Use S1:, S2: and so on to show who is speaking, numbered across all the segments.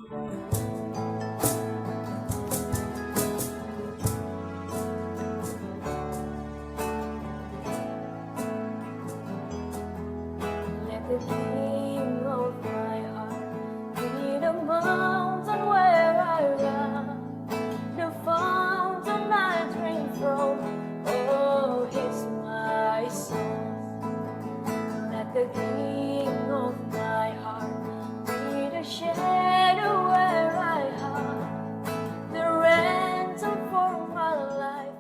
S1: Let the King of my heart be the mountain where I run, the fountain I drink from. Oh, He's my source. Let the King of my heart be the shadow where I hide, the ransom for my life.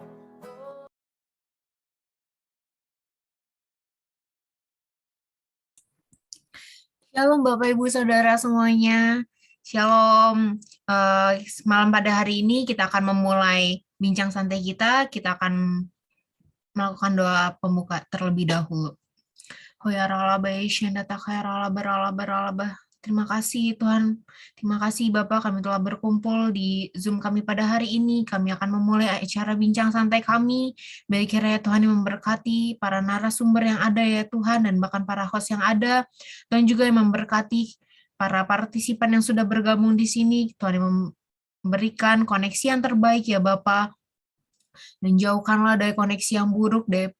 S2: Shalom Bapak Ibu Saudara semuanya. Shalom. Malam pada hari ini kita akan memulai bincang santai kita. Kita akan melakukan doa pembuka terlebih dahulu. Terima kasih Tuhan. Terima kasih Bapak, kami telah berkumpul di Zoom kami pada hari ini. Kami akan memulai acara bincang santai kami. Baik kiranya Tuhan yang memberkati para narasumber yang ada ya Tuhan, dan bahkan para host yang ada. Tuhan juga yang memberkati para partisipan yang sudah bergabung di sini. Tuhan yang memberikan koneksi yang terbaik ya Bapak. Dan jauhkanlah dari koneksi yang buruk, dari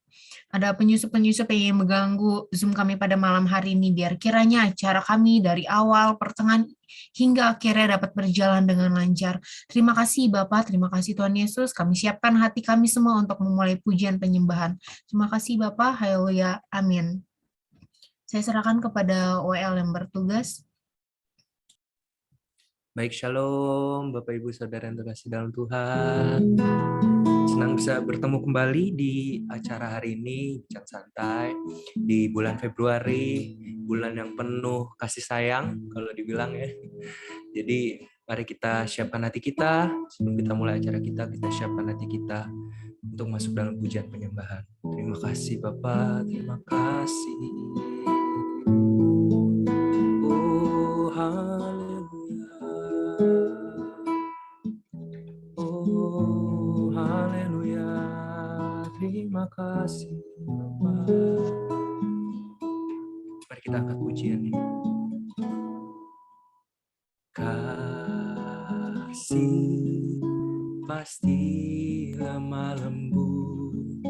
S2: ada penyusup-penyusup yang ingin mengganggu Zoom kami pada malam hari ini, biar kiranya acara kami dari awal, pertengahan, hingga akhirnya dapat berjalan dengan lancar. Terima kasih Bapak, terima kasih Tuhan Yesus, kami siapkan hati kami semua untuk memulai pujian penyembahan. Terima kasih Bapak, haleluya, amin. Saya serahkan kepada WL yang bertugas.
S3: Baik, shalom Bapak Ibu Saudara yang terkasih dalam Tuhan. Senang bisa bertemu kembali di acara hari ini, bincang santai, di bulan Februari, bulan yang penuh kasih sayang, kalau dibilang ya. Jadi, mari kita siapkan hati kita, sebelum kita mulai acara kita siapkan hati kita untuk masuk dalam pujian penyembahan. Terima kasih Bapak, terima kasih. Oh, haleluya. Oh, haleluya. Terima kasih Bapa. Mari kita angkat pujian ini. Kasih pasti lemah lembut.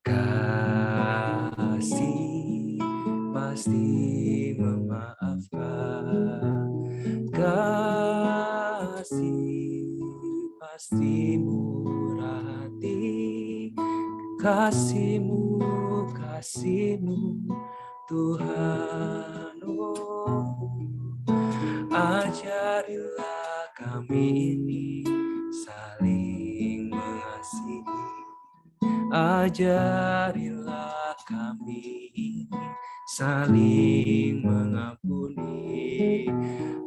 S3: Kasih pasti memaafkan. Kasih pasti murah hati. Kasih-Mu Tuhan, oh, ajarilah kami ini saling mengasihi. Ajarilah kami ini saling mengampuni.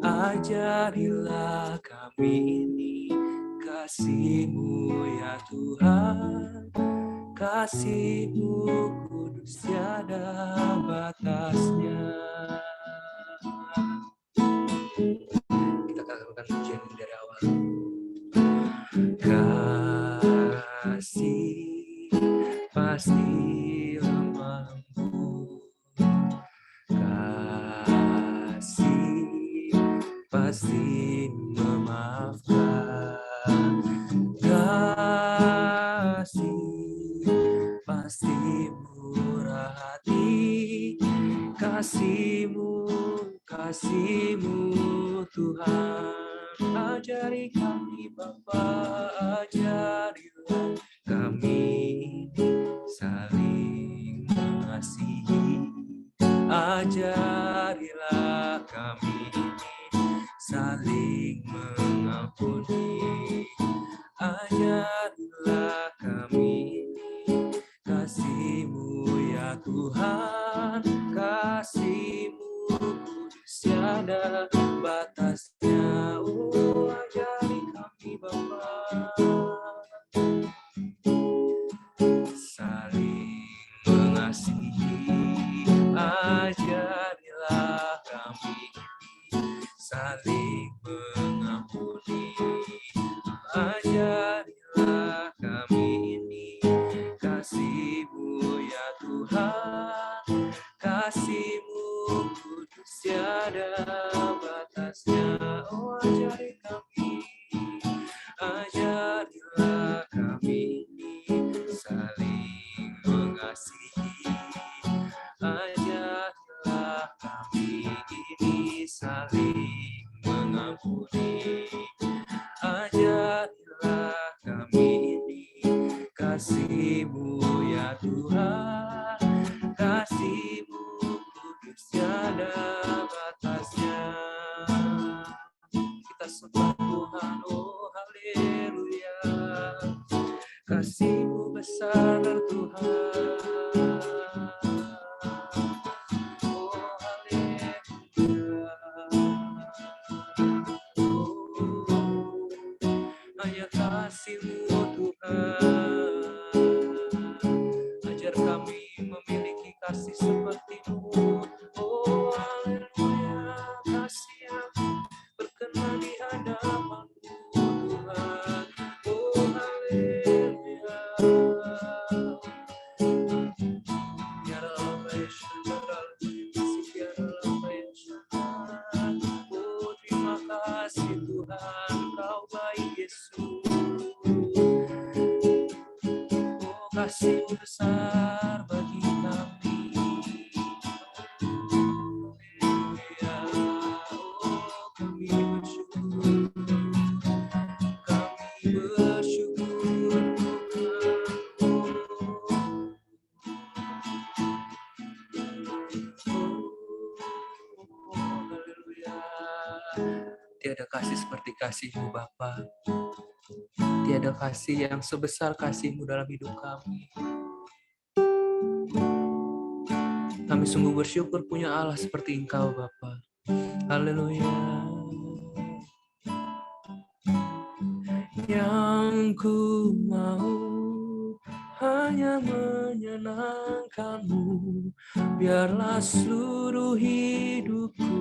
S3: Ajarilah kami ini kasih-Mu ya Tuhan. Kasih-Mu kudus tiada batasnya. Kita katakan pujian ini dari awal. Kasih pasti lemah lembut. Kasih pasti memaafkan. Kasih pasti murah hati. Kasih-Mu Tuhan. Ajari kami Bapa, ajarilah kami saling mengasihi. Ajarilah kami saling mengampuni. Ajarilah kami kasih-Mu ya Tuhan. Kasih-Mu kudus tiada batasnya. Oh, ajari kami Bapa saling mengasihi. Ajarilah kami saling mengampuni. Ajarilah kami ini kasih-Mu ya Tuhan. Kasih-Mu kudus tiada batasnya. Oh, ini saling mengampuni. Ajarilah kami ini kasih-Mu ya Tuhan, kasih-Mu kudus tiada batasnya. Kita sembah Tuhan, oh haleluya, kasih-Mu besar Tuhan. Oh haleluya. Hanya kasih-Mu Tuhan, ajar kami memiliki kasih seperti-Mu. Oh haleluya, kasih yang berkenan di hadapan-Mu Tuhan. Oh haleluya. Tiada lampaian, tiada lampaian. Oh terima kasih Tuhan, Kau baik Yesus. Oh kasih besar bagi kami. Haleluya. Oh kami bersyukur, kami bersyukur Tuhan. Oh haleluya. Tiada kasih seperti kasih-Mu Bapa. Tiada kasih yang sebesar kasih-Mu dalam hidup kami. Kami sungguh bersyukur punya Allah seperti Engkau Bapa. Haleluya. Yang ku mau hanya menyenangkan-Mu, biarlah seluruh hidupku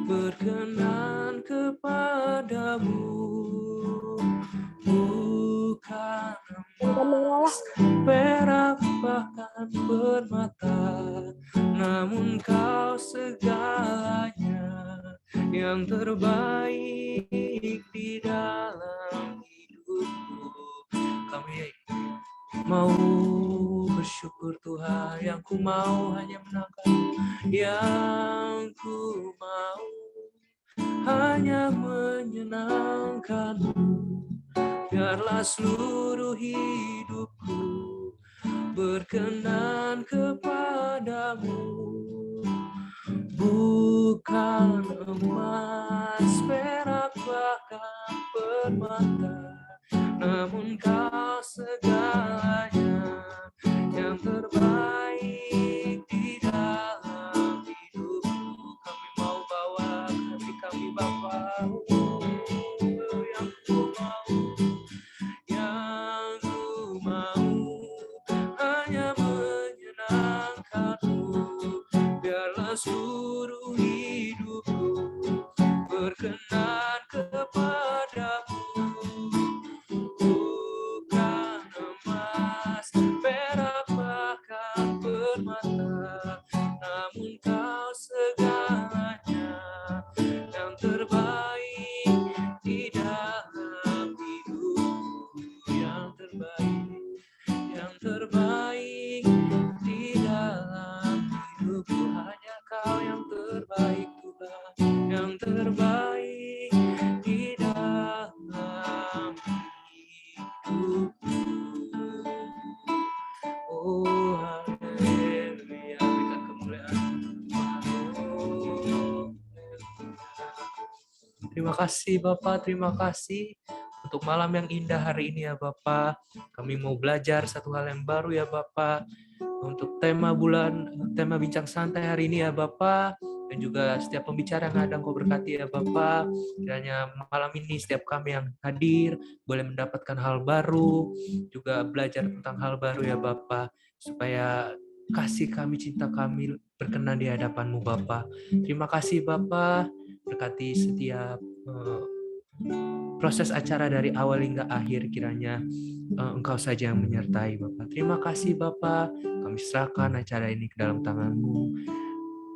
S3: berkenan kepadamu. Bukan emas, perak, bahkan permata, namun Kau segalanya, yang terbaik di dalam hidupku. Kami mau bersyukur Tuhan, yang ku mau hanya menangkan, yang ku mau hanya menyenangkan-Mu, biarlah seluruh hidupku berkenan kepadamu. Bukan emas, perak, bahkan permata, namun Kau segalanya, yang terbaik di dalam hidupku. Kami mau bawa hati kami Bapa, yang ku mau hanya menyenangkan-Mu, biarlah seluruh hidupku berkenan kepadamu. Bukan emas, perak, bahkan permata, namun Kau segalanya, yang terbaik di dalam hidupku. Yang terbaik di dalam hidupku. Hanya Kau yang terbaik Tuhan, yang terbaik di dalam hidupku. Oh haleluya, berikan kemuliaan. Oh, terima kasih Bapak, terima kasih untuk malam yang indah hari ini ya Bapak. Kami mau belajar satu hal yang baru ya Bapak. Untuk tema bincang santai hari ini ya Bapak. Dan juga setiap pembicara yang ada Engkau berkati ya Bapak. Kiranya malam ini setiap kami yang hadir boleh mendapatkan hal baru. Juga belajar tentang hal baru ya Bapak. Supaya kasih kami, cinta kami berkenan di hadapan-Mu Bapak. Terima kasih Bapak. Berkati setiap proses acara dari awal hingga akhir, kiranya Engkau saja yang menyertai Bapak. Terima kasih Bapak, kami serahkan acara ini ke dalam tangan-Mu.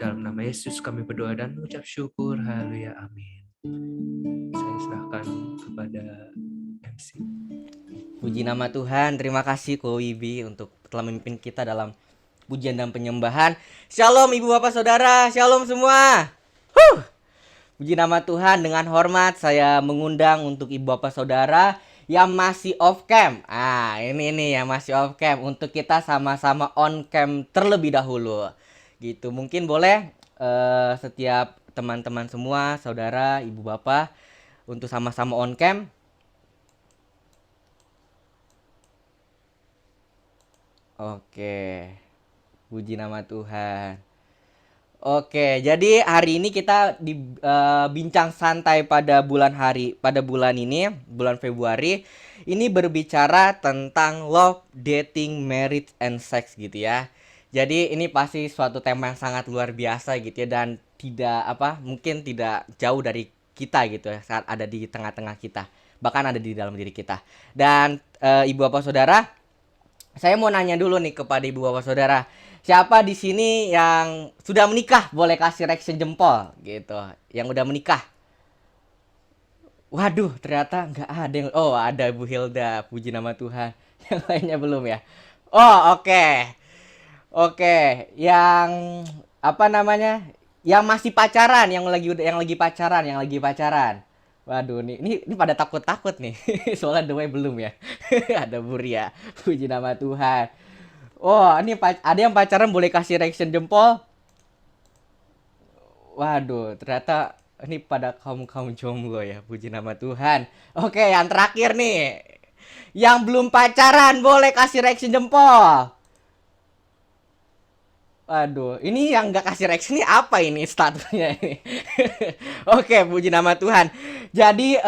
S3: Dalam nama Yesus kami berdoa dan mengucap syukur. Haleluya, amin. Saya serahkan kepada MC.
S4: Puji nama Tuhan, terima kasih Ko Wibi untuk telah memimpin kita dalam pujian dan penyembahan. Shalom Ibu Bapak Saudara, shalom semua. Puji nama Tuhan, dengan hormat saya mengundang untuk Ibu Bapak Saudara yang masih off cam. Ini yang masih off cam, untuk kita sama-sama on cam terlebih dahulu. Gitu, mungkin boleh setiap teman-teman semua, saudara, Ibu Bapak, untuk sama-sama on cam. Oke, puji nama Tuhan. Oke, jadi hari ini kita di bincang santai pada bulan ini, bulan Februari, ini berbicara tentang love, dating, marriage, and sex gitu ya. Jadi ini pasti suatu tema yang sangat luar biasa gitu ya, dan mungkin tidak jauh dari kita gitu ya, saat ada di tengah-tengah kita, bahkan ada di dalam diri kita. Dan Ibu Bapak Saudara, saya mau nanya dulu nih kepada Ibu Bapak Saudara, siapa di sini yang sudah menikah? Boleh kasih reaction jempol gitu. Yang udah menikah. Waduh, ternyata nggak ada yang... Oh, ada Bu Hilda, puji nama Tuhan. Yang lainnya belum ya? Oh, oke. Oke, yang Yang masih pacaran, yang lagi pacaran. Waduh, ini pada takut-takut nih. Soalnya the way belum ya. Ada Buria. Puji nama Tuhan. Oh, ini ada yang pacaran, boleh kasih reaction jempol. Waduh, ternyata ini pada kaum jomblo ya. Puji nama Tuhan. Oke, yang terakhir nih. Yang belum pacaran boleh kasih reaction jempol. Waduh, ini yang nggak kasih reaksi ini apa ini statusnya ini? Oke, puji nama Tuhan. Jadi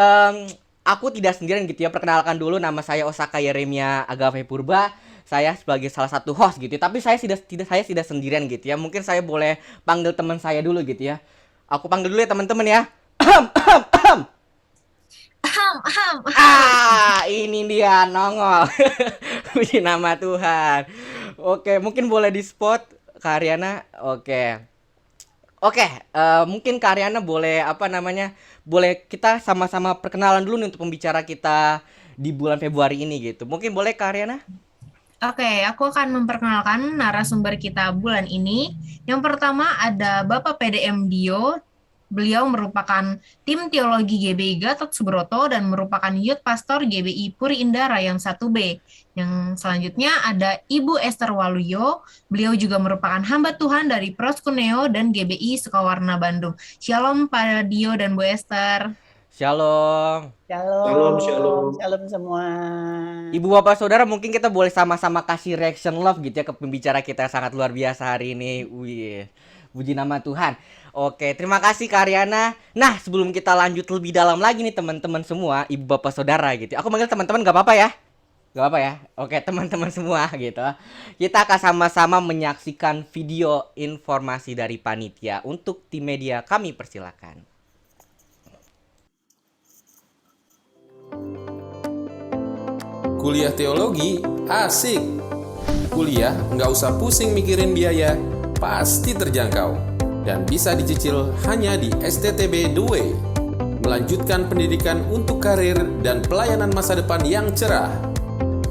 S4: aku tidak sendirian gitu ya. Perkenalkan dulu, nama saya Osaka Yeremia Agave Purba. Saya sebagai salah satu host gitu. Tapi saya tidak sendirian gitu ya. Mungkin saya boleh panggil teman saya dulu gitu ya. Aku panggil dulu ya teman-teman ya. Ini dia nongol. Puji nama Tuhan. Oke, mungkin boleh di spot Kak Ariana. Oke, mungkin Kak Ariana boleh boleh kita sama-sama perkenalan dulu nih untuk pembicara kita di bulan Februari ini gitu. Mungkin boleh Kak Ariana?
S2: Oke, aku akan memperkenalkan narasumber kita bulan ini. Yang pertama ada Bapak PDM Dio. Beliau merupakan tim teologi GBI Gatot Subroto dan merupakan youth pastor GBI Puri Indah Rayong 1B. Yang selanjutnya ada Ibu Esther Waluyo. Beliau juga merupakan hamba Tuhan dari Proskuneo dan GBI Sukawarna Bandung. Shalom Pak Dio dan Bu Esther.
S4: Shalom.
S5: Shalom semua.
S4: Ibu Bapak Saudara, mungkin kita boleh sama-sama kasih reaction love gitu ya ke pembicara kita yang sangat luar biasa hari ini. Wih, puji nama Tuhan. Oke, terima kasih Kak Ariana. Nah, sebelum kita lanjut lebih dalam lagi nih teman-teman semua, Ibu Bapak Saudara gitu. Aku manggil teman-teman gak apa-apa ya? Gak apa-apa ya? Oke, teman-teman semua gitu. Kita akan sama-sama menyaksikan video informasi dari panitia. Untuk tim media kami persilakan.
S6: Kuliah teologi asik. Kuliah nggak usah pusing mikirin biaya, pasti terjangkau. Dan bisa dicicil hanya di STTB The Way. Melanjutkan pendidikan untuk karir dan pelayanan masa depan yang cerah.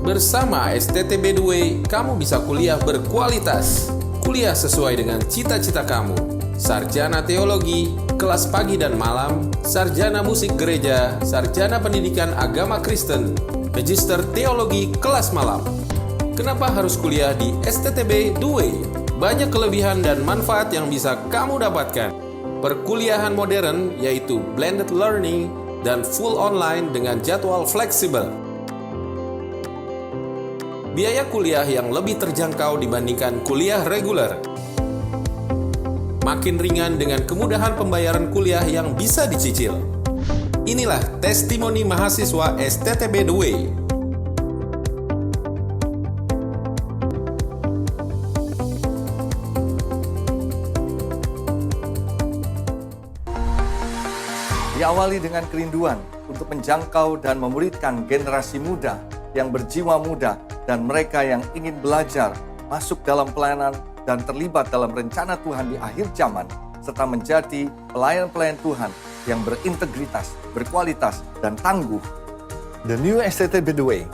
S6: Bersama STTB The Way, kamu bisa kuliah berkualitas. Kuliah sesuai dengan cita-cita kamu. Sarjana teologi, kelas pagi dan malam, sarjana musik gereja, sarjana pendidikan agama Kristen, register teologi kelas malam. Kenapa harus kuliah di STTB The Way? Banyak kelebihan dan manfaat yang bisa kamu dapatkan. Perkuliahan modern yaitu blended learning dan full online dengan jadwal fleksibel. Biaya kuliah yang lebih terjangkau dibandingkan kuliah reguler. Makin ringan dengan kemudahan pembayaran kuliah yang bisa dicicil. Inilah testimoni mahasiswa STTB The Way.
S7: Diawali dengan kerinduan untuk menjangkau dan memuridkan generasi muda yang berjiwa muda dan mereka yang ingin belajar, masuk dalam pelayanan dan terlibat dalam rencana Tuhan di akhir zaman, serta menjadi pelayan-pelayan Tuhan yang berintegritas, berkualitas, dan tangguh. The New STTB The Way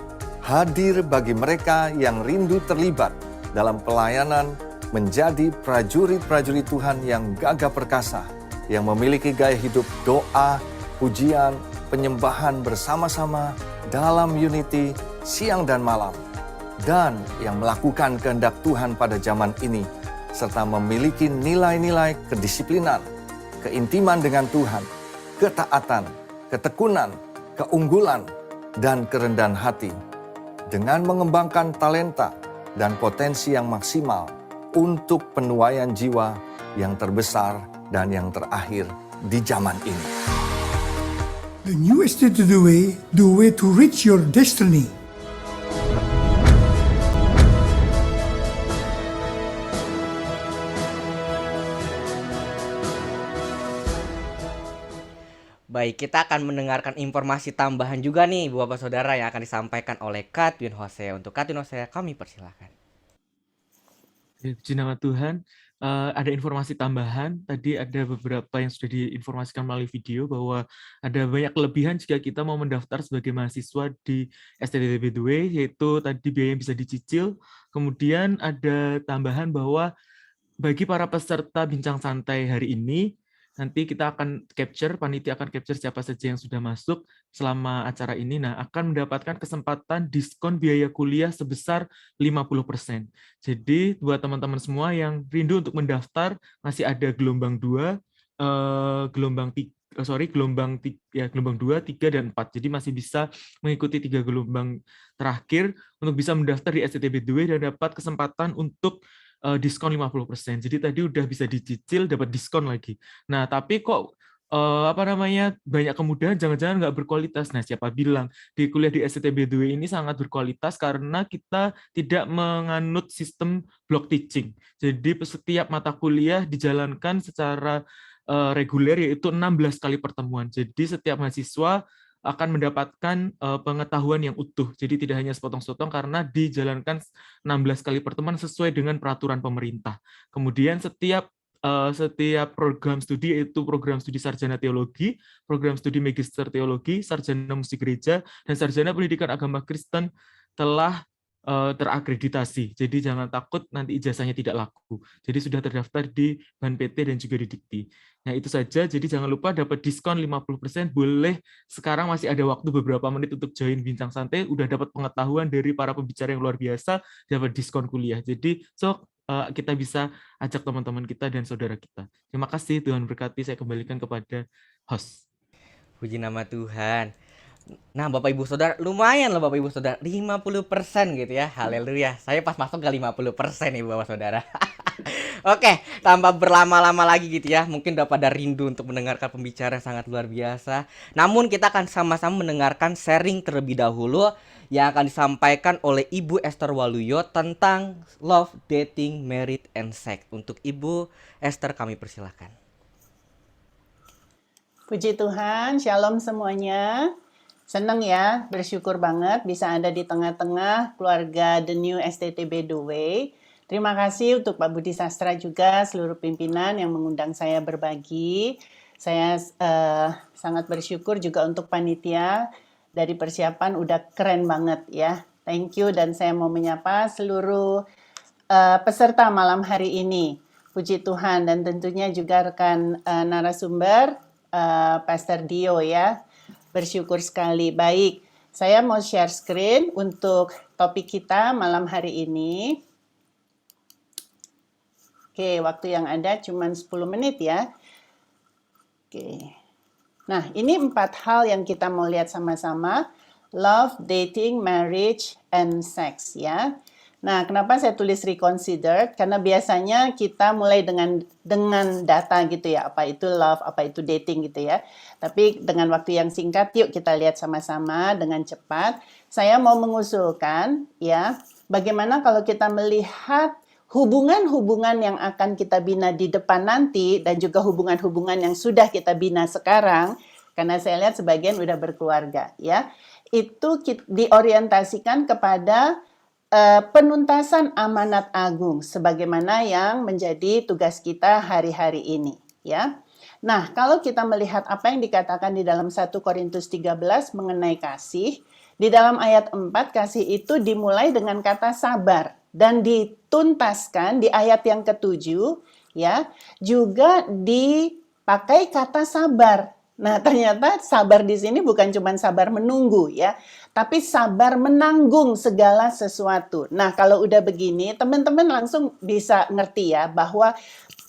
S7: hadir bagi mereka yang rindu terlibat dalam pelayanan menjadi prajurit-prajurit Tuhan yang gagah perkasa, yang memiliki gaya hidup doa, pujian, penyembahan bersama-sama dalam unity siang dan malam, dan yang melakukan kehendak Tuhan pada zaman ini, serta memiliki nilai-nilai kedisiplinan, keintiman dengan Tuhan, ketaatan, ketekunan, keunggulan, dan kerendahan hati, dengan mengembangkan talenta dan potensi yang maksimal untuk penuaian jiwa yang terbesar dan yang terakhir di zaman ini.
S8: The new estate to the way to reach your destiny.
S4: Baik, kita akan mendengarkan informasi tambahan juga nih Bapak Saudara yang akan disampaikan oleh Katwin Hosea. Untuk Katwin Hosea kami persilakan.
S9: Puji nama Tuhan. Ada informasi tambahan. Tadi ada beberapa yang sudah diinformasikan melalui video bahwa ada banyak kelebihan jika kita mau mendaftar sebagai mahasiswa di STTB 2, yaitu tadi biaya yang bisa dicicil. Kemudian ada tambahan bahwa bagi para peserta bincang santai hari ini, nanti kita akan capture, panitia akan capture siapa saja yang sudah masuk selama acara ini. Nah, akan mendapatkan kesempatan diskon biaya kuliah sebesar 50%. Jadi, buat teman-teman semua yang rindu untuk mendaftar, masih ada gelombang 2, gelombang 2, 3, dan 4. Jadi masih bisa mengikuti 3 gelombang terakhir untuk bisa mendaftar di STTB 2 dan dapat kesempatan untuk diskon 50%. Jadi tadi udah bisa dicicil, dapat diskon lagi. Nah, tapi kok banyak kemudahan, jangan-jangan nggak berkualitas. Nah, siapa bilang di kuliah di STTB 2 ini sangat berkualitas karena kita tidak menganut sistem block teaching. Jadi setiap mata kuliah dijalankan secara reguler, yaitu 16 kali pertemuan. Jadi setiap mahasiswa akan mendapatkan pengetahuan yang utuh. Jadi tidak hanya sepotong-sepotong karena dijalankan 16 kali pertemuan sesuai dengan peraturan pemerintah. Kemudian setiap program studi, yaitu program studi sarjana teologi, program studi magister teologi, sarjana musik gereja, dan sarjana pendidikan agama Kristen telah terakreditasi. Jadi jangan takut nanti ijazahnya tidak laku. Jadi sudah terdaftar di Ban PT dan juga di Dikti. Nah, itu saja. Jadi jangan lupa dapat diskon 50%. Boleh, sekarang masih ada waktu beberapa menit untuk join bincang santai. Udah dapat pengetahuan dari para pembicara yang luar biasa, dapat diskon kuliah. Jadi kita bisa ajak teman-teman kita dan saudara kita. Terima kasih, Tuhan berkati. Saya kembalikan kepada host.
S4: Puji nama Tuhan. Nah, Bapak Ibu Saudara, lumayan loh Bapak Ibu Saudara, 50% gitu ya. Haleluya. Saya pas masuk ke 50% nih Bapak Saudara. Oke, tanpa berlama-lama lagi gitu ya. Mungkin udah pada rindu untuk mendengarkan pembicara yang sangat luar biasa. Namun kita akan sama-sama mendengarkan sharing terlebih dahulu yang akan disampaikan oleh Ibu Esther Waluyo tentang love, dating, married, and sex. Untuk Ibu Esther kami persilakan.
S5: Puji Tuhan, shalom semuanya. Senang ya, bersyukur banget bisa ada di tengah-tengah keluarga The New STTB The Way. Terima kasih untuk Pak Budi Sastra juga, seluruh pimpinan yang mengundang saya berbagi. Saya sangat bersyukur juga untuk panitia, dari persiapan udah keren banget ya. Thank you, dan saya mau menyapa seluruh peserta malam hari ini. Puji Tuhan, dan tentunya juga rekan narasumber, Pastor Dio ya. Bersyukur sekali. Baik, saya mau share screen untuk topik kita malam hari ini. Oke, waktu yang ada cuma 10 menit ya. Oke. Nah, ini 4 hal yang kita mau lihat sama-sama. Love, dating, marriage, and sex ya. Nah, kenapa saya tulis reconsidered? Karena biasanya kita mulai dengan data gitu ya, apa itu love, apa itu dating gitu ya. Tapi dengan waktu yang singkat, yuk kita lihat sama-sama dengan cepat. Saya mau mengusulkan ya, bagaimana kalau kita melihat hubungan-hubungan yang akan kita bina di depan nanti, dan juga hubungan-hubungan yang sudah kita bina sekarang, karena saya lihat sebagian udah berkeluarga ya. Itu diorientasikan kepada penuntasan amanat agung sebagaimana yang menjadi tugas kita hari-hari ini ya. Nah, kalau kita melihat apa yang dikatakan di dalam 1 Korintus 13 mengenai kasih, di dalam ayat 4 kasih itu dimulai dengan kata sabar dan dituntaskan di ayat yang ke-7 ya, juga dipakai kata sabar. Nah, ternyata sabar di sini bukan cuma sabar menunggu ya, tapi sabar menanggung segala sesuatu. Nah, kalau udah begini, teman-teman langsung bisa ngerti ya bahwa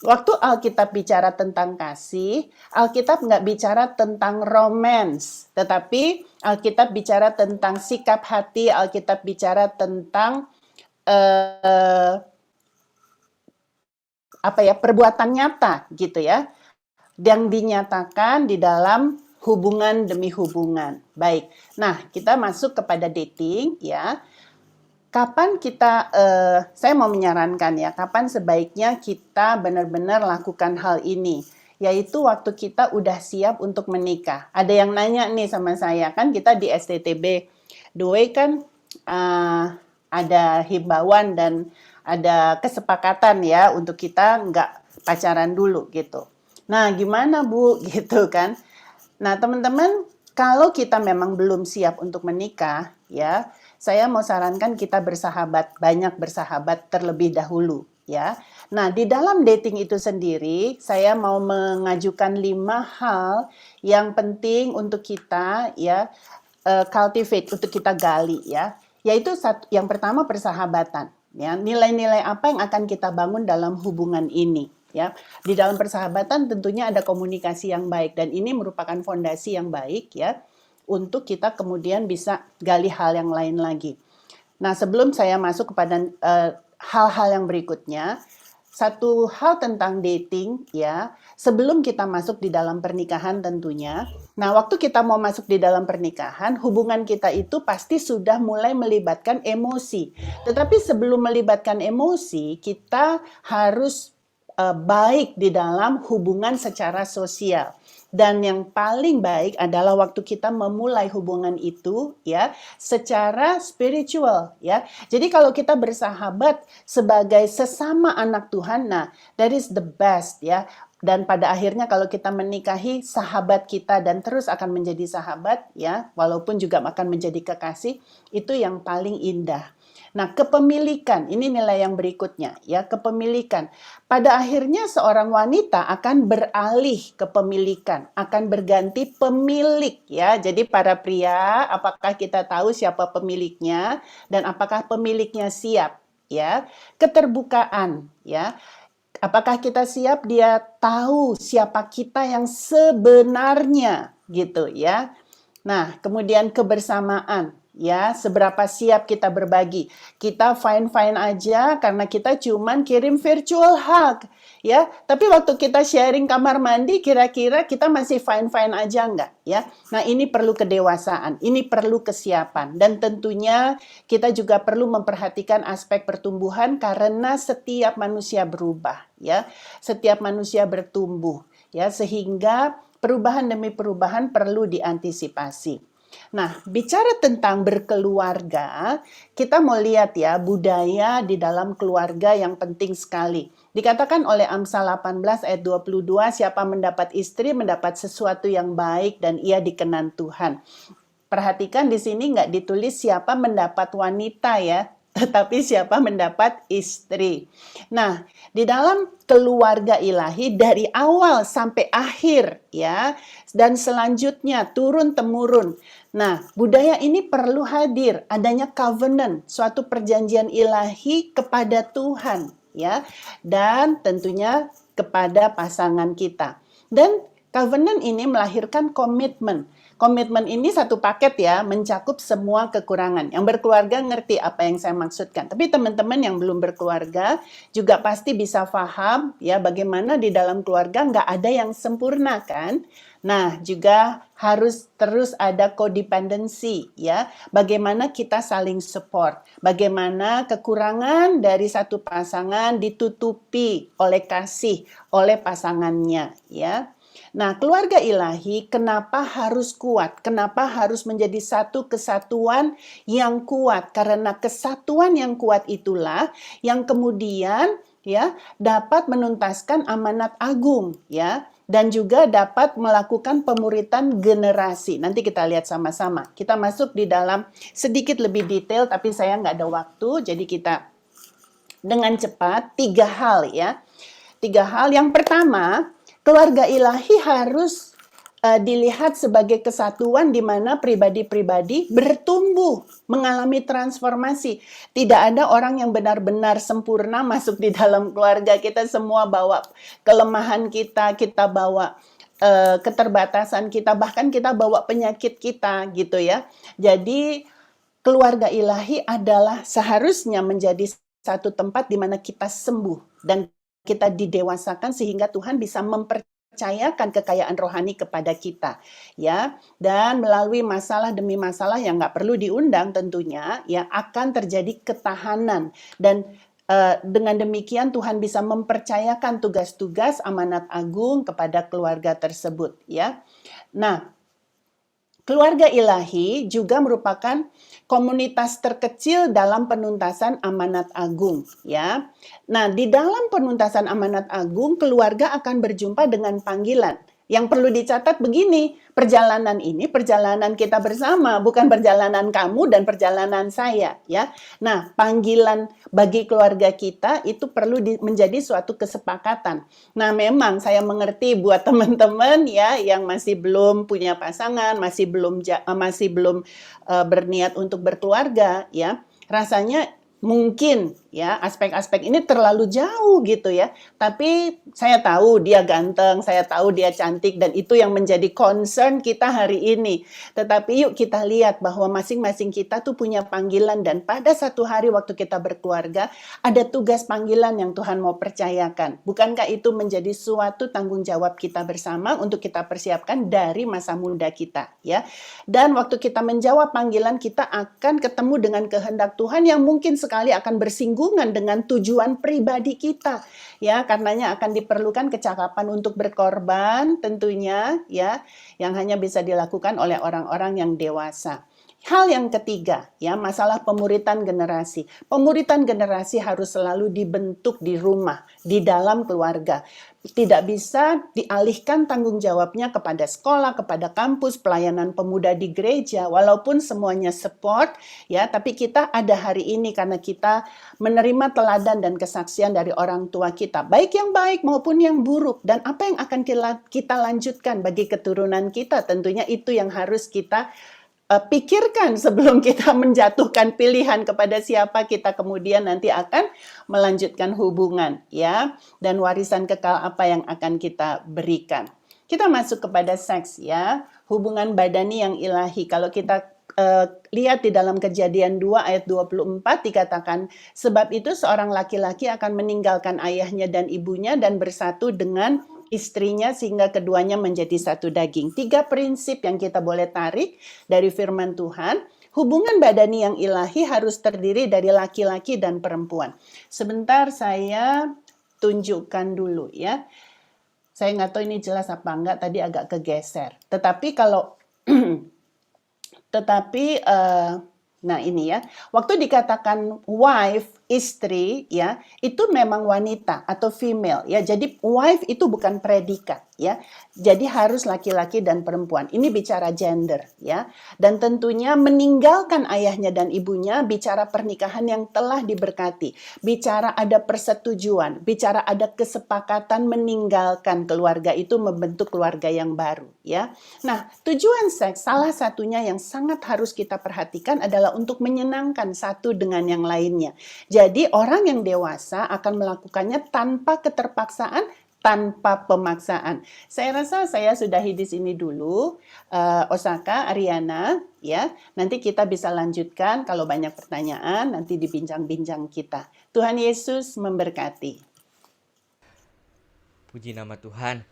S5: waktu Alkitab bicara tentang kasih, Alkitab nggak bicara tentang romance, tetapi Alkitab bicara tentang sikap hati, Alkitab bicara tentang perbuatan nyata gitu ya, yang dinyatakan di dalam hubungan demi hubungan. Baik, nah kita masuk kepada dating ya. Kapan kita, saya mau menyarankan ya, kapan sebaiknya kita benar-benar lakukan hal ini, yaitu waktu kita udah siap untuk menikah. Ada yang nanya nih sama saya, kan kita di STTB 2 kan ada himbauan dan ada kesepakatan ya untuk kita nggak pacaran dulu gitu. Nah, gimana Bu? Gitu kan. Nah, teman-teman, kalau kita memang belum siap untuk menikah, ya, saya mau sarankan kita bersahabat, banyak bersahabat terlebih dahulu, ya. Nah, di dalam dating itu sendiri, saya mau mengajukan 5 hal yang penting untuk kita, ya, cultivate, untuk kita gali, ya. Yaitu yang pertama persahabatan, ya. Nilai-nilai apa yang akan kita bangun dalam hubungan ini? Ya, di dalam persahabatan tentunya ada komunikasi yang baik dan ini merupakan fondasi yang baik ya untuk kita kemudian bisa gali hal yang lain lagi. Nah, sebelum saya masuk kepada hal-hal yang berikutnya, satu hal tentang dating ya, sebelum kita masuk di dalam pernikahan tentunya. Nah, waktu kita mau masuk di dalam pernikahan, hubungan kita itu pasti sudah mulai melibatkan emosi. Tetapi sebelum melibatkan emosi, kita harus baik di dalam hubungan secara sosial. Dan yang paling baik adalah waktu kita memulai hubungan itu ya secara spiritual ya. Jadi kalau kita bersahabat sebagai sesama anak Tuhan, nah that is the best ya. Dan pada akhirnya kalau kita menikahi sahabat kita dan terus akan menjadi sahabat ya, walaupun juga akan menjadi kekasih, itu yang paling indah. Nah, kepemilikan, ini nilai yang berikutnya ya, kepemilikan. Pada akhirnya seorang wanita akan beralih kepemilikan, akan berganti pemilik ya. Jadi para pria, apakah kita tahu siapa pemiliknya dan apakah pemiliknya siap ya? Keterbukaan ya. Apakah kita siap dia tahu siapa kita yang sebenarnya gitu ya. Nah, kemudian kebersamaan. Ya, seberapa siap kita berbagi. Kita fine-fine aja karena kita cuman kirim virtual hug. Ya, tapi waktu kita sharing kamar mandi, kira-kira kita masih fine-fine aja nggak? Ya, nah ini perlu kedewasaan, ini perlu kesiapan. Dan tentunya kita juga perlu memperhatikan aspek pertumbuhan karena setiap manusia berubah. Ya, setiap manusia bertumbuh. Ya, sehingga perubahan demi perubahan perlu diantisipasi. Nah, bicara tentang berkeluarga, kita mau lihat ya budaya di dalam keluarga yang penting sekali. Dikatakan oleh Amsal 18 ayat 22, siapa mendapat istri mendapat sesuatu yang baik dan ia dikenan Tuhan. Perhatikan di sini nggak ditulis siapa mendapat wanita ya, tetapi siapa mendapat istri. Nah, di dalam keluarga ilahi dari awal sampai akhir ya, dan selanjutnya turun-temurun. Nah, budaya ini perlu hadir, adanya covenant, suatu perjanjian ilahi kepada Tuhan ya, dan tentunya kepada pasangan kita. Dan covenant ini melahirkan komitmen. Komitmen ini satu paket ya, mencakup semua kekurangan. Yang berkeluarga ngerti apa yang saya maksudkan. Tapi teman-teman yang belum berkeluarga juga pasti bisa paham ya bagaimana di dalam keluarga nggak ada yang sempurna kan. Nah, juga harus terus ada codependency ya. Bagaimana kita saling support. Bagaimana kekurangan dari satu pasangan ditutupi oleh kasih oleh pasangannya ya. Nah, keluarga ilahi kenapa harus kuat? Kenapa harus menjadi satu kesatuan yang kuat? Karena kesatuan yang kuat itulah yang kemudian ya dapat menuntaskan amanat agung ya dan juga dapat melakukan pemuritan generasi. Nanti kita lihat sama-sama. Kita masuk di dalam sedikit lebih detail tapi saya nggak ada waktu jadi kita dengan cepat 3 hal ya. 3 hal. Yang pertama, keluarga ilahi harus dilihat sebagai kesatuan di mana pribadi-pribadi bertumbuh, mengalami transformasi. Tidak ada orang yang benar-benar sempurna masuk di dalam keluarga. Kita semua bawa kelemahan kita, kita bawa keterbatasan kita, bahkan kita bawa penyakit kita gitu ya. Jadi keluarga ilahi adalah seharusnya menjadi satu tempat di mana kita sembuh dan kita didewasakan sehingga Tuhan bisa mempercayakan kekayaan rohani kepada kita, ya. Dan melalui masalah demi masalah yang nggak perlu diundang tentunya, ya akan terjadi ketahanan dan dengan demikian Tuhan bisa mempercayakan tugas-tugas amanat agung kepada keluarga tersebut, ya. Nah, keluarga ilahi juga merupakan komunitas terkecil dalam penuntasan amanat agung, ya. Nah, di dalam penuntasan amanat agung, keluarga akan berjumpa dengan panggilan. Yang perlu dicatat begini, perjalanan ini perjalanan kita bersama, bukan perjalanan kamu dan perjalanan saya, ya. Nah, panggilan bagi keluarga kita itu perlu menjadi suatu kesepakatan. Nah, memang saya mengerti buat teman-teman ya yang masih belum punya pasangan, masih belum berniat untuk berkeluarga, ya. Rasanya mungkin ya aspek-aspek ini terlalu jauh gitu ya. Tapi saya tahu dia ganteng, saya tahu dia cantik dan itu yang menjadi concern kita hari ini. Tetapi yuk kita lihat bahwa masing-masing kita tuh punya panggilan dan pada satu hari waktu kita berkeluarga ada tugas panggilan yang Tuhan mau percayakan. Bukankah itu menjadi suatu tanggung jawab kita bersama untuk kita persiapkan dari masa muda kita ya. Dan waktu kita menjawab panggilan kita akan ketemu dengan kehendak Tuhan yang mungkin sekali akan bersinggungan dengan tujuan pribadi kita ya, karenanya akan diperlukan kecakapan untuk berkorban tentunya ya, yang hanya bisa dilakukan oleh orang-orang yang dewasa. Hal yang ketiga ya, masalah pemuritan generasi. Pemuritan generasi harus selalu dibentuk di rumah, di dalam keluarga. Tidak bisa dialihkan tanggung jawabnya kepada sekolah, kepada kampus, pelayanan pemuda di gereja, walaupun semuanya support ya, tapi kita ada hari ini karena kita menerima teladan dan kesaksian dari orang tua kita, baik yang baik maupun yang buruk, dan apa yang akan kita lanjutkan bagi keturunan kita, tentunya itu yang harus kita pikirkan sebelum kita menjatuhkan pilihan kepada siapa kita kemudian nanti akan melanjutkan hubungan ya, dan warisan kekal apa yang akan kita berikan. Kita masuk kepada seks ya, hubungan badani yang ilahi. Kalau kita lihat di dalam Kejadian 2 ayat 24 dikatakan, sebab itu seorang laki-laki akan meninggalkan ayahnya dan ibunya dan bersatu dengan istrinya sehingga keduanya menjadi satu daging. 3 prinsip yang kita boleh tarik dari firman Tuhan. Hubungan badani yang ilahi harus terdiri dari laki-laki dan perempuan. Sebentar saya tunjukkan dulu ya. Saya nggak tahu ini jelas apa enggak, tadi agak kegeser. Tetapi kalau nah ini ya, waktu dikatakan wife, istri ya, itu memang wanita atau female ya. Jadi wife itu bukan predikat ya. Jadi harus laki-laki dan perempuan. Ini bicara gender ya. Dan tentunya meninggalkan ayahnya dan ibunya, bicara pernikahan yang telah diberkati. Bicara ada persetujuan, bicara ada kesepakatan meninggalkan keluarga itu membentuk keluarga yang baru ya. Nah, tujuan seks salah satunya yang sangat harus kita perhatikan adalah untuk menyenangkan satu dengan yang lainnya. Jadi orang yang dewasa akan melakukannya tanpa keterpaksaan, tanpa pemaksaan. Saya rasa saya sudahi di sini dulu, Osaka, Ariana, ya. Nanti kita bisa lanjutkan kalau banyak pertanyaan, nanti dibincang-bincang kita. Tuhan Yesus memberkati.
S4: Puji nama Tuhan.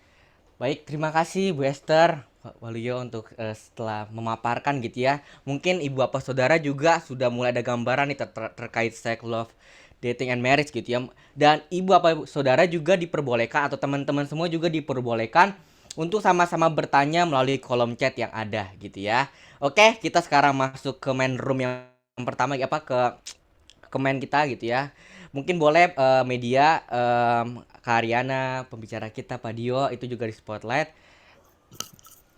S4: Baik, terima kasih Bu Esther Waluyo untuk setelah memaparkan gitu ya. Mungkin ibu bapak saudara juga sudah mulai ada gambaran nih terkait sex, love, dating and marriage gitu ya. Dan ibu bapak saudara juga diperbolehkan atau teman-teman semua juga diperbolehkan untuk sama-sama bertanya melalui kolom chat yang ada gitu ya. Oke, kita sekarang masuk ke main room yang pertama ke main kita gitu ya. Mungkin boleh media Kak Ariana, pembicara kita Pak Dio itu juga di spotlight.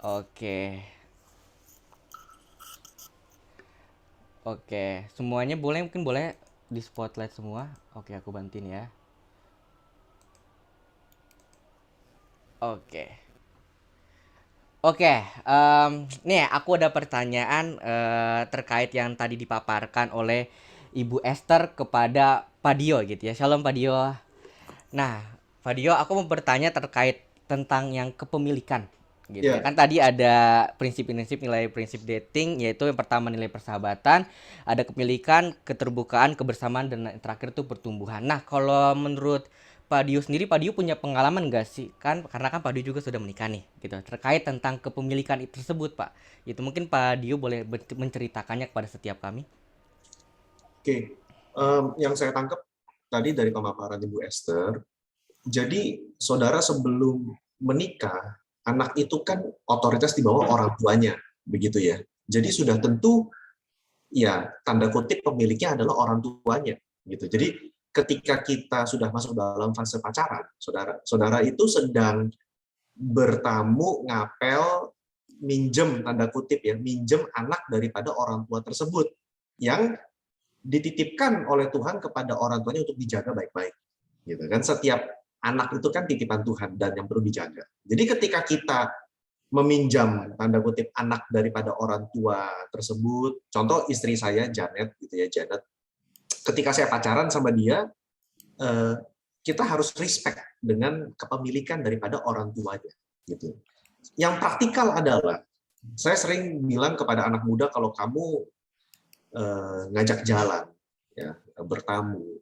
S4: Oke, semuanya boleh, mungkin boleh di spotlight semua. Oke, aku bantuin ya. Oke. Oke, nih aku ada pertanyaan terkait yang tadi dipaparkan oleh Ibu Esther kepada Pak Dio gitu ya. Shalom Pak Dio. Nah, Pak Dio, aku mau bertanya terkait tentang yang kepemilikan gitu ya.
S10: Ya,
S4: Kan tadi ada prinsip-prinsip nilai prinsip dating, yaitu yang pertama nilai persahabatan, ada kepemilikan, keterbukaan, kebersamaan, dan yang terakhir itu pertumbuhan. Nah, kalau menurut Pak Dio sendiri, Pak Dio punya pengalaman nggak sih? Kan karena kan Pak Dio juga sudah menikah nih, gitu. Terkait tentang kepemilikan itu tersebut, Pak. Itu mungkin Pak Dio boleh menceritakannya kepada setiap kami.
S10: oke. Yang saya tangkap tadi dari pemaparan Ibu Esther, jadi saudara sebelum menikah, anak itu kan otoritas di bawah orang tuanya, begitu ya. Jadi sudah tentu ya tanda kutip pemiliknya adalah orang tuanya, gitu. Jadi ketika kita sudah masuk dalam fase pacaran, saudara itu sedang bertamu, ngapel, minjem tanda kutip ya, minjem anak daripada orang tua tersebut yang dititipkan oleh Tuhan kepada orang tuanya untuk dijaga baik-baik, gitu kan. Setiap anak itu kan titipan Tuhan dan yang perlu dijaga. Jadi ketika kita meminjam tanda kutip anak daripada orang tua tersebut, contoh istri saya Janet gitu ya, Janet, ketika saya pacaran sama dia, kita harus respect dengan kepemilikan daripada orang tuanya, gitu. Yang praktikal adalah, saya sering bilang kepada anak muda, kalau kamu ngajak jalan, ya, bertamu,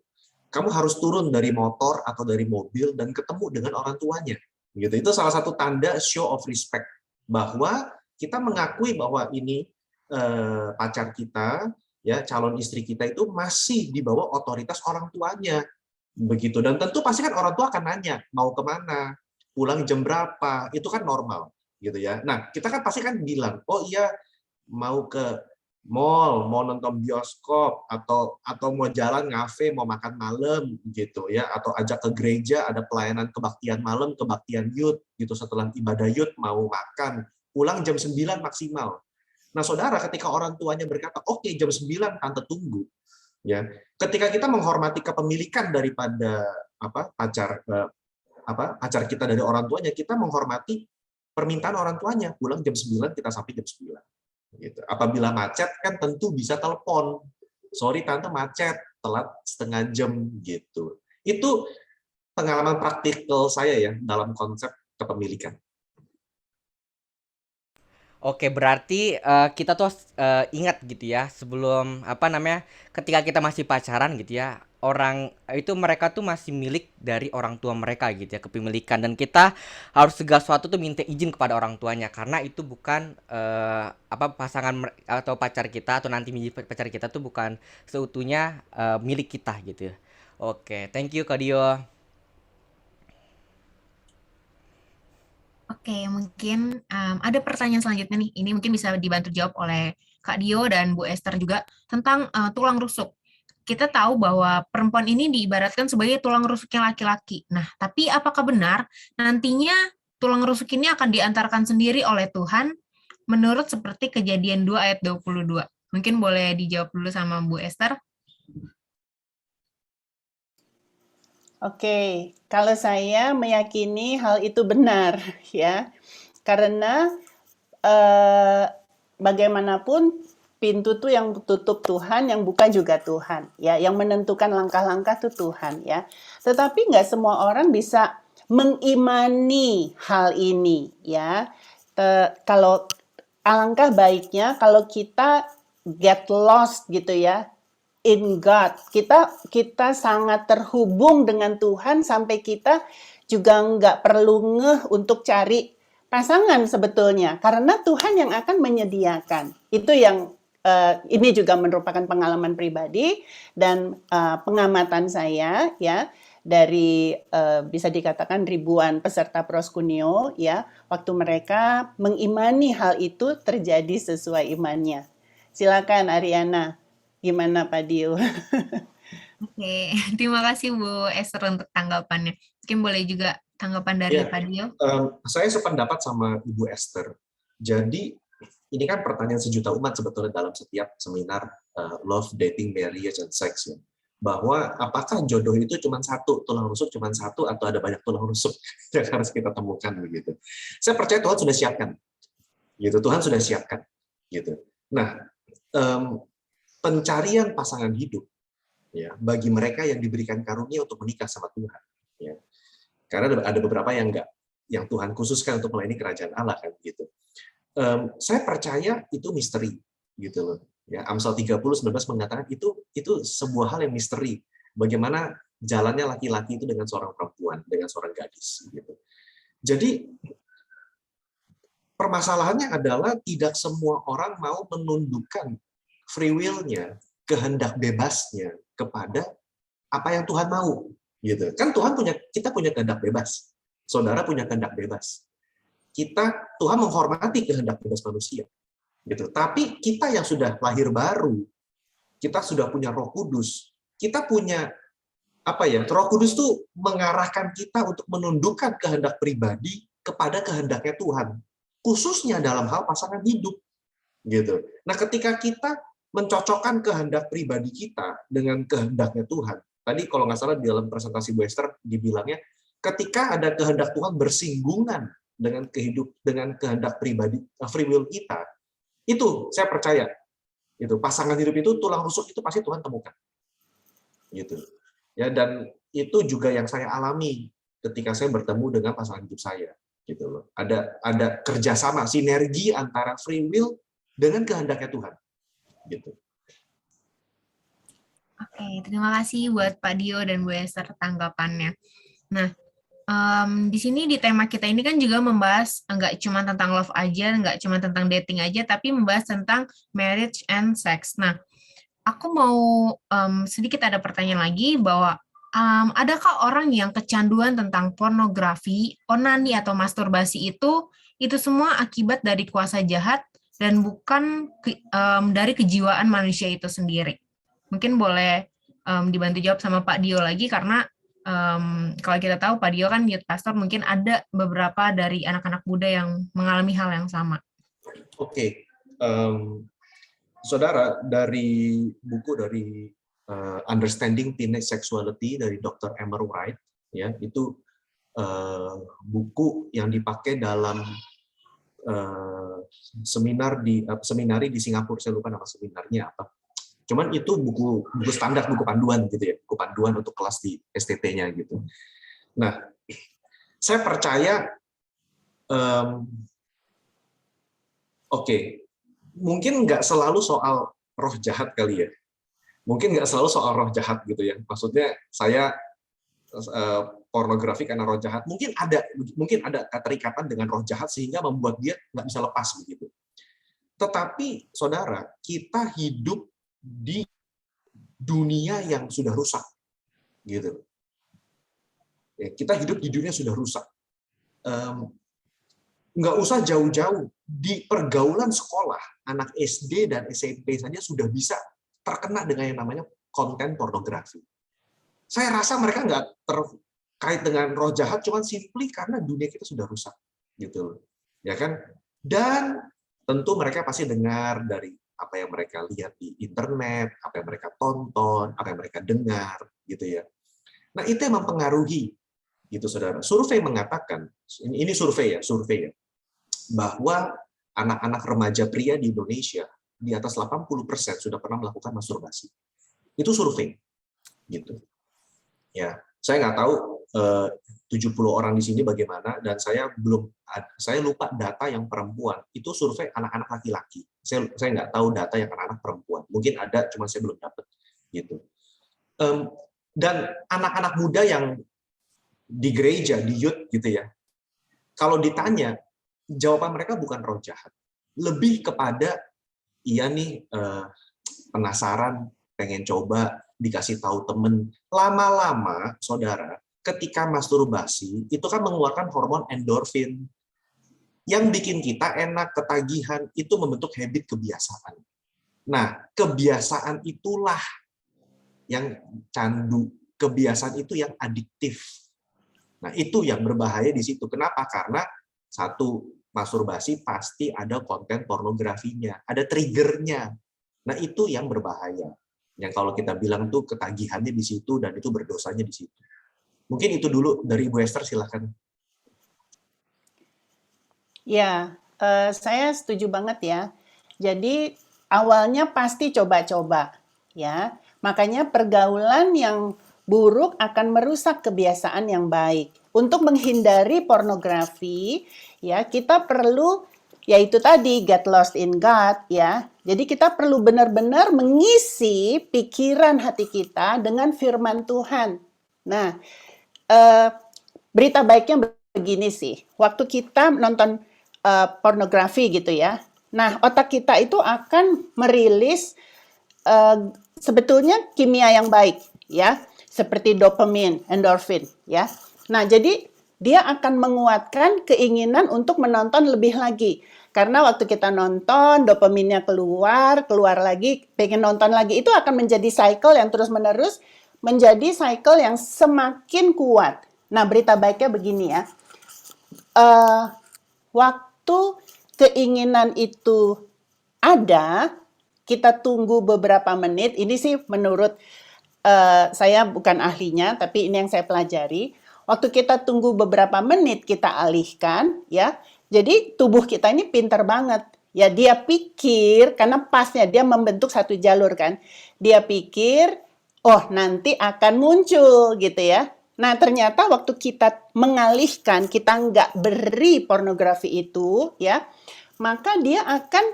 S10: kamu harus turun dari motor atau dari mobil dan ketemu dengan orang tuanya. Gitu. Itu salah satu tanda show of respect, bahwa kita mengakui bahwa ini pacar kita, ya, calon istri kita itu masih di bawah otoritas orang tuanya. Begitu. Dan tentu pasti kan orang tua akan nanya, mau kemana, pulang jam berapa, itu kan normal. Gitu ya. Nah, kita kan pasti kan bilang, oh iya, mau ke mall, mau nonton bioskop, atau mau jalan ngafe, mau makan malam gitu ya, atau ajak ke gereja, ada pelayanan kebaktian malam, kebaktian youth gitu, setelah ibadah youth mau makan, pulang jam 9 maksimal. Nah, saudara, ketika orang tuanya berkata, oke, jam 9 tante tunggu, ya, ketika kita menghormati kepemilikan daripada pacar kita dari orang tuanya, kita menghormati permintaan orang tuanya, pulang jam 9 kita sampai jam 9. Gitu. Apabila macet kan tentu bisa telepon, sorry tante macet, telat setengah jam gitu. Itu pengalaman praktikal saya ya dalam konsep kepemilikan.
S4: Oke, berarti kita tuh ingat gitu ya, sebelum ketika kita masih pacaran gitu ya, orang itu mereka tuh masih milik dari orang tua mereka gitu ya, kepemilikan, dan kita harus segala sesuatu tuh minta izin kepada orang tuanya, karena itu bukan pasangan atau pacar kita, atau nanti pacar kita tuh bukan seutuhnya milik kita gitu ya. Oke, thank you Kak Dio.
S2: Oke, mungkin ada pertanyaan selanjutnya nih. Ini mungkin bisa dibantu jawab oleh Kak Dio dan Bu Esther juga tentang tulang rusuk. Kita tahu bahwa perempuan ini diibaratkan sebagai tulang rusuknya laki-laki. Nah, tapi apakah benar nantinya tulang rusuk ini akan diantarkan sendiri oleh Tuhan menurut seperti Kejadian 2 ayat 22? Mungkin boleh dijawab dulu sama Bu Esther.
S5: Oke, kalau saya meyakini hal itu benar, ya, karena bagaimanapun pintu tuh yang tutup Tuhan, yang buka juga Tuhan, ya, yang menentukan langkah-langkah tuh Tuhan, ya. Tetapi nggak semua orang bisa mengimani hal ini, ya. Kalau alangkah baiknya kalau kita get lost gitu ya in God, kita sangat terhubung dengan Tuhan sampai kita juga nggak perlu ngeh untuk cari pasangan sebetulnya, karena Tuhan yang akan menyediakan. Itu yang ini juga merupakan pengalaman pribadi dan pengamatan saya ya dari bisa dikatakan ribuan peserta proskuneo ya, waktu mereka mengimani hal itu terjadi sesuai imannya. Silakan Ariana, gimana Pak Dio?
S2: Oke, terima kasih Bu Esther untuk tanggapannya. Mungkin boleh juga tanggapan dari Pak Dio.
S10: Saya sependapat sama Ibu Esther. Jadi ini kan pertanyaan sejuta umat sebetulnya dalam setiap seminar love, dating, marriage, and sex. Ya. bahwa apakah jodoh itu cuma satu, tulang rusuk cuma satu, atau ada banyak tulang rusuk yang harus kita temukan begitu. Saya percaya Tuhan sudah siapkan, gitu. Tuhan sudah siapkan, gitu. Nah, pencarian pasangan hidup, ya, bagi mereka yang diberikan karunia untuk menikah sama Tuhan, ya. Karena ada beberapa yang enggak, yang Tuhan khususkan untuk melayani kerajaan Allah kan, gitu. Saya percaya itu misteri, gitu loh. Ya, Amsal 30:19 mengatakan itu sebuah hal yang misteri. Bagaimana jalannya laki-laki itu dengan seorang perempuan, dengan seorang gadis. Gitu. Jadi permasalahannya adalah tidak semua orang mau menundukkan free will-nya, kehendak bebasnya kepada apa yang Tuhan mau. Gitu. Kan kita punya kehendak bebas. Saudara punya kehendak bebas. Tuhan menghormati kehendak bebas manusia. Gitu. Tapi kita yang sudah lahir baru, kita sudah punya Roh Kudus, kita punya Roh Kudus tuh mengarahkan kita untuk menundukkan kehendak pribadi kepada kehendaknya Tuhan, khususnya dalam hal pasangan hidup, gitu. Nah, ketika kita mencocokkan kehendak pribadi kita dengan kehendaknya Tuhan, tadi kalau nggak salah di dalam presentasi Bu Esther dibilangnya, ketika ada kehendak Tuhan bersinggungan dengan kehendak pribadi, free will kita, itu saya percaya, itu pasangan hidup itu, tulang rusuk itu pasti Tuhan temukan, gitu ya. Dan itu juga yang saya alami ketika saya bertemu dengan pasangan hidup saya, gitu loh. Ada kerjasama, sinergi antara free will dengan kehendaknya Tuhan, gitu.
S2: Oke, terima kasih buat Pak Dio dan Bu Esther tanggapannya. Nah, di sini di tema kita ini kan juga membahas nggak cuma tentang love aja, nggak cuma tentang dating aja, tapi membahas tentang marriage and sex. Nah, aku mau sedikit ada pertanyaan lagi bahwa adakah orang yang kecanduan tentang pornografi, onani atau masturbasi itu semua akibat dari kuasa jahat dan bukan dari kejiwaan manusia itu sendiri? Mungkin boleh dibantu jawab sama Pak Dio lagi, karena kalau kita tahu Pak Dio kan youth pastor, mungkin ada beberapa dari anak-anak muda yang mengalami hal yang sama.
S10: Oke. Saudara, dari buku dari Understanding Teenage Sexuality dari Dr. Emmer Wright, ya, itu buku yang dipakai dalam seminari di Singapura. Saya lupa nama seminarnya apa. Cuman itu buku standar, buku panduan gitu ya, buku panduan untuk kelas di STT-nya gitu. Nah, saya percaya, mungkin nggak selalu soal roh jahat kali ya. Mungkin nggak selalu soal roh jahat gitu ya. Maksudnya saya pornografi karena roh jahat. Mungkin ada keterikatan dengan roh jahat sehingga membuat dia nggak bisa lepas begitu. Tetapi saudara, kita hidup di dunia yang sudah rusak, gitu. Ya, kita hidup di dunia sudah rusak. Nggak usah jauh-jauh, di pergaulan sekolah, anak SD dan SMP saja sudah bisa terkena dengan yang namanya konten pornografi. Saya rasa mereka nggak terkait dengan roh jahat, cuman simply karena dunia kita sudah rusak, gitu, ya kan? Dan tentu mereka pasti dengar dari apa yang mereka lihat di internet, apa yang mereka tonton, apa yang mereka dengar, gitu ya. Nah, itu yang mempengaruhi, gitu saudara. Survei mengatakan, ini survei ya, bahwa anak-anak remaja pria di Indonesia di atas 80% sudah pernah melakukan masturbasi. Itu survei, gitu. Ya, saya nggak tahu 70 orang di sini bagaimana, dan saya lupa data yang perempuan. Itu survei anak-anak laki-laki. Saya nggak tahu data yang anak-anak perempuan. Mungkin ada, cuma saya belum dapat. Gitu. Dan anak-anak muda yang di gereja, di youth, gitu ya. Kalau ditanya, jawaban mereka bukan roh jahat. Lebih kepada, iya nih, penasaran, pengen coba, dikasih tahu temen. Lama-lama, saudara, ketika masturbasi, itu kan mengeluarkan hormon endorfin yang bikin kita enak, ketagihan, itu membentuk habit, kebiasaan. Nah, kebiasaan itulah yang candu, kebiasaan itu yang adiktif. Nah, itu yang berbahaya di situ. Kenapa? Karena satu, masturbasi pasti ada konten pornografinya, ada triggernya. Nah, itu yang berbahaya. Yang kalau kita bilang tuh ketagihannya di situ dan itu berdosanya di situ. Mungkin itu dulu dari Ibu Esther, silahkan.
S5: Ya, saya setuju banget ya. Jadi awalnya pasti coba-coba, ya. Makanya pergaulan yang buruk akan merusak kebiasaan yang baik. Untuk menghindari pornografi, ya kita perlu yaitu tadi get lost in God, ya. Jadi kita perlu benar-benar mengisi pikiran hati kita dengan firman Tuhan. Nah, berita baiknya begini sih. Waktu kita nonton pornografi gitu ya. Nah, otak kita itu akan merilis sebetulnya kimia yang baik, ya, seperti dopamin, endorfin, ya. Nah, jadi dia akan menguatkan keinginan untuk menonton lebih lagi. Karena waktu kita nonton, dopaminnya keluar lagi, pengen nonton lagi. Itu akan menjadi cycle yang terus-menerus, menjadi cycle yang semakin kuat. Nah, berita baiknya begini ya. Waktu keinginan itu ada, kita tunggu beberapa menit. Ini sih menurut saya bukan ahlinya, tapi ini yang saya pelajari. Waktu kita tunggu beberapa menit, kita alihkan, ya. Jadi tubuh kita ini pintar banget. Ya, dia pikir, karena pasnya dia membentuk satu jalur kan. Dia pikir, oh nanti akan muncul gitu ya. Nah, ternyata waktu kita mengalihkan, kita nggak beri pornografi itu, ya, maka dia akan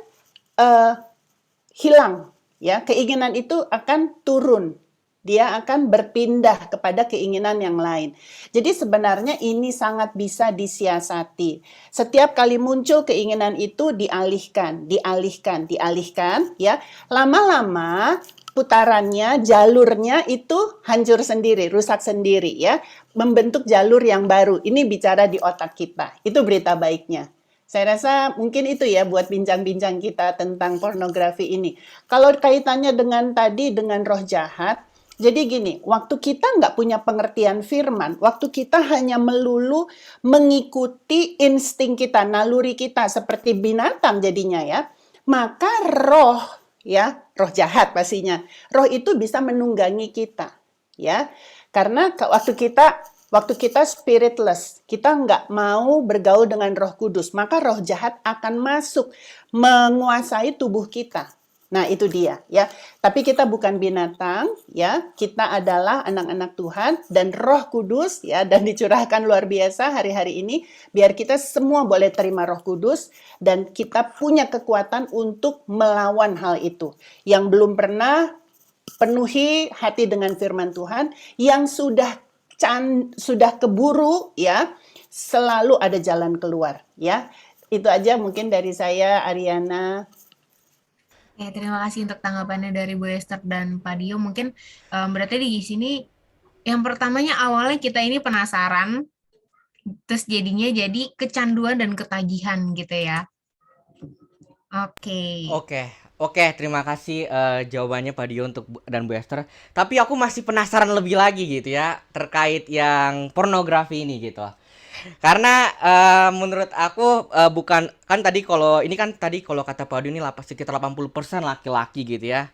S5: hilang, ya. Keinginan itu akan turun. Dia akan berpindah kepada keinginan yang lain. Jadi sebenarnya ini sangat bisa disiasati. Setiap kali muncul keinginan itu dialihkan, ya. Lama-lama putarannya, jalurnya itu hancur sendiri, rusak sendiri ya. Membentuk jalur yang baru. Ini bicara di otak kita. Itu berita baiknya. Saya rasa mungkin itu ya buat bincang-bincang kita tentang pornografi ini. Kalau kaitannya dengan tadi dengan roh jahat, jadi gini, waktu kita nggak punya pengertian firman, waktu kita hanya melulu mengikuti insting kita, naluri kita seperti binatang jadinya ya, maka roh jahat pastinya, roh itu bisa menunggangi kita, ya, karena waktu kita spiritless, kita nggak mau bergaul dengan Roh Kudus, maka roh jahat akan masuk menguasai tubuh kita. Nah, itu dia ya. Tapi kita bukan binatang ya. Kita adalah anak-anak Tuhan dan Roh Kudus ya, dan dicurahkan luar biasa hari-hari ini biar kita semua boleh terima Roh Kudus dan kita punya kekuatan untuk melawan hal itu. Yang belum pernah penuhi hati dengan firman Tuhan, yang sudah keburu ya, selalu ada jalan keluar ya. Itu aja mungkin dari saya, Ariana.
S2: Ya, terima kasih untuk tanggapannya dari Bu Esther dan Pak Dio. Mungkin berarti di sini yang pertamanya awalnya kita ini penasaran, terus jadinya jadi kecanduan dan ketagihan gitu ya.
S4: Oke, terima kasih jawabannya Pak Dio dan Bu Esther. Tapi aku masih penasaran lebih lagi gitu ya terkait yang pornografi ini gitu. Karena menurut aku bukan kan tadi kalau kata Pak Dio ini sekitar 80% laki-laki gitu ya.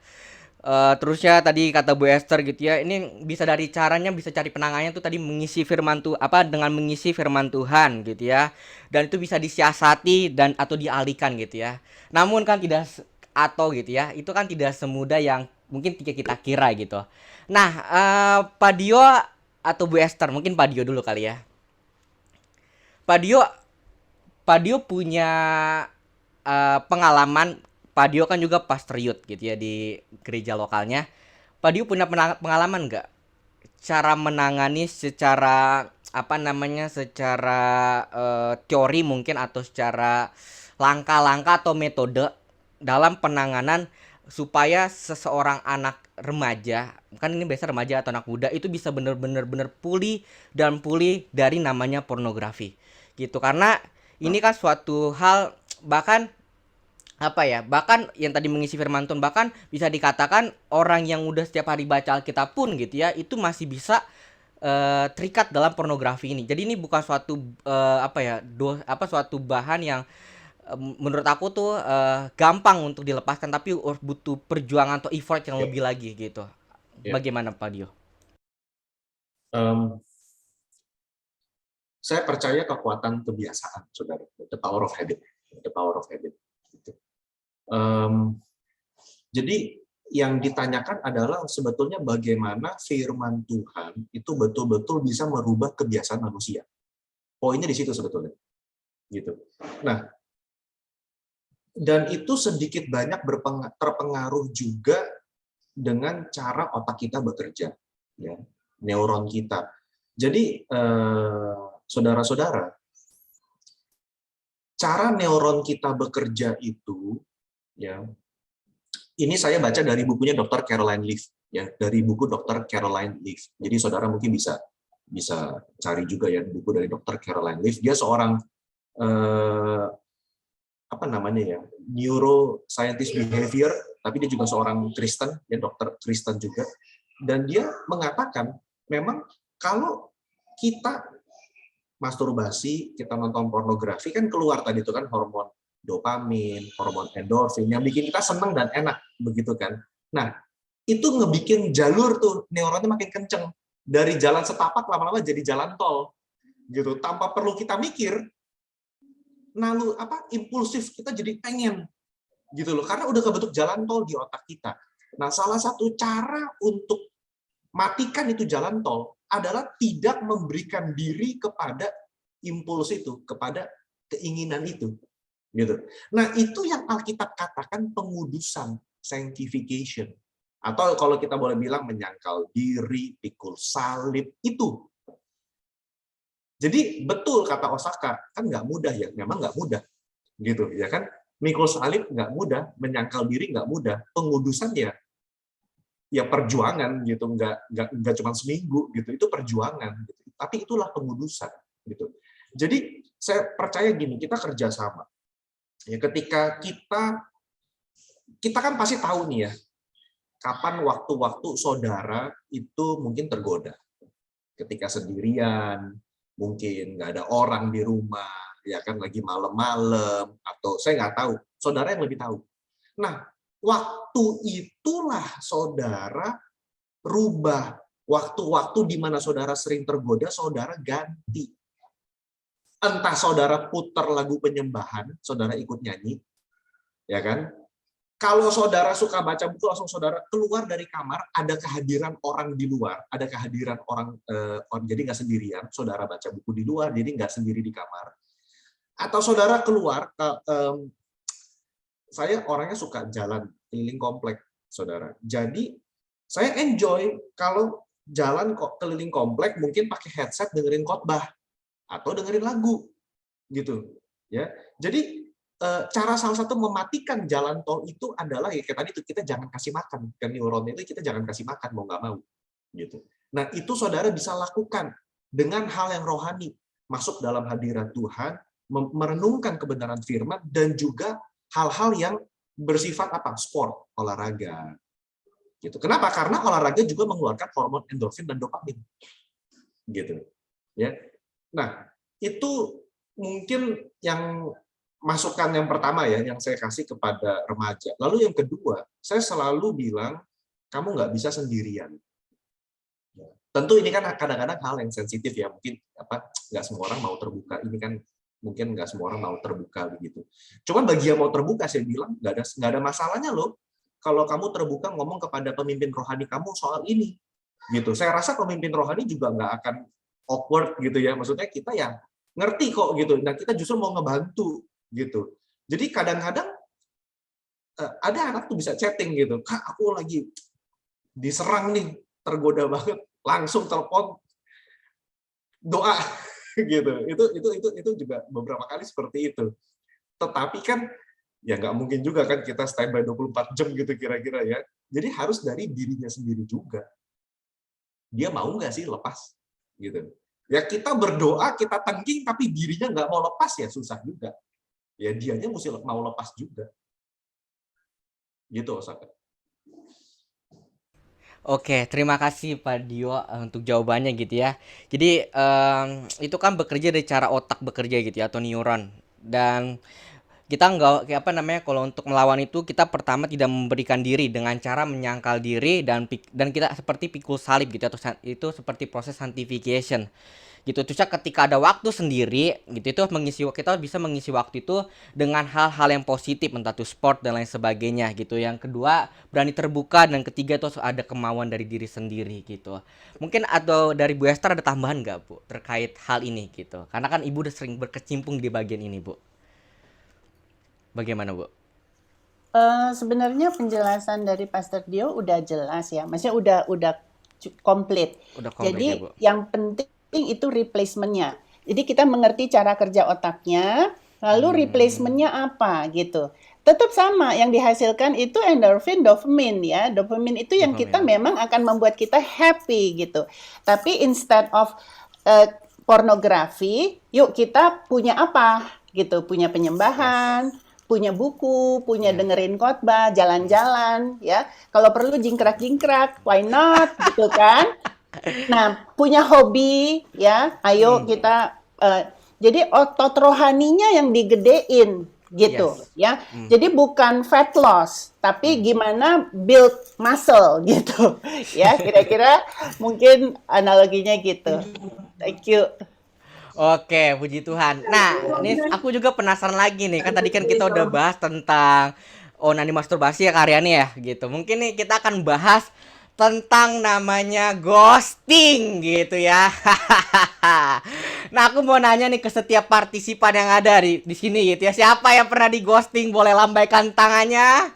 S4: Terusnya tadi kata Bu Esther gitu ya, ini bisa cari penanganannya tuh tadi mengisi dengan mengisi firman Tuhan gitu ya. Dan itu bisa disiasati atau dialihkan gitu ya. Namun kan itu kan tidak semudah yang mungkin kita kira gitu. Nah, Pak Dio atau Bu Esther, mungkin Pak Dio dulu kali ya. Pak Dio punya pengalaman. Pak Dio kan juga pastor youth gitu ya di gereja lokalnya. Pak Dio punya pengalaman nggak cara menangani secara secara teori mungkin atau secara langkah-langkah atau metode dalam penanganan supaya seseorang anak remaja, kan ini biasa remaja atau anak muda itu bisa benar-benar pulih dari namanya pornografi gitu. Karena ini kan suatu hal bahkan yang tadi mengisi firman Tuhan, bahkan bisa dikatakan orang yang udah setiap hari baca Alkitab pun gitu ya, itu masih bisa terikat dalam pornografi ini. Jadi ini bukan suatu suatu bahan yang menurut aku tuh gampang untuk dilepaskan, tapi butuh perjuangan atau effort yang lebih lagi gitu.
S10: Ya.
S4: Bagaimana Pak Dio?
S10: Saya percaya kekuatan kebiasaan, saudara, the power of habit, the power of habit. Gitu. Jadi yang ditanyakan adalah sebetulnya bagaimana firman Tuhan itu betul-betul bisa merubah kebiasaan manusia. Poinnya di situ sebetulnya, gitu. Nah, dan itu sedikit banyak terpengaruh juga dengan cara otak kita bekerja, ya, neuron kita. Jadi, saudara-saudara, cara neuron kita bekerja itu, ya, ini saya baca dari bukunya Dr. Caroline Leaf, ya, dari buku Dr. Caroline Leaf. Jadi saudara mungkin bisa cari juga ya buku dari Dr. Caroline Leaf. Dia seorang apa namanya ya, neuroscientist behavior, tapi dia juga seorang Kristen, ya, dokter Kristen juga. Dan dia mengatakan memang kalau kita masturbasi, kita nonton pornografi, kan keluar tadi itu kan hormon dopamin, hormon endorfin yang bikin kita senang dan enak, begitu kan. Nah, itu ngebikin jalur tuh neuronnya makin kenceng, dari jalan setapak lama-lama jadi jalan tol, gitu. Tanpa perlu kita mikir, lalu impulsif kita jadi pengen, gitu loh, karena udah kebentuk jalan tol di otak kita. Nah, salah satu cara untuk matikan itu jalan tol adalah tidak memberikan diri kepada impuls itu, kepada keinginan itu. Gitu. Nah, itu yang Alkitab katakan pengudusan, sanctification. Atau kalau kita boleh bilang menyangkal diri, pikul salib, itu. Jadi betul kata Osaka, kan nggak mudah ya, memang nggak mudah. Gitu, ya kan? Mikul salib nggak mudah, menyangkal diri nggak mudah, pengudusan ya perjuangan gitu, nggak cuma seminggu gitu, itu perjuangan. Gitu. Tapi itulah pengudusan. Gitu. Jadi saya percaya gini, kita kerjasama. Ya, ketika kita kan pasti tahu nih ya, kapan waktu-waktu saudara itu mungkin tergoda. Ketika sendirian, mungkin nggak ada orang di rumah, ya kan lagi malam-malam, atau saya nggak tahu, saudara yang lebih tahu. Nah, waktu itulah saudara rubah, waktu-waktu di mana saudara sering tergoda, saudara ganti. Entah saudara putar lagu penyembahan, saudara ikut nyanyi, ya kan? Kalau saudara suka baca buku, langsung saudara keluar dari kamar, ada kehadiran orang di luar, ada kehadiran orang, jadi nggak sendirian, saudara baca buku di luar, jadi nggak sendiri di kamar. Atau saudara keluar, saya orangnya suka jalan keliling komplek, saudara. Jadi saya enjoy kalau jalan keliling komplek, mungkin pakai headset dengerin khotbah atau dengerin lagu, gitu. Ya, jadi cara salah satu mematikan jalan tol itu adalah ya kayak tadi itu, kita jangan kasih makan ke neuron itu, kita jangan kasih makan mau nggak mau, gitu. Nah, itu saudara bisa lakukan dengan hal yang rohani, masuk dalam hadirat Tuhan, merenungkan kebenaran firman, dan juga hal-hal yang bersifat sport, olahraga, gitu. Kenapa? Karena olahraga juga mengeluarkan hormon endorfin dan dopamin, gitu. Ya. Nah, itu mungkin yang masukan yang pertama ya, yang saya kasih kepada remaja. Lalu yang kedua, saya selalu bilang, kamu nggak bisa sendirian. Tentu ini kan kadang-kadang hal yang sensitif ya, mungkin nggak semua orang mau terbuka. Ini kan mungkin nggak semua orang mau terbuka begitu. Cuman bagi yang mau terbuka, saya bilang nggak ada masalahnya loh. Kalau kamu terbuka ngomong kepada pemimpin rohani kamu soal ini, gitu. Saya rasa pemimpin rohani juga nggak akan awkward gitu ya. Maksudnya kita yang ngerti kok gitu. Nah, kita justru mau ngebantu gitu. Jadi kadang-kadang ada anak tuh bisa chatting gitu, Kak, aku lagi diserang nih, tergoda banget, langsung telepon doa gitu. Itu juga beberapa kali seperti itu. Tetapi kan ya nggak mungkin juga kan kita standby 24 jam gitu kira-kira ya. Jadi harus dari dirinya sendiri juga. Dia mau nggak sih lepas gitu. Ya kita berdoa, kita tengking, tapi dirinya nggak mau lepas ya susah juga. Ya dianya mesti mau lepas juga. Gitu, Osaka.
S4: Oke, terima kasih Pak Dio untuk jawabannya gitu ya. Jadi itu kan bekerja dari cara otak bekerja gitu ya, atau neuron. Dan kita nggak kayak apa namanya, kalau untuk melawan itu kita pertama tidak memberikan diri dengan cara menyangkal diri dan kita seperti pikul salib gitu, atau itu seperti proses sanctification gitu. Terus ketika ada waktu sendiri gitu, itu kita bisa mengisi waktu itu dengan hal-hal yang positif, entah itu sport dan lain sebagainya gitu. Yang kedua, berani terbuka, dan ketiga itu ada kemauan dari diri sendiri gitu. Mungkin atau dari Bu Esther ada tambahan nggak, Bu, terkait hal ini gitu, karena kan Ibu udah sering berkecimpung di bagian ini, Bu. Bagaimana, Bu?
S5: Sebenarnya penjelasan dari Pastor Dio udah jelas ya, maksudnya udah komplit.
S4: Udah komplit
S5: Jadi
S4: ya, Bu.
S5: yang penting itu replacement-nya. Jadi kita mengerti cara kerja otaknya, lalu replacement-nya apa gitu. Tetap sama, yang dihasilkan itu endorfin, dopamin ya. Dopamin itu yang kita memang akan membuat kita happy gitu. Tapi instead of pornografi, yuk kita punya apa gitu, punya penyembahan, punya buku, punya dengerin khotbah, jalan-jalan ya. Kalau perlu jingkrak-jingkrak, why not gitu kan? Nah, punya hobi ya. Ayo kita jadi otot rohaninya yang digedein gitu ya. Jadi bukan fat loss, tapi gimana build muscle gitu. Ya, kira-kira mungkin analoginya gitu. Thank you.
S4: Oke, puji Tuhan. Nah, ini aku juga penasaran lagi nih. Kan tadi kan kita udah bahas tentang onani masturbasi ya, Karyani ya, gitu. Mungkin nih kita akan bahas tentang namanya ghosting gitu ya. Nah, aku mau nanya nih ke setiap partisipan yang ada di sini gitu ya. Siapa yang pernah di ghosting? Boleh lambaikan tangannya.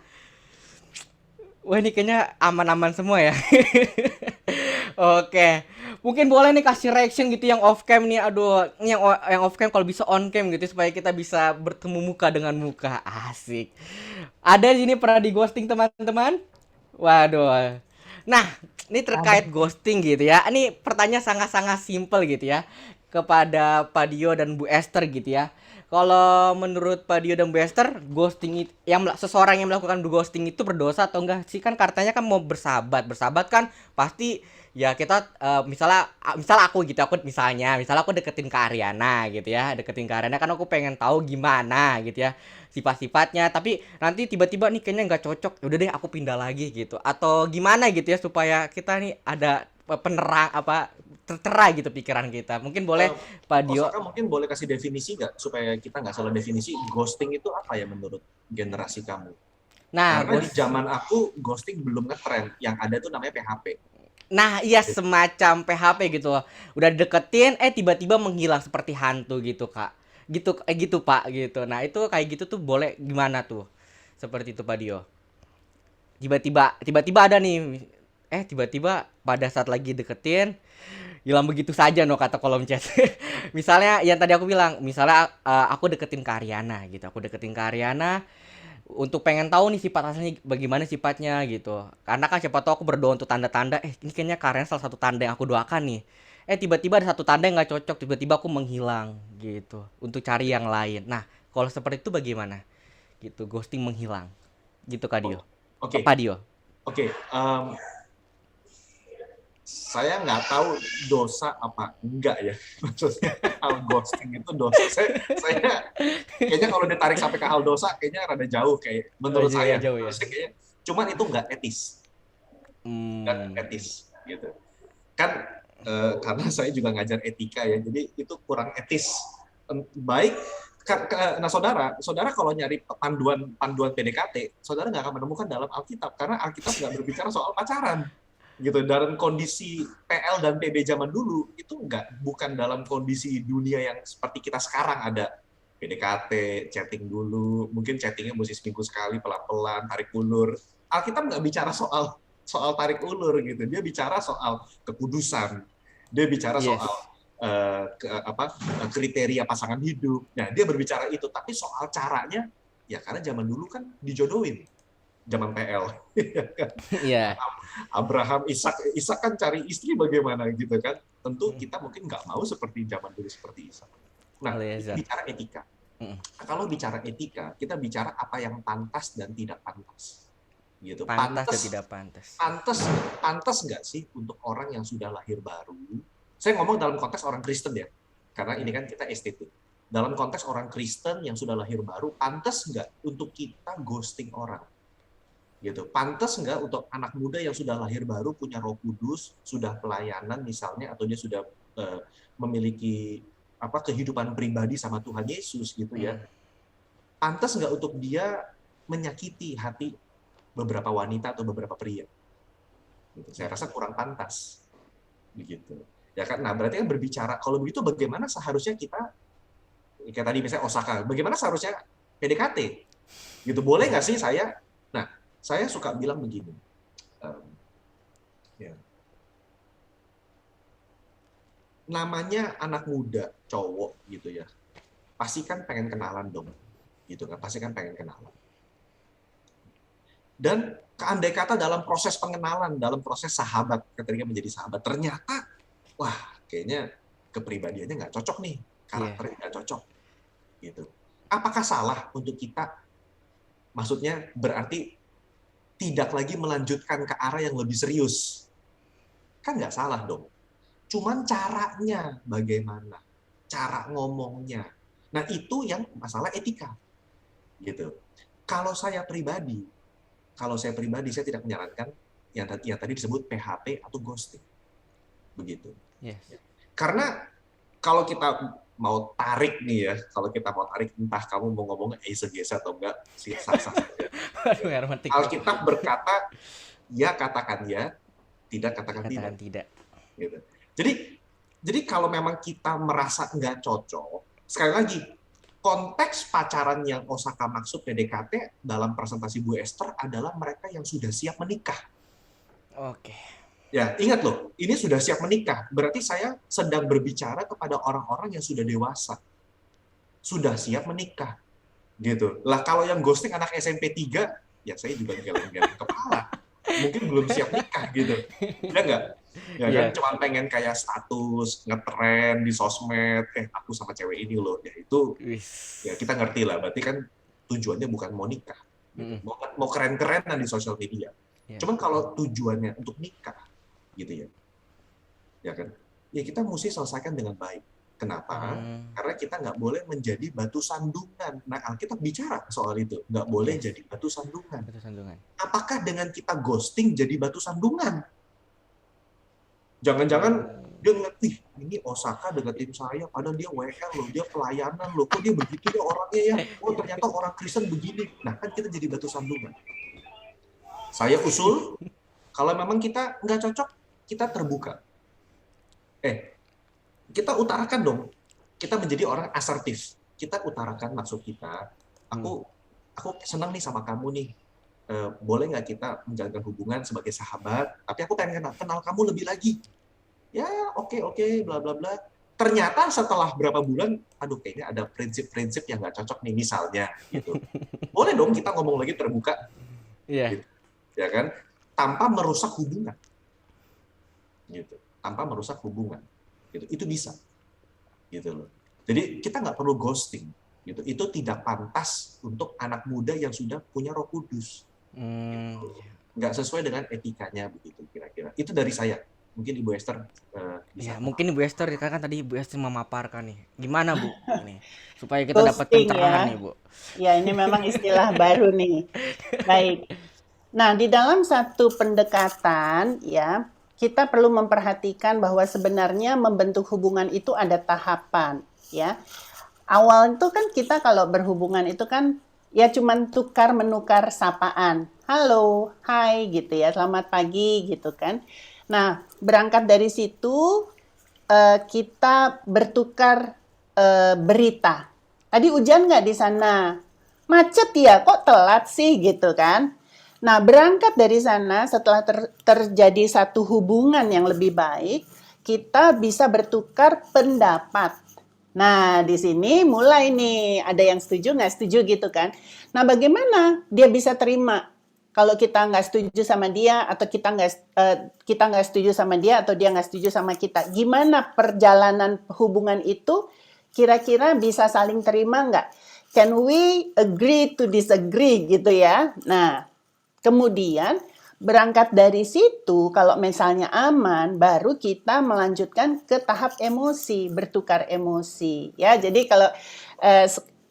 S4: Wah, ini kayaknya aman-aman semua ya. Oke. Mungkin boleh nih kasih reaction gitu yang off cam nih. Aduh, yang off cam kalau bisa on cam gitu supaya kita bisa bertemu muka dengan muka. Asik. Ada di sini pernah di ghosting, teman-teman? Waduh. Nah, ini terkait ghosting gitu ya. Ini pertanyaan sangat-sangat simple gitu ya, kepada Pak Dio dan Bu Esther gitu ya. Kalau menurut Pak Dio dan Bu Esther, ghosting seseorang yang melakukan ghosting itu berdosa atau enggak sih? Kan katanya kan mau bersahabat. Bersahabat kan pasti ya kita misalnya aku gitu, misalnya aku deketin ke Ariana gitu ya. Deketin ke Ariana kan aku pengen tahu gimana gitu ya sifat-sifatnya, tapi nanti tiba-tiba nih kayaknya nggak cocok. Udah deh aku pindah lagi gitu. Atau gimana gitu ya supaya kita nih ada penerang tertera gitu pikiran kita. Mungkin boleh Pak Dio.
S10: Osaka mungkin boleh kasih definisi nggak supaya kita nggak salah definisi, ghosting itu apa ya menurut generasi kamu?
S4: Nah,
S10: karena di zaman aku ghosting belum ngetren, yang ada tuh namanya PHP.
S4: Nah, iya semacam PHP gitu. Udah deketin tiba-tiba menghilang seperti hantu gitu, Kak. Gitu Pak gitu. Nah, itu kayak gitu tuh boleh gimana tuh? Seperti itu Pak Dio. Tiba-tiba ada nih tiba-tiba pada saat lagi deketin hilang begitu saja kata kolom chat. Misalnya yang tadi aku bilang, misalnya aku deketin ke Ariana gitu. Aku deketin ke Ariana untuk pengen tahu nih sifat aslinya bagaimana sifatnya gitu. Karena kan siapa tahu aku berdoa untuk tanda-tanda ini kayaknya Ariana salah satu tanda yang aku doakan nih. Tiba-tiba ada satu tanda yang nggak cocok, tiba-tiba aku menghilang gitu untuk cari yang lain. Nah, kalau seperti itu bagaimana? Gitu, ghosting menghilang. Gitu Kak Dio.
S10: Oke.
S4: Pak Dio.
S10: Oke, saya nggak tahu dosa apa enggak ya. Maksudnya hal ghosting itu dosa. Saya kayaknya kalau ditarik sampai ke hal dosa kayaknya rada jauh kayak menurut saya.
S4: Jauh, ya.
S10: Kayaknya, cuman itu nggak etis. Nggak etis gitu. Kan karena saya juga ngajar etika ya, jadi itu kurang etis. Baik, nah saudara kalau nyari panduan PDKT, saudara nggak akan menemukan dalam Alkitab, karena Alkitab nggak berbicara soal pacaran, gitu. Dalam kondisi PL dan PB zaman dulu itu bukan dalam kondisi dunia yang seperti kita sekarang ada PDKT, chatting dulu, mungkin chattingnya mesti seminggu sekali, pelan-pelan, tarik ulur. Alkitab nggak bicara soal tarik ulur gitu, dia bicara soal kekudusan. Dia bicara soal kriteria pasangan hidup. Nah, dia berbicara itu, tapi soal caranya ya karena zaman dulu kan dijodohin. Zaman PL.
S4: Iya.
S10: Abraham, Ishak kan cari istri bagaimana gitu kan. Tentu kita mungkin nggak mau seperti zaman dulu seperti Ishak. Nah, bicara etika. Kalau bicara etika, kita bicara apa yang pantas dan tidak pantas. Gitu.
S4: Pantas dan tidak pantas.
S10: Pantas nggak sih untuk orang yang sudah lahir baru? Saya ngomong dalam konteks orang Kristen ya, karena ini kan kita estetik. dalam konteks orang Kristen yang sudah lahir baru, pantas nggak untuk kita ghosting orang? Gitu. Pantas nggak untuk anak muda yang sudah lahir baru, punya Roh Kudus, sudah pelayanan misalnya, atau dia sudah memiliki kehidupan pribadi sama Tuhan Yesus gitu ya. Pantas nggak untuk dia menyakiti hati beberapa wanita atau beberapa pria? Gitu. Saya rasa kurang pantas. Begitu. Ya kan? Nah, berarti kan berbicara, kalau begitu bagaimana seharusnya kita, kayak tadi misalnya Osaka, bagaimana seharusnya PDKT? Gitu, boleh nggak sih saya? Nah, saya suka bilang begini, namanya anak muda, cowok gitu ya, pasti kan pengen kenalan dong, gitu kan, pasti kan pengen kenalan. Dan andai kata dalam proses pengenalan, dalam proses sahabat, ketika menjadi sahabat, ternyata, wah, kayaknya kepribadiannya nggak cocok nih, karakternya nggak cocok, gitu. Apakah salah untuk kita, maksudnya berarti tidak lagi melanjutkan ke arah yang lebih serius? Kan nggak salah dong. Cuman caranya bagaimana, cara ngomongnya. Nah, itu yang masalah etika. Gitu. Kalau saya pribadi saya tidak menyarankan yang tadi disebut PHP atau ghosting. Begitu.
S4: Yes.
S10: Karena kalau kita mau tarik nih ya, entah kamu mau ngomong exegese atau enggak, sah-sah saja. Alkitab berkata, ya katakan ya, tidak katakan tidak. Gitu. Jadi kalau memang kita merasa nggak cocok, sekali lagi, konteks pacaran yang Osaka maksud PDKT dalam presentasi Bu Esther adalah mereka yang sudah siap menikah.
S4: Oke.
S10: Ya, ingat loh, ini sudah siap menikah. Berarti saya sedang berbicara kepada orang-orang yang sudah dewasa. Sudah siap menikah. Gitu. Lah kalau yang ghosting anak SMP 3, ya saya juga geleng-geleng kepala. Mungkin belum siap nikah gitu. Ya enggak? Ya kan cuma pengen kayak status, ngetren di sosmed, aku sama cewek ini loh. Ya itu ya kita ngerti lah, berarti kan tujuannya bukan mau nikah. Mau keren-kerenan di sosial media. Cuman kalau tujuannya untuk nikah gitu ya. Ya kan? Ya kita mesti selesaikan dengan baik. Kenapa? Karena kita nggak boleh menjadi batu sandungan. Nah, Alkitab bicara soal itu. Nggak boleh jadi batu sandungan. Apakah dengan kita ghosting jadi batu sandungan? Jangan-jangan dia ngeliat, ini Osaka deketin saya, padahal dia WL loh, dia pelayanan loh, kok dia begitu ya orangnya ya? Oh ternyata orang Kristen begini. Nah kan kita jadi batu sandungan. Saya usul, kalau memang kita nggak cocok, kita terbuka. Kita utarakan dong. Kita menjadi orang asertif. Kita utarakan maksud kita. Aku senang nih sama kamu nih. Boleh nggak kita menjalankan hubungan sebagai sahabat? Tapi aku pengen kenal kamu lebih lagi. Ya oke, bla bla bla. Ternyata setelah berapa bulan, aduh kayaknya ada prinsip-prinsip yang nggak cocok nih misalnya. Gitu. Boleh dong kita ngomong lagi terbuka.
S4: Iya.
S10: Gitu. Ya kan? Tanpa merusak hubungan. Gitu. Tanpa merusak hubungan. Gitu. Itu bisa. Gitu loh. Jadi kita nggak perlu ghosting. Gitu. Itu tidak pantas untuk anak muda yang sudah punya Roh Kudus. Gitu. Nggak sesuai dengan etikanya begitu kira-kira. Itu dari saya. Mungkin Ibu Esther bisa.
S4: Ya, mungkin Ibu Esther kan tadi Ibu Esther memaparkan nih. Gimana Bu ini supaya kita dapat pencerahan nih Bu.
S5: Ya, ini memang istilah baru nih. Baik. Nah, di dalam satu pendekatan ya, kita perlu memperhatikan bahwa sebenarnya membentuk hubungan itu ada tahapan ya. Awal itu kan kita kalau berhubungan itu kan ya cuman tukar-menukar sapaan. Halo, hai gitu ya, selamat pagi gitu kan. Nah, berangkat dari situ kita bertukar berita. Tadi hujan nggak di sana? Macet ya, kok telat sih gitu kan. Nah, berangkat dari sana setelah terjadi satu hubungan yang lebih baik, kita bisa bertukar pendapat. Nah, di sini mulai nih, ada yang setuju nggak setuju gitu kan. Nah, bagaimana dia bisa terima kalau kita nggak setuju sama dia, atau kita nggak setuju sama dia, atau dia nggak setuju sama kita. Gimana perjalanan hubungan itu kira-kira bisa saling terima nggak? Can we agree to disagree gitu ya? Nah, kemudian berangkat dari situ, kalau misalnya aman, baru kita melanjutkan ke tahap emosi, bertukar emosi. Ya, jadi kalau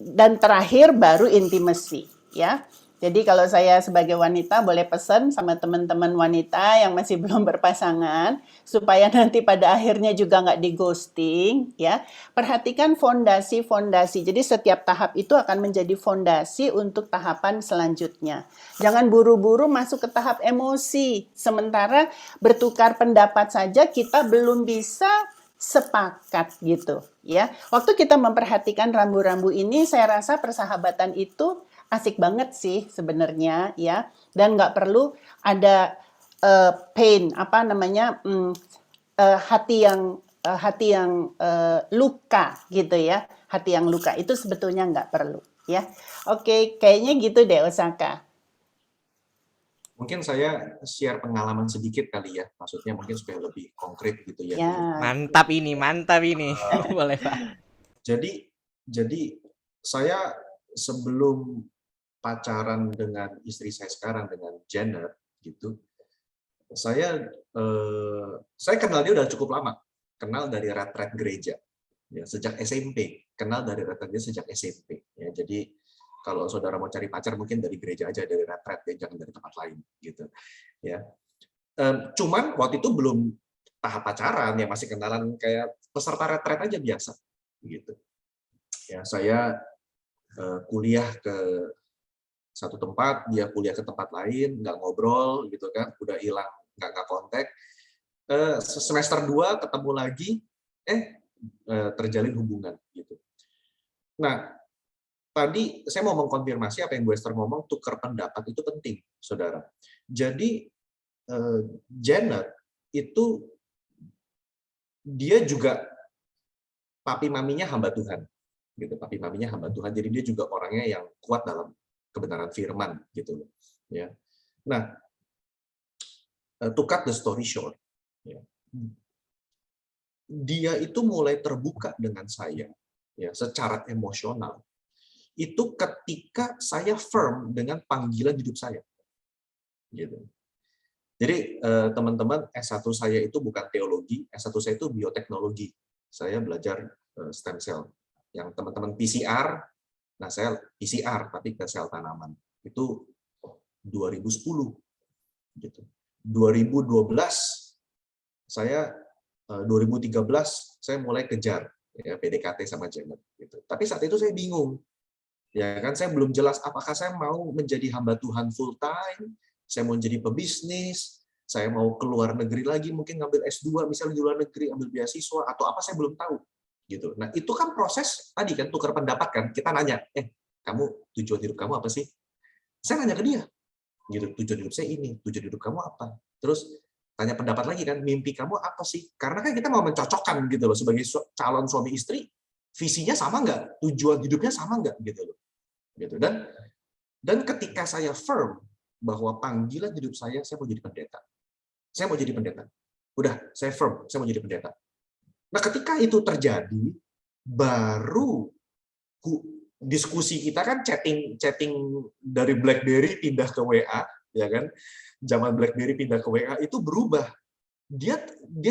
S5: dan terakhir baru intimacy. Ya, jadi kalau saya sebagai wanita boleh pesan sama teman-teman wanita yang masih belum berpasangan, supaya nanti pada akhirnya juga nggak di ghosting, ya. Perhatikan fondasi-fondasi. Jadi setiap tahap itu akan menjadi fondasi untuk tahapan selanjutnya. Jangan buru-buru masuk ke tahap emosi. Sementara bertukar pendapat saja kita belum bisa sepakat gitu, ya. Waktu kita memperhatikan rambu-rambu ini, saya rasa persahabatan itu asik banget sih sebenarnya, ya. Dan nggak perlu ada pain, apa namanya, hati yang luka gitu ya. Hati yang luka itu sebetulnya nggak perlu, ya. Oke, kayaknya gitu deh Osaka.
S10: Mungkin saya share pengalaman sedikit kali ya, maksudnya mungkin supaya lebih konkret gitu ya.
S5: Ya.
S4: Mantap ini. Boleh Pak.
S10: Jadi saya sebelum pacaran dengan istri saya sekarang, dengan Janet gitu, saya kenal dia udah cukup lama, kenal dari retret gereja, ya, sejak SMP, kenal dari retret gereja sejak SMP, ya. Jadi kalau saudara mau cari pacar mungkin dari gereja aja, dari retret ya, jangan dari tempat lain gitu, ya. Cuman waktu itu belum tahap pacaran, ya masih kenalan kayak peserta retret aja biasa, gitu. Ya, saya kuliah ke satu tempat, dia kuliah ke tempat lain, nggak ngobrol gitu kan, udah hilang, nggak kontak. Semester 2 ketemu lagi, terjalin hubungan gitu. Nah, tadi saya mau mengkonfirmasi apa yang Bu Esther ngomong, tukar pendapat itu penting, saudara. Jadi Janet itu dia juga papi maminya hamba Tuhan, gitu. Papi maminya hamba Tuhan, jadi dia juga orangnya yang kuat dalam kebenaran firman, gitu, ya. Nah, to cut the story short, ya, dia itu mulai terbuka dengan saya, ya, secara emosional. Itu ketika saya firm dengan panggilan hidup saya, gitu. Jadi teman-teman, S1 saya itu bukan teologi, S1 saya itu bioteknologi. Saya belajar stem cell. Yang teman-teman PCR, nah saya PCR tapi ke sel tanaman. Itu 2010, gitu. 2012 saya 2013 saya mulai kejar ya, PDKT sama Janet, gitu. Tapi saat itu saya bingung. Ya kan, saya belum jelas apakah saya mau menjadi hamba Tuhan full time, saya mau jadi pebisnis, saya mau keluar negeri lagi, mungkin ngambil S2 misalnya di luar negeri, ambil beasiswa atau apa, saya belum tahu gitu. Nah, itu kan proses tadi kan, tukar pendapat kan. Kita nanya, kamu tujuan hidup kamu apa sih? Saya nanya ke dia. Gitu, tujuan hidup saya ini, tujuan hidup kamu apa? Terus tanya pendapat lagi kan, mimpi kamu apa sih? Karena kan kita mau mencocokkan gitu loh, sebagai calon suami istri, visinya sama nggak? Tujuan hidupnya sama nggak gitu loh. Gitu. Dan ketika saya firm bahwa panggilan hidup saya mau jadi pendeta. Saya mau jadi pendeta. Udah, saya firm, saya mau jadi pendeta. Nah, ketika itu terjadi, baru diskusi kita kan chatting dari BlackBerry pindah ke WA, ya kan? Zaman BlackBerry pindah ke WA itu berubah. Dia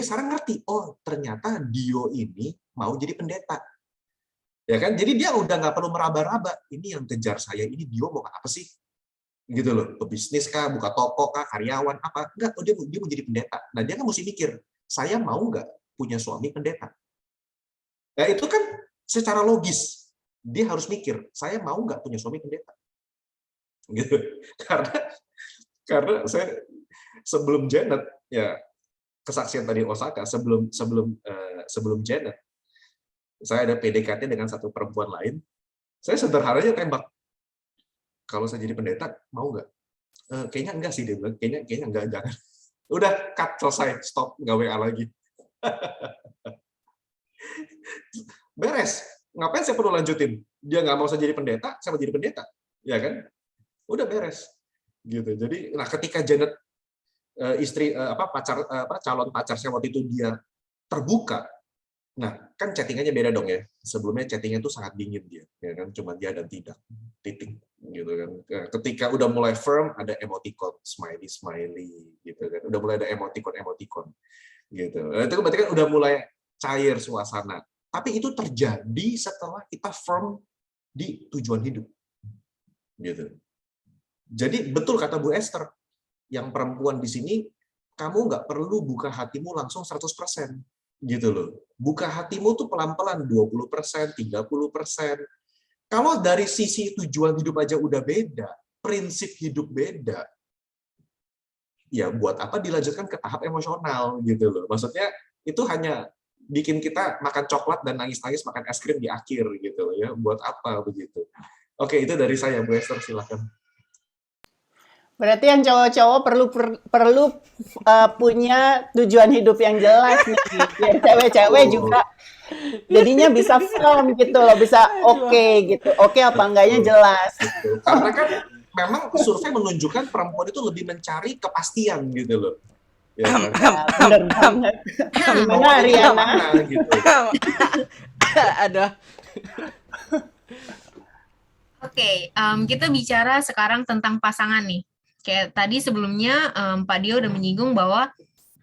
S10: sekarang ngerti, oh ternyata Dio ini mau jadi pendeta. Ya kan, jadi dia udah nggak perlu meraba-raba, ini yang kejar saya ini Dio mau apa sih, gitu loh, pebisnis kah, buka toko kah, karyawan apa, enggak, oh dia mau jadi pendeta. Nah dia kan mesti mikir, saya mau nggak punya suami pendeta. Ya itu kan secara logis dia harus mikir, saya mau nggak punya suami pendeta, gitu. Karena saya sebelum Janet, ya kesaksian tadi Osaka, sebelum Janet, saya ada PDKT dengan satu perempuan lain, saya sederhananya tembak. Kalau saya jadi pendeta, mau nggak? Kayaknya enggak sih, dia bilang. Kayaknya enggak, jangan. Udah, cut, selesai, stop, nggak WA lagi. Beres. Ngapain saya perlu lanjutin? Dia nggak mau saya jadi pendeta, saya mau jadi pendeta. Ya kan? Udah beres. Gitu. Jadi, nah ketika Janet, calon pacar saya waktu itu, dia terbuka, Nah, kan chattingannya beda dong ya. Sebelumnya chattingnya tuh sangat dingin dia, ya kan, cuma dia dan tidak, titik, gitu kan. Nah, ketika udah mulai firm, ada emoticon, smiley, gitu kan. Udah mulai ada emoticon, gitu. Itu berarti kan udah mulai cair suasana. Tapi itu terjadi setelah kita firm di tujuan hidup, gitu. Jadi betul kata Bu Esther, yang perempuan di sini, kamu nggak perlu buka hatimu langsung 100%. Gitu loh. Buka hatimu tuh pelan-pelan 20%, 30%. Kalau dari sisi tujuan hidup aja udah beda, prinsip hidup beda, ya buat apa dilanjutkan ke tahap emosional gitu loh. Maksudnya itu hanya bikin kita makan coklat dan nangis-nangis makan es krim di akhir gitu loh ya. Buat apa begitu? Oke, itu dari saya, Bu Esther, silakan.
S5: Berarti yang cowok-cowok perlu punya tujuan hidup yang jelas nih. Biar cewek-cewek juga jadinya bisa firm gitu loh, bisa oke gitu. Oke apa enggaknya jelas.
S10: Gitu. Karena kan memang survei menunjukkan perempuan itu lebih mencari kepastian gitu loh. Ya, kan?
S5: Bener banget. Gimana Ariana?
S10: Gitu.
S4: Aduh.
S2: Oke, kita bicara sekarang tentang pasangan nih. Kayak tadi sebelumnya Pak Dio udah menyinggung bahwa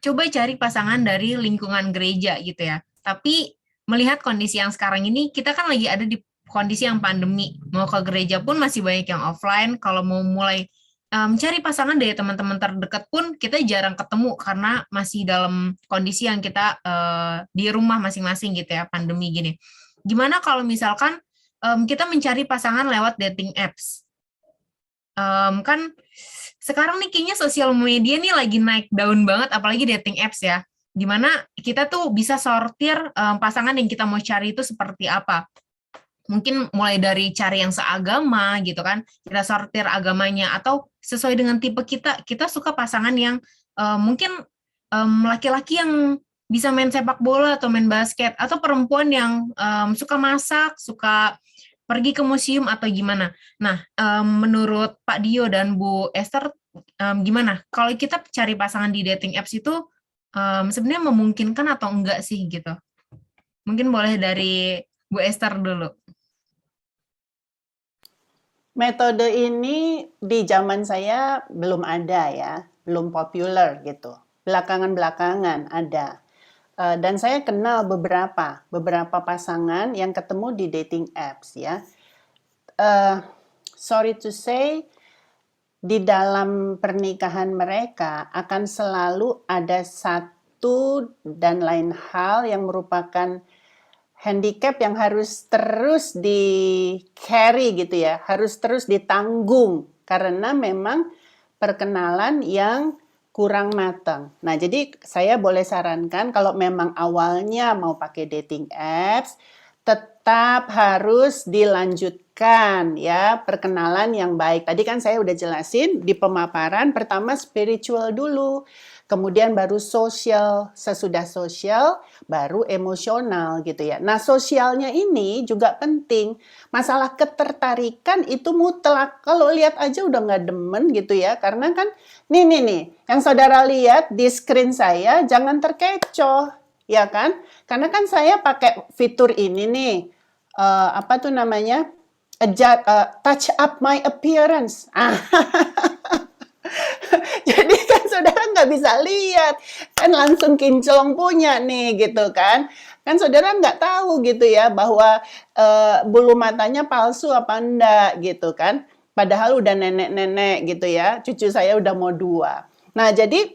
S2: coba cari pasangan dari lingkungan gereja gitu ya. Tapi melihat kondisi yang sekarang ini, kita kan lagi ada di kondisi yang pandemi. Mau ke gereja pun masih banyak yang offline. Kalau mau mulai cari pasangan dari teman-teman terdekat pun kita jarang ketemu karena masih dalam kondisi yang kita di rumah masing-masing gitu ya, pandemi gini. Gimana kalau misalkan kita mencari pasangan lewat dating apps? Kan sekarang nih kayaknya sosial media nih lagi naik daun banget, apalagi dating apps ya, dimana kita tuh bisa sortir pasangan yang kita mau cari itu seperti apa. Mungkin mulai dari cari yang seagama gitu kan, kita sortir agamanya, atau sesuai dengan tipe kita suka pasangan yang mungkin laki-laki yang bisa main sepak bola atau main basket, atau perempuan yang suka masak, suka pergi ke museum atau gimana. Nah, menurut Pak Dio dan Bu Esther, gimana? Kalau kita cari pasangan di dating apps itu sebenarnya memungkinkan atau enggak sih gitu? Mungkin boleh dari Bu Esther dulu.
S5: Metode ini di zaman saya belum ada ya, belum populer gitu. Belakangan-belakangan ada. Dan saya kenal beberapa pasangan yang ketemu di dating apps ya. Sorry to say, di dalam pernikahan mereka akan selalu ada satu dan lain hal yang merupakan handicap yang harus terus di carry gitu ya, harus terus ditanggung karena memang perkenalan yang kurang matang. Nah, jadi saya boleh sarankan kalau memang awalnya mau pakai dating apps, tetap harus dilanjutkan ya perkenalan yang baik. Tadi kan saya udah jelasin di pemaparan, pertama spiritual dulu, kemudian baru sosial, sesudah sosial baru emosional gitu ya. Nah, sosialnya ini juga penting. Masalah ketertarikan itu mutlak. Kalau lihat aja udah nggak demen gitu ya, karena kan nih, yang saudara lihat di screen saya jangan terkecoh, ya kan? Karena kan saya pakai fitur ini nih, apa tuh namanya? Touch up my appearance. Jadi kan saudara nggak bisa lihat, kan langsung kinclong punya nih gitu kan. Kan saudara nggak tahu gitu ya bahwa bulu matanya palsu apa enggak gitu kan. Padahal udah nenek-nenek gitu ya, cucu saya udah mau 2. Nah jadi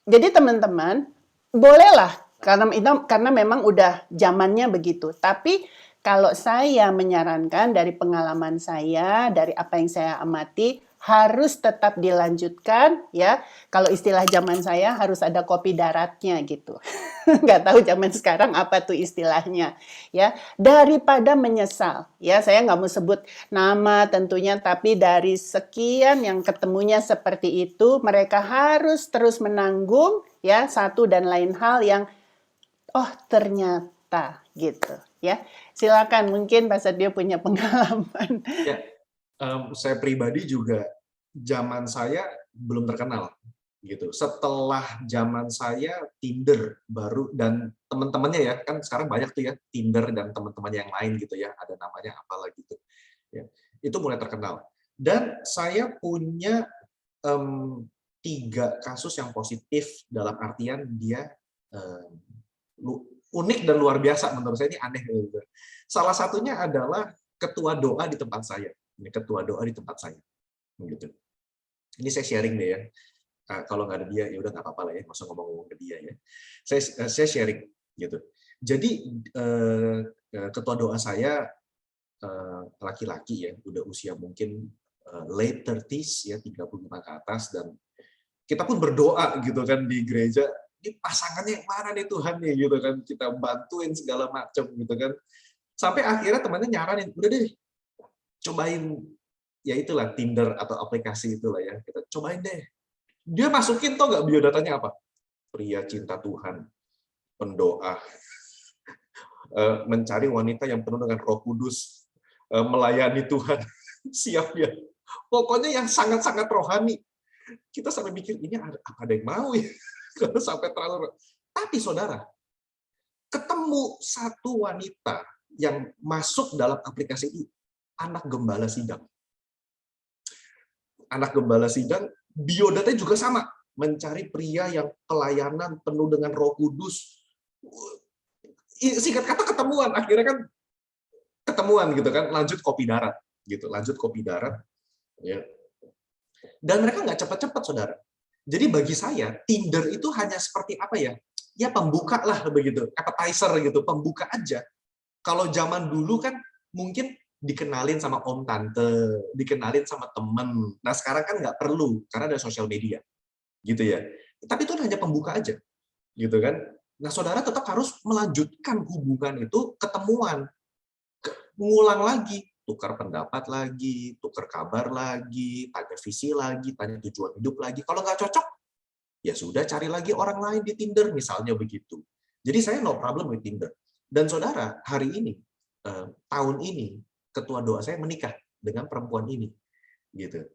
S5: teman-teman bolehlah karena memang udah zamannya begitu. Tapi kalau saya menyarankan dari pengalaman saya, dari apa yang saya amati, harus tetap dilanjutkan ya. Kalau istilah zaman saya harus ada kopi daratnya gitu. Nggak tahu zaman sekarang apa tuh istilahnya ya. Daripada menyesal ya, saya nggak mau sebut nama tentunya, tapi dari sekian yang ketemunya seperti itu, mereka harus terus menanggung ya satu dan lain hal yang oh ternyata gitu ya. Silakan, mungkin Pak Sadio punya pengalaman.
S10: Ya, saya pribadi juga zaman saya belum terkenal gitu. Setelah zaman saya Tinder baru dan teman-temannya ya, kan sekarang banyak tuh ya Tinder dan teman-temannya yang lain gitu ya, ada namanya apalah gitu. Ya, itu mulai terkenal. Dan saya punya 3 kasus yang positif dalam artian dia unik dan luar biasa menurut saya, ini aneh gitu. Salah satunya adalah ketua doa di tempat saya. Ini ketua doa di tempat saya. Gitu. Ini saya sharing deh ya. Kalau nggak ada dia ya udah nggak apa-apa lah ya, nggak usah ngomong-ngomong ke dia ya. Saya sharing gitu. Jadi ketua doa saya laki-laki ya, udah usia mungkin late 30s ya, 35 ke atas, dan kita pun berdoa gitu kan di gereja, ini pasangannya yang mana nih Tuhan nih gitu kan, kita bantuin segala macam gitu kan. Sampai akhirnya temannya nyaranin, udah deh cobain ya itulah Tinder atau aplikasi itulah ya, kita cobain deh. Dia masukin tau nggak biodatanya apa? Pria cinta Tuhan, pendoa, mencari wanita yang penuh dengan Roh Kudus, melayani Tuhan, siap ya. Pokoknya yang sangat-sangat rohani. Kita sampai mikir ini ada yang mau ya, kalau sampai terlalu. Tapi saudara, ketemu satu wanita yang masuk dalam aplikasi ini, anak gembala sidang. Anak gembala sidang, biodatanya juga sama, mencari pria yang pelayanan penuh dengan Roh Kudus. Singkat kata ketemuan, akhirnya kan ketemuan gitu kan, lanjut kopi darat gitu, lanjut kopi darat ya. Dan mereka nggak cepat-cepat saudara. Jadi bagi saya Tinder itu hanya seperti apa ya? Ya pembuka lah begitu, appetizer gitu, pembuka aja. Kalau zaman dulu kan mungkin dikenalin sama om tante, dikenalin sama temen. Nah sekarang kan nggak perlu karena ada sosial media, gitu ya. Tapi itu hanya pembuka aja, gitu kan. Nah saudara tetap harus melanjutkan hubungan itu, ketemuan, mengulang lagi, tukar pendapat lagi, tukar kabar lagi, tanya visi lagi, tanya tujuan hidup lagi. Kalau nggak cocok, ya sudah cari lagi orang lain di Tinder misalnya begitu. Jadi saya no problem with Tinder. Dan saudara hari ini, tahun ini ketua doa saya menikah dengan perempuan ini, gitu.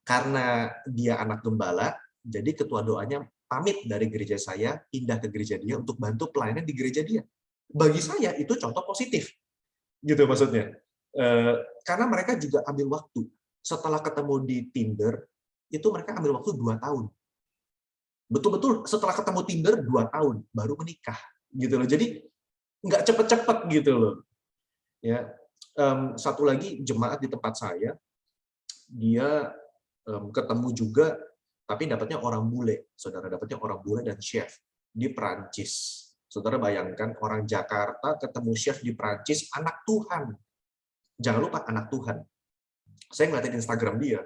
S10: Karena dia anak gembala, jadi ketua doanya pamit dari gereja saya, pindah ke gereja dia untuk bantu pelayanan di gereja dia. Bagi saya itu contoh positif, gitu maksudnya. Karena mereka juga ambil waktu. Setelah ketemu di Tinder, itu mereka ambil waktu 2 tahun. Betul-betul setelah ketemu Tinder 2 tahun baru menikah, gitu loh. Jadi nggak cepet-cepet gitu loh. Ya. Satu lagi jemaat di tempat saya, dia ketemu juga, tapi dapatnya orang bule, saudara, dapatnya orang bule dan chef di Prancis. Saudara bayangkan orang Jakarta ketemu chef di Prancis, anak Tuhan. Jangan lupa anak Tuhan. Saya ngeliatin Instagram dia,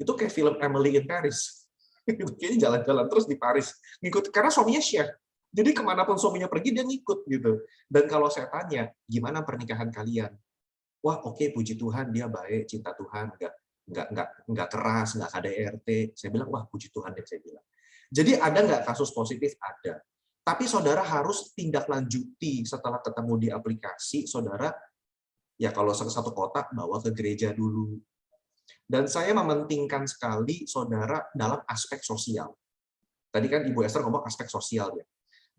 S10: itu kayak film Emily in Paris. Kayaknya jalan-jalan terus di Paris, ngikut karena suaminya chef. Jadi kemanapun suaminya pergi dia ngikut gitu. Dan kalau saya tanya, gimana pernikahan kalian? Wah oke, puji Tuhan dia baik, cinta Tuhan, nggak keras, nggak KDRT. Saya bilang wah puji Tuhan deh, saya bilang. Jadi ada nggak kasus positif? Ada. Tapi saudara harus tindak lanjuti setelah ketemu di aplikasi, saudara ya kalau satu kota bawa ke gereja dulu. Dan saya mementingkan sekali saudara dalam aspek sosial. Tadi kan Ibu Esther ngomong aspek sosial ya.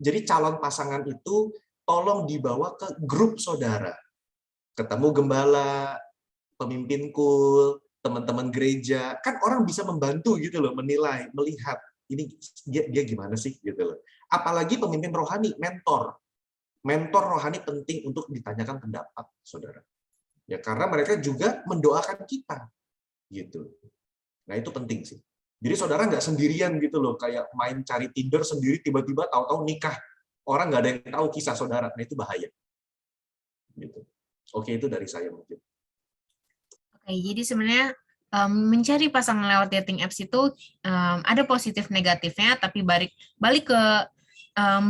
S10: Jadi calon pasangan itu tolong dibawa ke grup saudara. Ketemu gembala, pemimpin kul, teman-teman gereja, kan orang bisa membantu gitu loh, menilai, melihat ini dia gimana sih gitu loh. Apalagi pemimpin rohani, mentor rohani penting untuk ditanyakan pendapat saudara. Ya karena mereka juga mendoakan kita gitu. Nah itu penting sih. Jadi saudara nggak sendirian gitu loh, kayak main cari Tinder sendiri tiba-tiba tahu-tahu nikah, orang nggak ada yang tahu kisah saudara. Nah itu bahaya. Gitu. Oke, itu dari saya mungkin.
S2: Oke, jadi sebenarnya mencari pasangan lewat dating apps itu ada positif negatifnya, tapi balik ke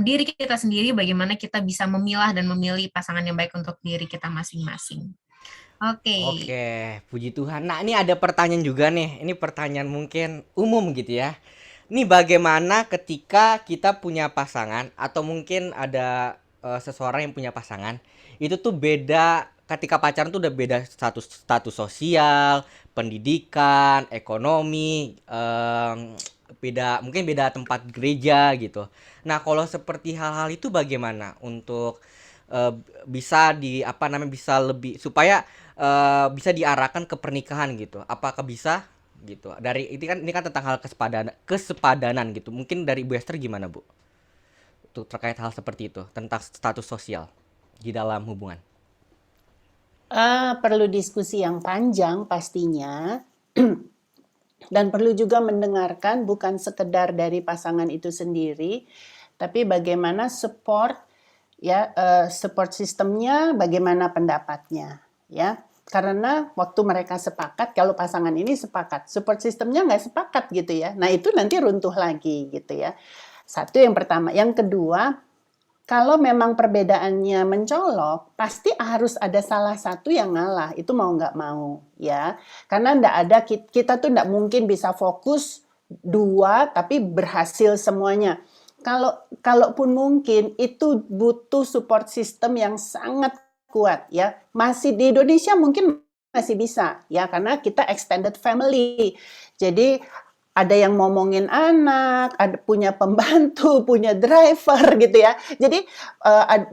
S2: diri kita sendiri, bagaimana kita bisa memilah dan memilih pasangan yang baik untuk diri kita masing-masing. Oke.
S4: Oke, puji Tuhan. Nah, ini ada pertanyaan juga nih. Ini pertanyaan mungkin umum gitu ya. Ini bagaimana ketika kita punya pasangan atau mungkin ada seseorang yang punya pasangan, itu tuh beda ketika pacaran tuh udah beda status sosial, pendidikan, ekonomi, mungkin beda tempat gereja gitu. Nah, kalau seperti hal-hal itu bagaimana untuk eh, bisa bisa lebih supaya bisa diarahkan ke pernikahan gitu. Apakah bisa gitu? Ini kan tentang hal kesepadanan gitu. Mungkin dari Bu Esther gimana, Bu? Untuk terkait hal seperti itu tentang status sosial di dalam hubungan.
S5: Perlu diskusi yang panjang pastinya. Dan perlu juga mendengarkan bukan sekedar dari pasangan itu sendiri, tapi bagaimana support support sistemnya, bagaimana pendapatnya, ya. Karena waktu mereka sepakat, kalau pasangan ini sepakat, support sistemnya nggak sepakat gitu ya. Nah itu nanti runtuh lagi gitu ya. Satu yang pertama. Yang kedua, kalau memang perbedaannya mencolok, pasti harus ada salah satu yang ngalah. Itu mau nggak mau, ya. Karena kita tuh nggak mungkin bisa fokus dua tapi berhasil semuanya. Kalaupun mungkin itu butuh support system yang sangat kuat, ya. Masih di Indonesia mungkin masih bisa, ya, karena kita extended family. Jadi ada yang ngomongin anak, ada punya pembantu, punya driver gitu ya. Jadi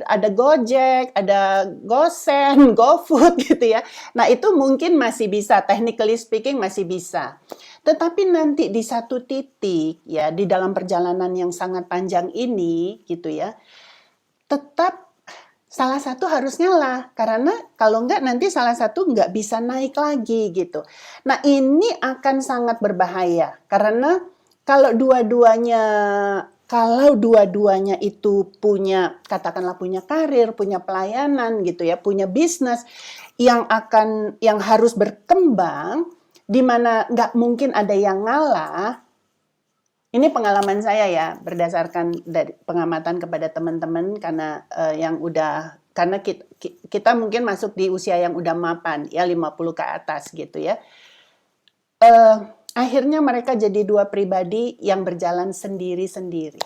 S5: ada Gojek, ada Gosen, GoFood gitu ya. Nah itu mungkin masih bisa, technically speaking masih bisa. Tetapi nanti di satu titik ya, di dalam perjalanan yang sangat panjang ini gitu ya, tetap salah satu harus ngalah, karena kalau enggak nanti salah satu enggak bisa naik lagi gitu. Nah ini akan sangat berbahaya, karena kalau dua-duanya itu punya, katakanlah punya karir, punya pelayanan gitu ya, punya bisnis yang harus berkembang, di mana nggak mungkin ada yang ngalah. Ini pengalaman saya ya, berdasarkan dari pengamatan kepada teman-teman, karena karena kita mungkin masuk di usia yang udah mapan, ya 50 ke atas gitu ya. Akhirnya mereka jadi dua pribadi yang berjalan sendiri-sendiri.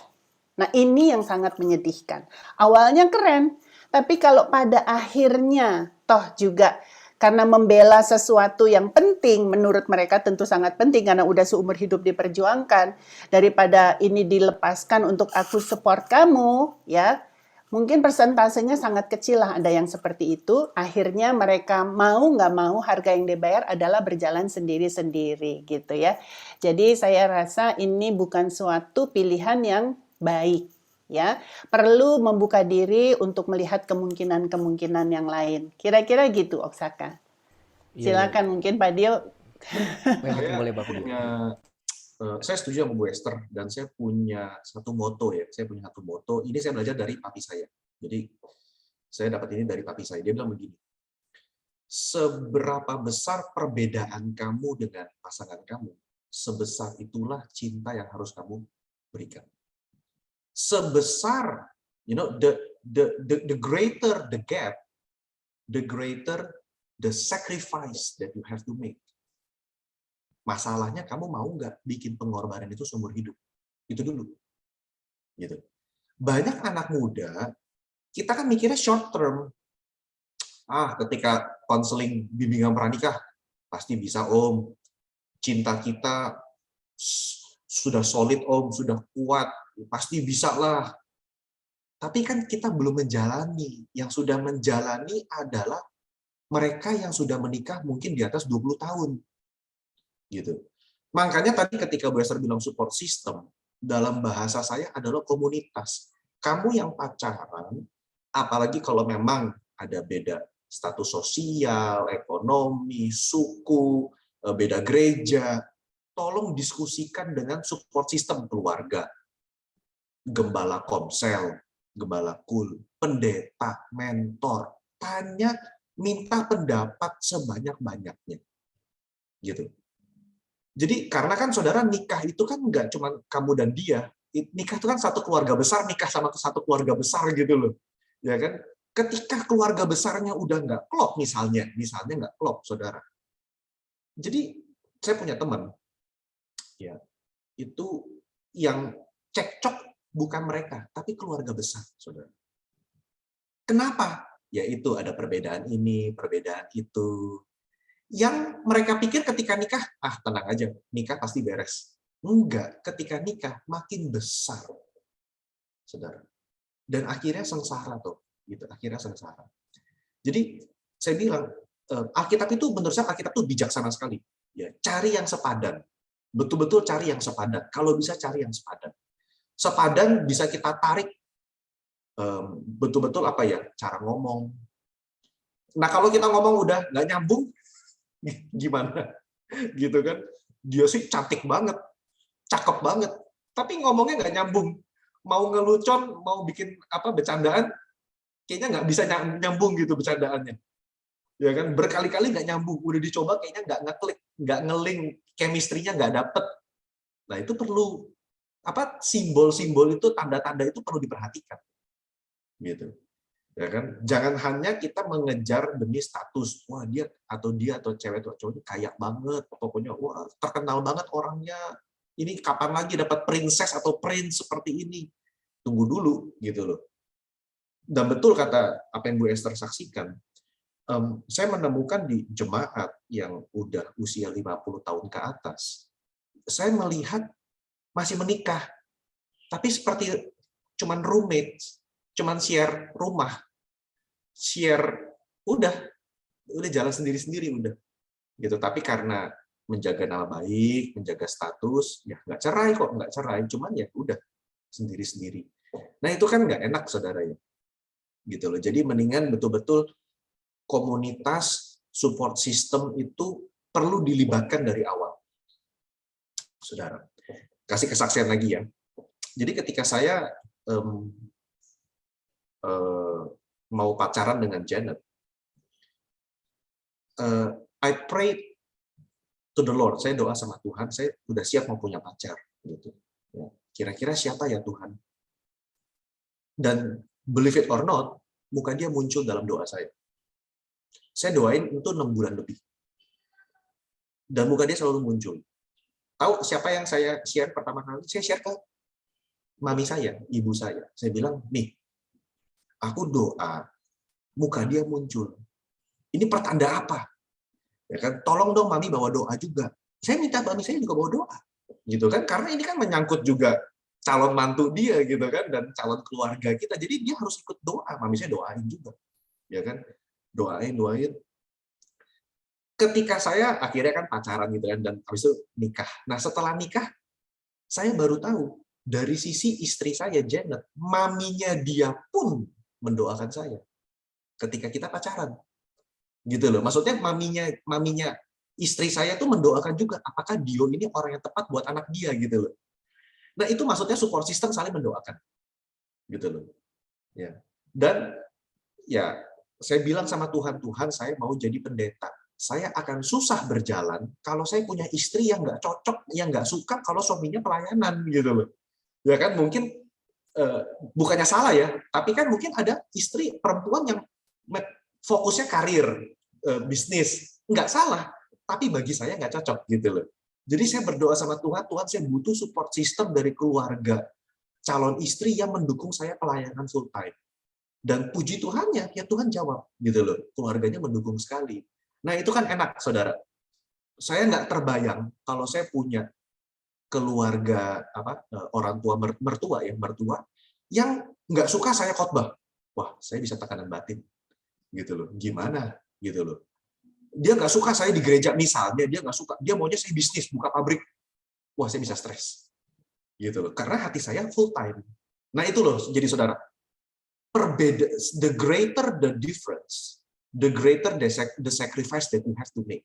S5: Nah ini yang sangat menyedihkan. Awalnya keren, tapi kalau pada akhirnya toh juga karena membela sesuatu yang penting, menurut mereka tentu sangat penting karena udah seumur hidup diperjuangkan, daripada ini dilepaskan untuk aku support kamu, ya mungkin persentasenya sangat kecil lah ada yang seperti itu. Akhirnya mereka mau nggak mau harga yang dibayar adalah berjalan sendiri-sendiri gitu ya. Jadi saya rasa ini bukan suatu pilihan yang baik. Ya, perlu membuka diri untuk melihat kemungkinan-kemungkinan yang lain. Kira-kira gitu, Oksaka. Silakan mungkin Pak Dio.
S10: Saya setuju sama Bu Esther, dan saya punya satu moto ya. Saya punya satu moto. Ini saya belajar dari papi saya. Jadi saya dapat ini dari papi saya. Dia bilang begini: seberapa besar perbedaan kamu dengan pasangan kamu, sebesar itulah cinta yang harus kamu berikan. Sebesar, the greater the gap, the greater the sacrifice that you have to make. Masalahnya kamu mau nggak bikin pengorbanan itu seumur hidup? Itu dulu. Gitu. Banyak anak muda, kita kan mikirnya short term. Ketika konseling bimbingan pranikah, pasti bisa Om. Cinta kita sudah solid Om, sudah kuat. Pasti bisa lah. Tapi kan kita belum menjalani. Yang sudah menjalani adalah mereka yang sudah menikah mungkin di atas 20 tahun. Gitu. Makanya tadi ketika Bu Esther bilang support system, dalam bahasa saya adalah komunitas. Kamu yang pacaran, apalagi kalau memang ada beda status sosial, ekonomi, suku, beda gereja, tolong diskusikan dengan support system keluarga. Gembala komsel, gembala kul, pendeta, mentor, tanya, minta pendapat sebanyak-banyaknya. Gitu. Jadi karena kan saudara nikah itu kan nggak cuma kamu dan dia, nikah itu kan satu keluarga besar, nikah sama satu keluarga besar gitu loh. Ya kan? Ketika keluarga besarnya udah nggak klop misalnya nggak klop, saudara. Jadi saya punya teman, ya, itu yang cekcok bukan mereka, tapi keluarga besar, saudara. Kenapa? Yaitu ada perbedaan ini, perbedaan itu. Yang mereka pikir ketika nikah, tenang aja, nikah pasti beres. Enggak, ketika nikah makin besar, saudara. Dan akhirnya sengsara tuh, gitu. Akhirnya sengsara. Jadi saya bilang Alkitab itu menurut saya Alkitab itu bijaksana sekali. Ya, cari yang sepadan, betul-betul cari yang sepadan. Kalau bisa cari yang sepadan. Sepadan bisa kita tarik betul-betul apa ya, cara ngomong. Nah kalau kita ngomong udah nggak nyambung, gimana? Gitu kan? Dia sih cantik banget, cakep banget, tapi ngomongnya nggak nyambung. Mau ngelucon, mau bikin apa bercandaan, kayaknya nggak bisa nyambung gitu bercandaannya. Ya kan, berkali-kali nggak nyambung, udah dicoba kayaknya nggak ngeklik, nggak ngeling, chemistry-nya nggak dapet. Nah itu perlu apa, simbol-simbol itu, tanda-tanda itu perlu diperhatikan, gitu. Ya kan, jangan hanya kita mengejar demi status, wah dia atau cewek atau cowok kaya banget, pokoknya wah terkenal banget orangnya, ini kapan lagi dapat princess atau prince seperti ini, tunggu dulu gitu loh. Dan betul kata apa yang Bu Esther saksikan, saya menemukan di jemaat yang udah usia 50 tahun ke atas, saya melihat masih menikah, tapi seperti cuman roommate, cuman share rumah, share udah jalan sendiri-sendiri udah, gitu. Tapi karena menjaga nama baik, menjaga status, ya nggak cerai kok, nggak cerai, cuman ya udah sendiri-sendiri. Nah itu kan nggak enak saudara ya, gitu loh. Jadi mendingan betul-betul komunitas support system itu perlu dilibatkan dari awal, saudara. Kasih kesaksian lagi ya. Jadi ketika saya mau pacaran dengan Janet, I pray to the Lord. Saya doa sama Tuhan, saya udah siap mau punya pacar. Gitu. Ya, kira-kira siapa ya Tuhan? Dan believe it or not, muka dia muncul dalam doa saya. Saya doain itu 6 bulan lebih. Dan muka dia selalu muncul. Tahu siapa yang saya share pertama kali? Saya share ke mami saya, ibu saya. Saya bilang, nih, aku doa, muka dia muncul. Ini pertanda apa? Ya kan, tolong dong mami bawa doa juga. Saya minta mami saya juga bawa doa, gitu kan? Karena ini kan menyangkut juga calon mantu dia, gitu kan, dan calon keluarga kita. Jadi dia harus ikut doa. Mami saya doain juga, ya kan? Doain. Ketika saya akhirnya kan pacaran gitu kan, dan habis itu nikah. Nah setelah nikah, saya baru tahu dari sisi istri saya Janet, maminya dia pun mendoakan saya ketika kita pacaran, gitu loh. Maksudnya maminya istri saya tuh mendoakan juga, apakah Dio ini orang yang tepat buat anak dia, gitu loh. Nah itu maksudnya support system saling mendoakan, gitu loh. Ya. Dan ya saya bilang sama Tuhan, saya mau jadi pendeta. Saya akan susah berjalan kalau saya punya istri yang nggak cocok, yang nggak suka kalau suaminya pelayanan, gitu loh. Ya kan, mungkin bukannya salah ya, tapi kan mungkin ada istri perempuan yang fokusnya karir, bisnis, nggak salah, tapi bagi saya nggak cocok, gitu loh. Jadi saya berdoa sama Tuhan, saya butuh support system dari keluarga calon istri yang mendukung saya pelayanan full time. Dan puji Tuhannya, ya Tuhan jawab, gitu loh. Keluarganya mendukung sekali. Nah itu kan enak, saudara. Saya nggak terbayang kalau saya punya keluarga orang tua mertua yang nggak suka saya khotbah. Wah, saya bisa tekanan batin, gitu loh. Gimana, gitu loh. Dia nggak suka saya di gereja misalnya, dia nggak suka. Dia maunya saya bisnis, buka pabrik. Wah, saya bisa stres, gitu loh. Karena hati saya full time. Nah itu loh, jadi saudara. The greater the difference, the greater the sacrifice that you have to make.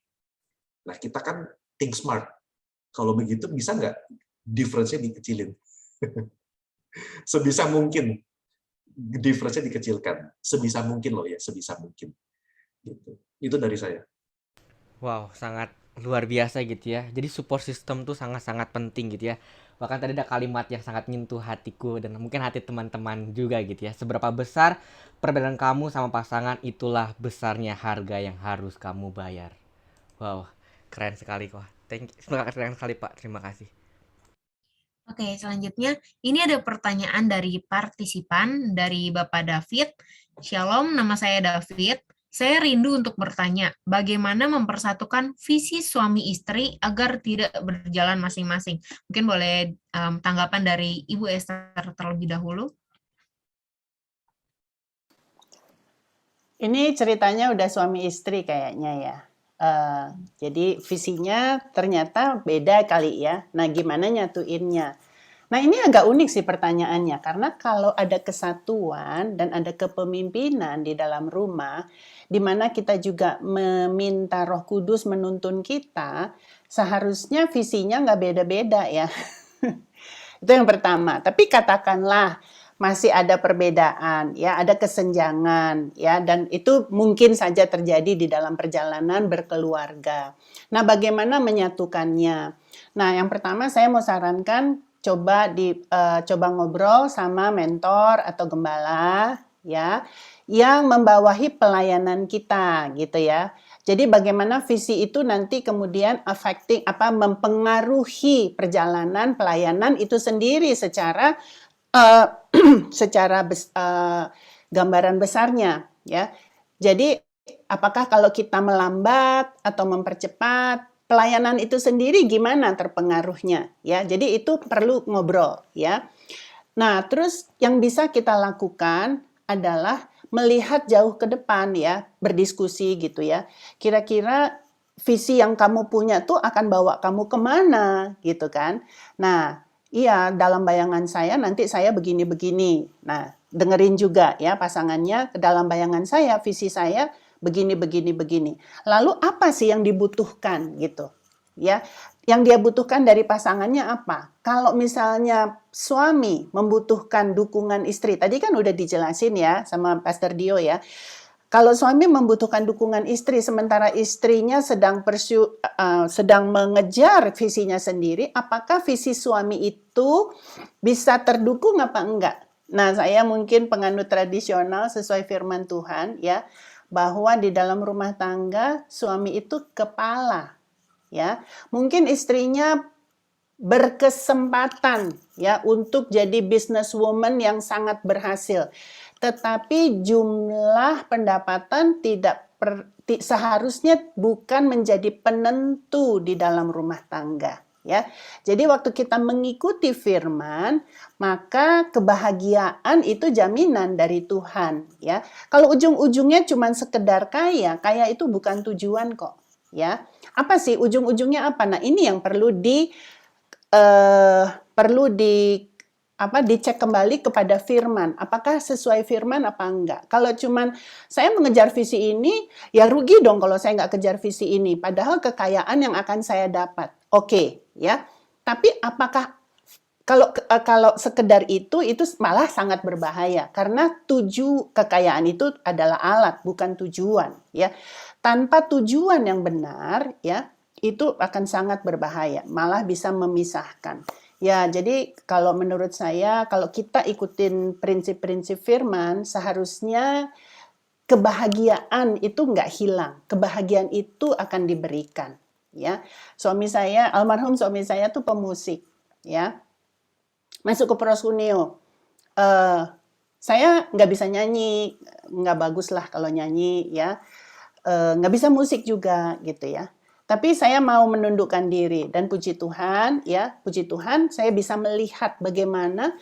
S10: Nah, kita kan think smart. Kalau begitu bisa nggak difference-nya dikecilin? Sebisa mungkin difference-nya dikecilkan. Sebisa mungkin loh ya, sebisa mungkin. Gitu. Itu dari saya.
S4: Wow, sangat luar biasa gitu ya. Jadi support system tuh sangat-sangat penting gitu ya. Bahkan tadi ada kalimat yang sangat nyentuh hatiku dan mungkin hati teman-teman juga gitu ya. Seberapa besar perbedaan kamu sama pasangan, itulah besarnya harga yang harus kamu bayar. Wow, keren sekali kok. Keren sekali Pak, terima kasih.
S2: Oke, selanjutnya ini ada pertanyaan dari partisipan, dari Bapak David. Shalom, nama saya David. Saya rindu untuk bertanya, bagaimana mempersatukan visi suami istri agar tidak berjalan masing-masing? Mungkin boleh tanggapan dari Ibu Esther terlebih dahulu.
S5: Ini ceritanya udah suami istri kayaknya ya. Jadi visinya ternyata beda kali ya. Nah, gimana nyatuinnya? Nah, ini agak unik sih pertanyaannya, karena kalau ada kesatuan dan ada kepemimpinan di dalam rumah, di mana kita juga meminta Roh Kudus menuntun kita, seharusnya visinya nggak beda-beda ya. Itu yang pertama. Tapi katakanlah masih ada perbedaan, ya, ada kesenjangan, ya, dan itu mungkin saja terjadi di dalam perjalanan berkeluarga. Nah, bagaimana menyatukannya? Nah, yang pertama saya mau sarankan coba ngobrol sama mentor atau gembala, ya, yang membawahi pelayanan kita, gitu ya. Jadi bagaimana visi itu nanti kemudian mempengaruhi perjalanan pelayanan itu sendiri secara gambaran besarnya, ya. Jadi apakah kalau kita melambat atau mempercepat pelayanan itu sendiri gimana terpengaruhnya, ya. Jadi itu perlu ngobrol, ya. Nah, terus yang bisa kita lakukan adalah melihat jauh ke depan, ya, berdiskusi gitu ya. Kira-kira visi yang kamu punya tuh akan bawa kamu kemana, gitu kan. Nah, iya, dalam bayangan saya nanti saya begini-begini. Nah, dengerin juga ya pasangannya, dalam bayangan saya, visi saya begini. Lalu apa sih yang dibutuhkan gitu? Ya, yang dia butuhkan dari pasangannya apa? Kalau misalnya suami membutuhkan dukungan istri, tadi kan udah dijelasin ya sama Pastor Dio ya. Kalau suami membutuhkan dukungan istri, sementara istrinya sedang mengejar visinya sendiri, apakah visi suami itu bisa terdukung apa enggak? Nah, saya mungkin penganut tradisional sesuai firman Tuhan, ya, bahwa di dalam rumah tangga suami itu kepala, ya. Mungkin istrinya berkesempatan, ya, untuk jadi businesswoman yang sangat berhasil. Tetapi jumlah pendapatan seharusnya bukan menjadi penentu di dalam rumah tangga, ya. Jadi waktu kita mengikuti firman, maka kebahagiaan itu jaminan dari Tuhan, ya. Kalau ujung-ujungnya cuma sekedar kaya itu bukan tujuan kok, ya. Apa sih ujung-ujungnya apa? Nah, ini yang perlu dicek kembali kepada firman. Apakah sesuai firman apa enggak? Kalau cuman saya mengejar visi ini, ya rugi dong kalau saya nggak kejar visi ini. Padahal kekayaan yang akan saya dapat. Oke, ya. Tapi apakah kalau sekedar itu malah sangat berbahaya. Karena kekayaan itu adalah alat, bukan tujuan, ya. Tanpa tujuan yang benar, ya, itu akan sangat berbahaya. Malah bisa memisahkan. Ya, jadi kalau menurut saya, kalau kita ikutin prinsip-prinsip firman, seharusnya kebahagiaan itu nggak hilang. Kebahagiaan itu akan diberikan. Ya, almarhum suami saya tuh pemusik. Ya, masuk ke proskuneo. Saya nggak bisa nyanyi, nggak bagus lah kalau nyanyi. Ya, nggak bisa musik juga, gitu ya. Tapi saya mau menundukkan diri dan puji Tuhan, ya, puji Tuhan saya bisa melihat bagaimana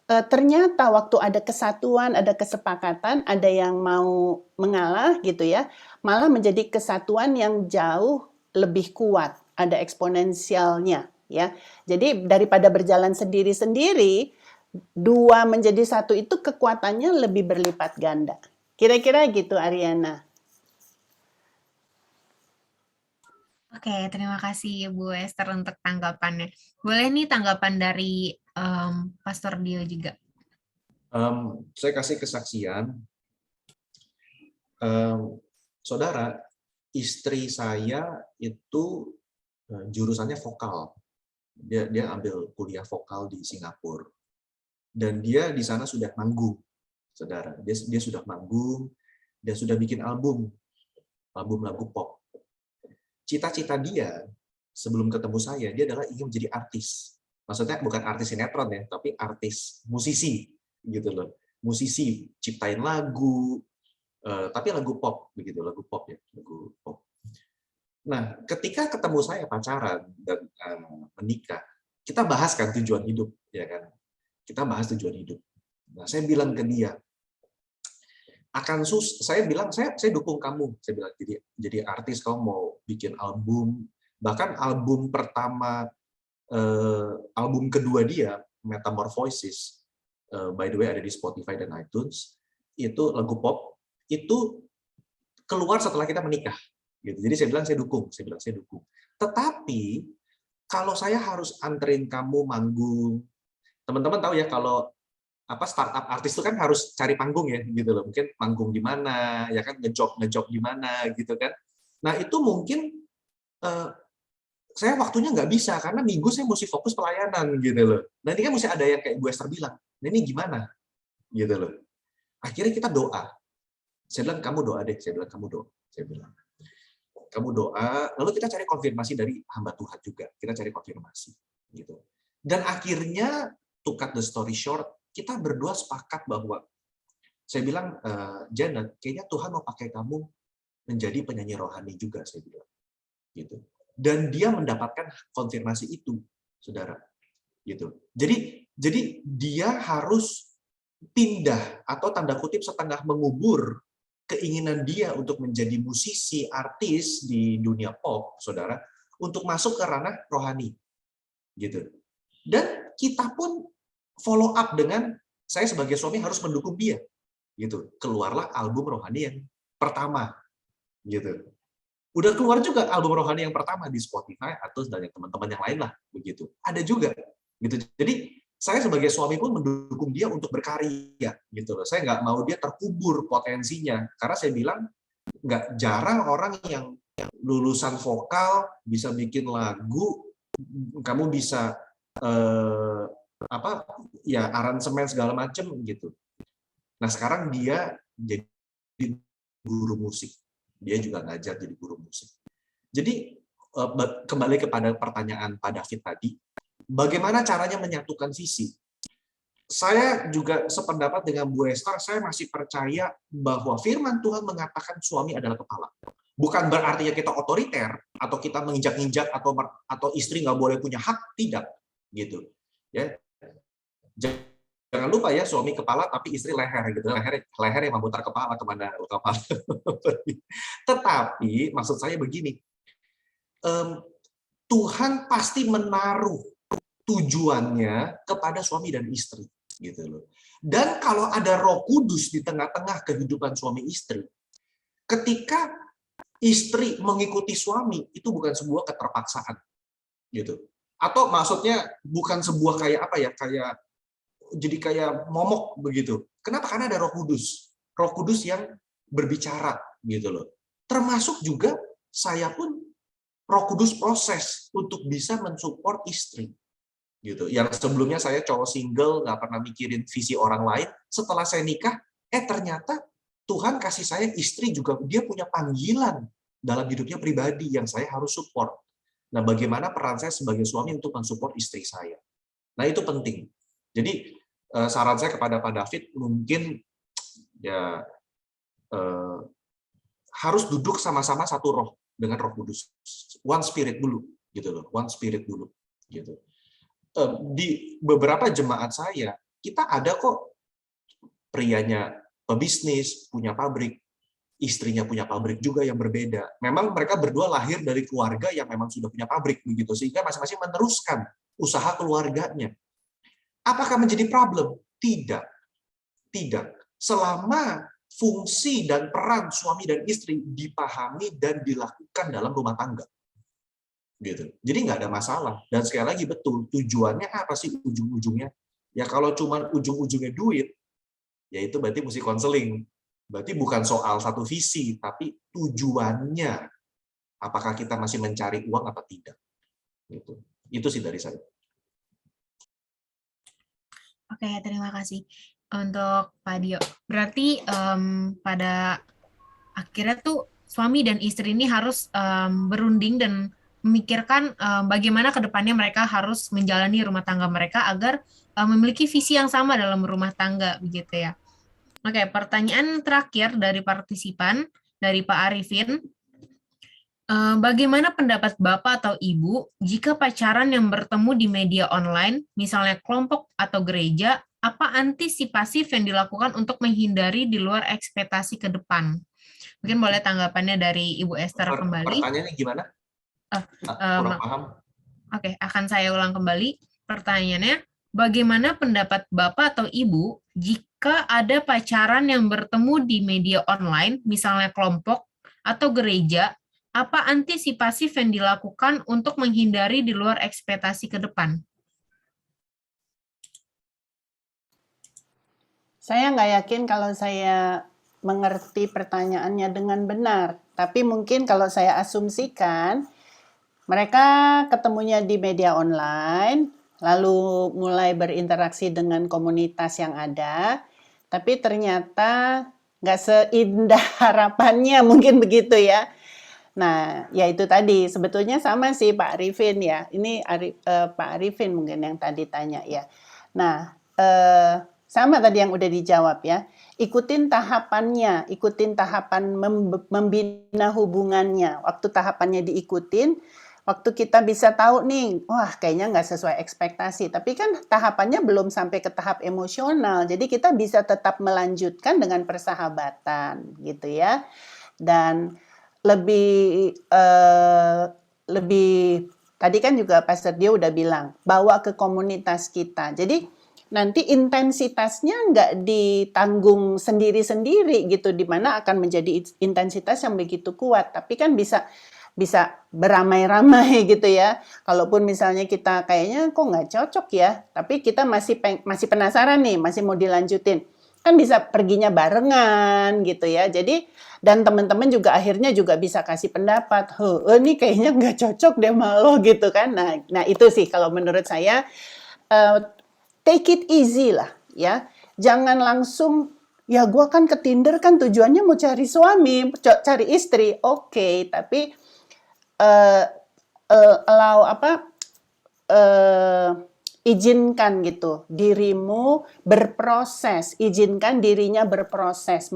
S5: ternyata waktu ada kesatuan, ada kesepakatan, ada yang mau mengalah gitu ya, malah menjadi kesatuan yang jauh lebih kuat, ada eksponensialnya, ya. Jadi daripada berjalan sendiri-sendiri, dua menjadi satu itu kekuatannya lebih berlipat ganda. Kira-kira gitu, Ariana.
S2: Oke, terima kasih Bu Esther untuk tanggapannya. Boleh nih tanggapan dari Pastor Dio juga.
S10: Saya kasih kesaksian. Saudara, istri saya itu jurusannya vokal. Dia ambil kuliah vokal di Singapura. Dan dia di sana sudah manggung, saudara. Dia sudah manggung, dia sudah bikin album lagu pop. Cita-cita dia sebelum ketemu saya, dia adalah ingin menjadi artis. Maksudnya bukan artis sinetron ya, tapi artis musisi gitu loh. Musisi, ciptain lagu, Tapi lagu pop begitu, lagu pop ya, lagu pop. Nah, ketika ketemu saya pacaran dan menikah, kita bahas kan tujuan hidup, ya kan? Kita bahas tujuan hidup. Nah, saya bilang ke dia, saya bilang saya dukung kamu, saya bilang jadi artis, kamu mau bikin album, bahkan album pertama, album kedua dia Metamorphosis, by the way ada di Spotify dan iTunes, itu lagu pop, itu keluar setelah kita menikah, gitu. Jadi saya bilang saya dukung. Tetapi kalau saya harus anterin kamu manggung, teman-teman tahu ya kalau startup artis itu kan harus cari panggung ya gitu loh, mungkin manggung di mana ya kan, ngejob di mana gitu kan. Nah itu mungkin saya waktunya nggak bisa karena minggu saya mesti fokus pelayanan gitu loh. Nah ini kan mesti ada yang kayak Bu Esther bilang, nah ini gimana gitu loh. Akhirnya kita doa. Saya bilang kamu doa deh, saya bilang kamu doa, lalu kita cari konfirmasi dari hamba Tuhan juga, kita cari konfirmasi gitu. Dan akhirnya to cut the story short, kita berdua sepakat bahwa saya bilang, Janet, kayaknya Tuhan mau pakai kamu menjadi penyanyi rohani juga, saya bilang. Gitu. Dan dia mendapatkan konfirmasi itu, saudara. Gitu. Jadi dia harus pindah atau tanda kutip setengah mengubur keinginan dia untuk menjadi musisi, artis di dunia pop, saudara, untuk masuk ke ranah rohani. Gitu. Dan kita pun follow up dengan saya sebagai suami harus mendukung dia, gitu. Keluarlah album rohani yang pertama, gitu. Udah keluar juga album rohani yang pertama di Spotify atau dari teman-teman yang lain lah, begitu. Ada juga, gitu. Jadi saya sebagai suami pun mendukung dia untuk berkarya, gitu loh. Saya nggak mau dia terkubur potensinya, karena saya bilang nggak jarang orang yang lulusan vokal bisa bikin lagu, kamu bisa aransemen segala macam gitu. Nah sekarang dia jadi guru musik, dia juga ngajar jadi guru musik. Jadi kembali kepada pertanyaan Pak David tadi, bagaimana caranya menyatukan visi? Saya juga sependapat dengan Bu Esther, saya masih percaya bahwa firman Tuhan mengatakan suami adalah kepala. Bukan berarti kita otoriter atau kita menginjak-injak atau istri nggak boleh punya hak, tidak gitu. Ya. Jangan lupa ya, suami kepala tapi istri leher gitu. Leher yang memutar kepala kemana kepala. Tetapi maksud saya begini, Tuhan pasti menaruh tujuannya kepada suami dan istri gitu loh. Dan kalau ada Roh Kudus di tengah-tengah kehidupan suami istri, ketika istri mengikuti suami itu bukan sebuah keterpaksaan gitu. Atau maksudnya bukan sebuah kayak jadi kayak momok begitu. Kenapa? Karena ada Roh Kudus yang berbicara gitu loh. Termasuk juga saya pun Roh Kudus proses untuk bisa mensupport istri gitu. Yang sebelumnya saya cowok single, nggak pernah mikirin visi orang lain. Setelah saya nikah, ternyata Tuhan kasih saya istri juga, dia punya panggilan dalam hidupnya pribadi yang saya harus support. Nah, bagaimana peran saya sebagai suami untuk mensupport istri saya? Nah, itu penting. Jadi, saran saya kepada Pak David, mungkin ya harus duduk sama-sama satu roh dengan Roh Kudus. One spirit dulu, gitu loh. One spirit dulu, gitu. Di beberapa jemaat saya, kita ada kok prianya pebisnis, punya pabrik, istrinya punya pabrik juga yang berbeda. Memang mereka berdua lahir dari keluarga yang memang sudah punya pabrik begitu, sehingga masing-masing meneruskan usaha keluarganya. Apakah menjadi problem? Tidak. Selama fungsi dan peran suami dan istri dipahami dan dilakukan dalam rumah tangga. Gitu. Jadi nggak ada masalah. Dan sekali lagi betul, tujuannya apa sih ujung-ujungnya? Ya kalau cuma ujung-ujungnya duit, ya itu berarti mesti konseling. Berarti bukan soal satu visi, tapi tujuannya. Apakah kita masih mencari uang atau tidak? Itu sih dari saya.
S2: Oke, terima kasih untuk Pak Dio. Berarti pada akhirnya tuh suami dan istri ini harus berunding dan memikirkan bagaimana ke depannya mereka harus menjalani rumah tangga mereka agar memiliki visi yang sama dalam rumah tangga, begitu ya. Oke, pertanyaan terakhir dari partisipan, dari Pak Arifin. Bagaimana pendapat Bapak atau Ibu jika pacaran yang bertemu di media online, misalnya kelompok atau gereja, apa antisipasi yang dilakukan untuk menghindari di luar ekspektasi ke depan? Mungkin boleh tanggapannya dari Ibu Esther kembali.
S10: Pertanyaannya gimana? Kurang paham.
S2: Oke, akan saya ulang kembali. Pertanyaannya, bagaimana pendapat Bapak atau Ibu jika ada pacaran yang bertemu di media online, misalnya kelompok atau gereja, apa antisipasi yang dilakukan untuk menghindari di luar ekspektasi ke depan?
S5: Saya nggak yakin kalau saya mengerti pertanyaannya dengan benar, tapi mungkin kalau saya asumsikan, mereka ketemunya di media online, lalu mulai berinteraksi dengan komunitas yang ada, tapi ternyata nggak seindah harapannya, mungkin begitu ya. Nah, ya itu tadi, sebetulnya sama sih Pak Arifin ya. Ini Pak Arifin mungkin yang tadi tanya ya. Nah, sama tadi yang udah dijawab ya. Ikutin tahapannya, ikutin tahapan membina hubungannya. Waktu tahapannya diikutin, waktu kita bisa tahu nih, wah kayaknya nggak sesuai ekspektasi. Tapi kan tahapannya belum sampai ke tahap emosional. Jadi kita bisa tetap melanjutkan dengan persahabatan gitu ya. Dan lebih tadi kan juga Pastor Dio udah bilang, bawa ke komunitas kita. Jadi nanti intensitasnya nggak ditanggung sendiri-sendiri gitu, di mana akan menjadi intensitas yang begitu kuat. Tapi kan bisa beramai-ramai gitu ya. Kalaupun misalnya kita kayaknya kok nggak cocok ya, tapi kita masih penasaran nih, masih mau dilanjutin. Kan bisa perginya barengan gitu ya. Jadi dan teman-teman juga akhirnya juga bisa kasih pendapat, ini kayaknya nggak cocok deh sama lo gitu kan. Nah itu sih kalau menurut saya, take it easy lah ya. Jangan langsung, ya gue kan ke Tinder kan tujuannya mau cari suami, cari istri, oke, tapi izinkan gitu dirimu berproses, izinkan dirinya berproses,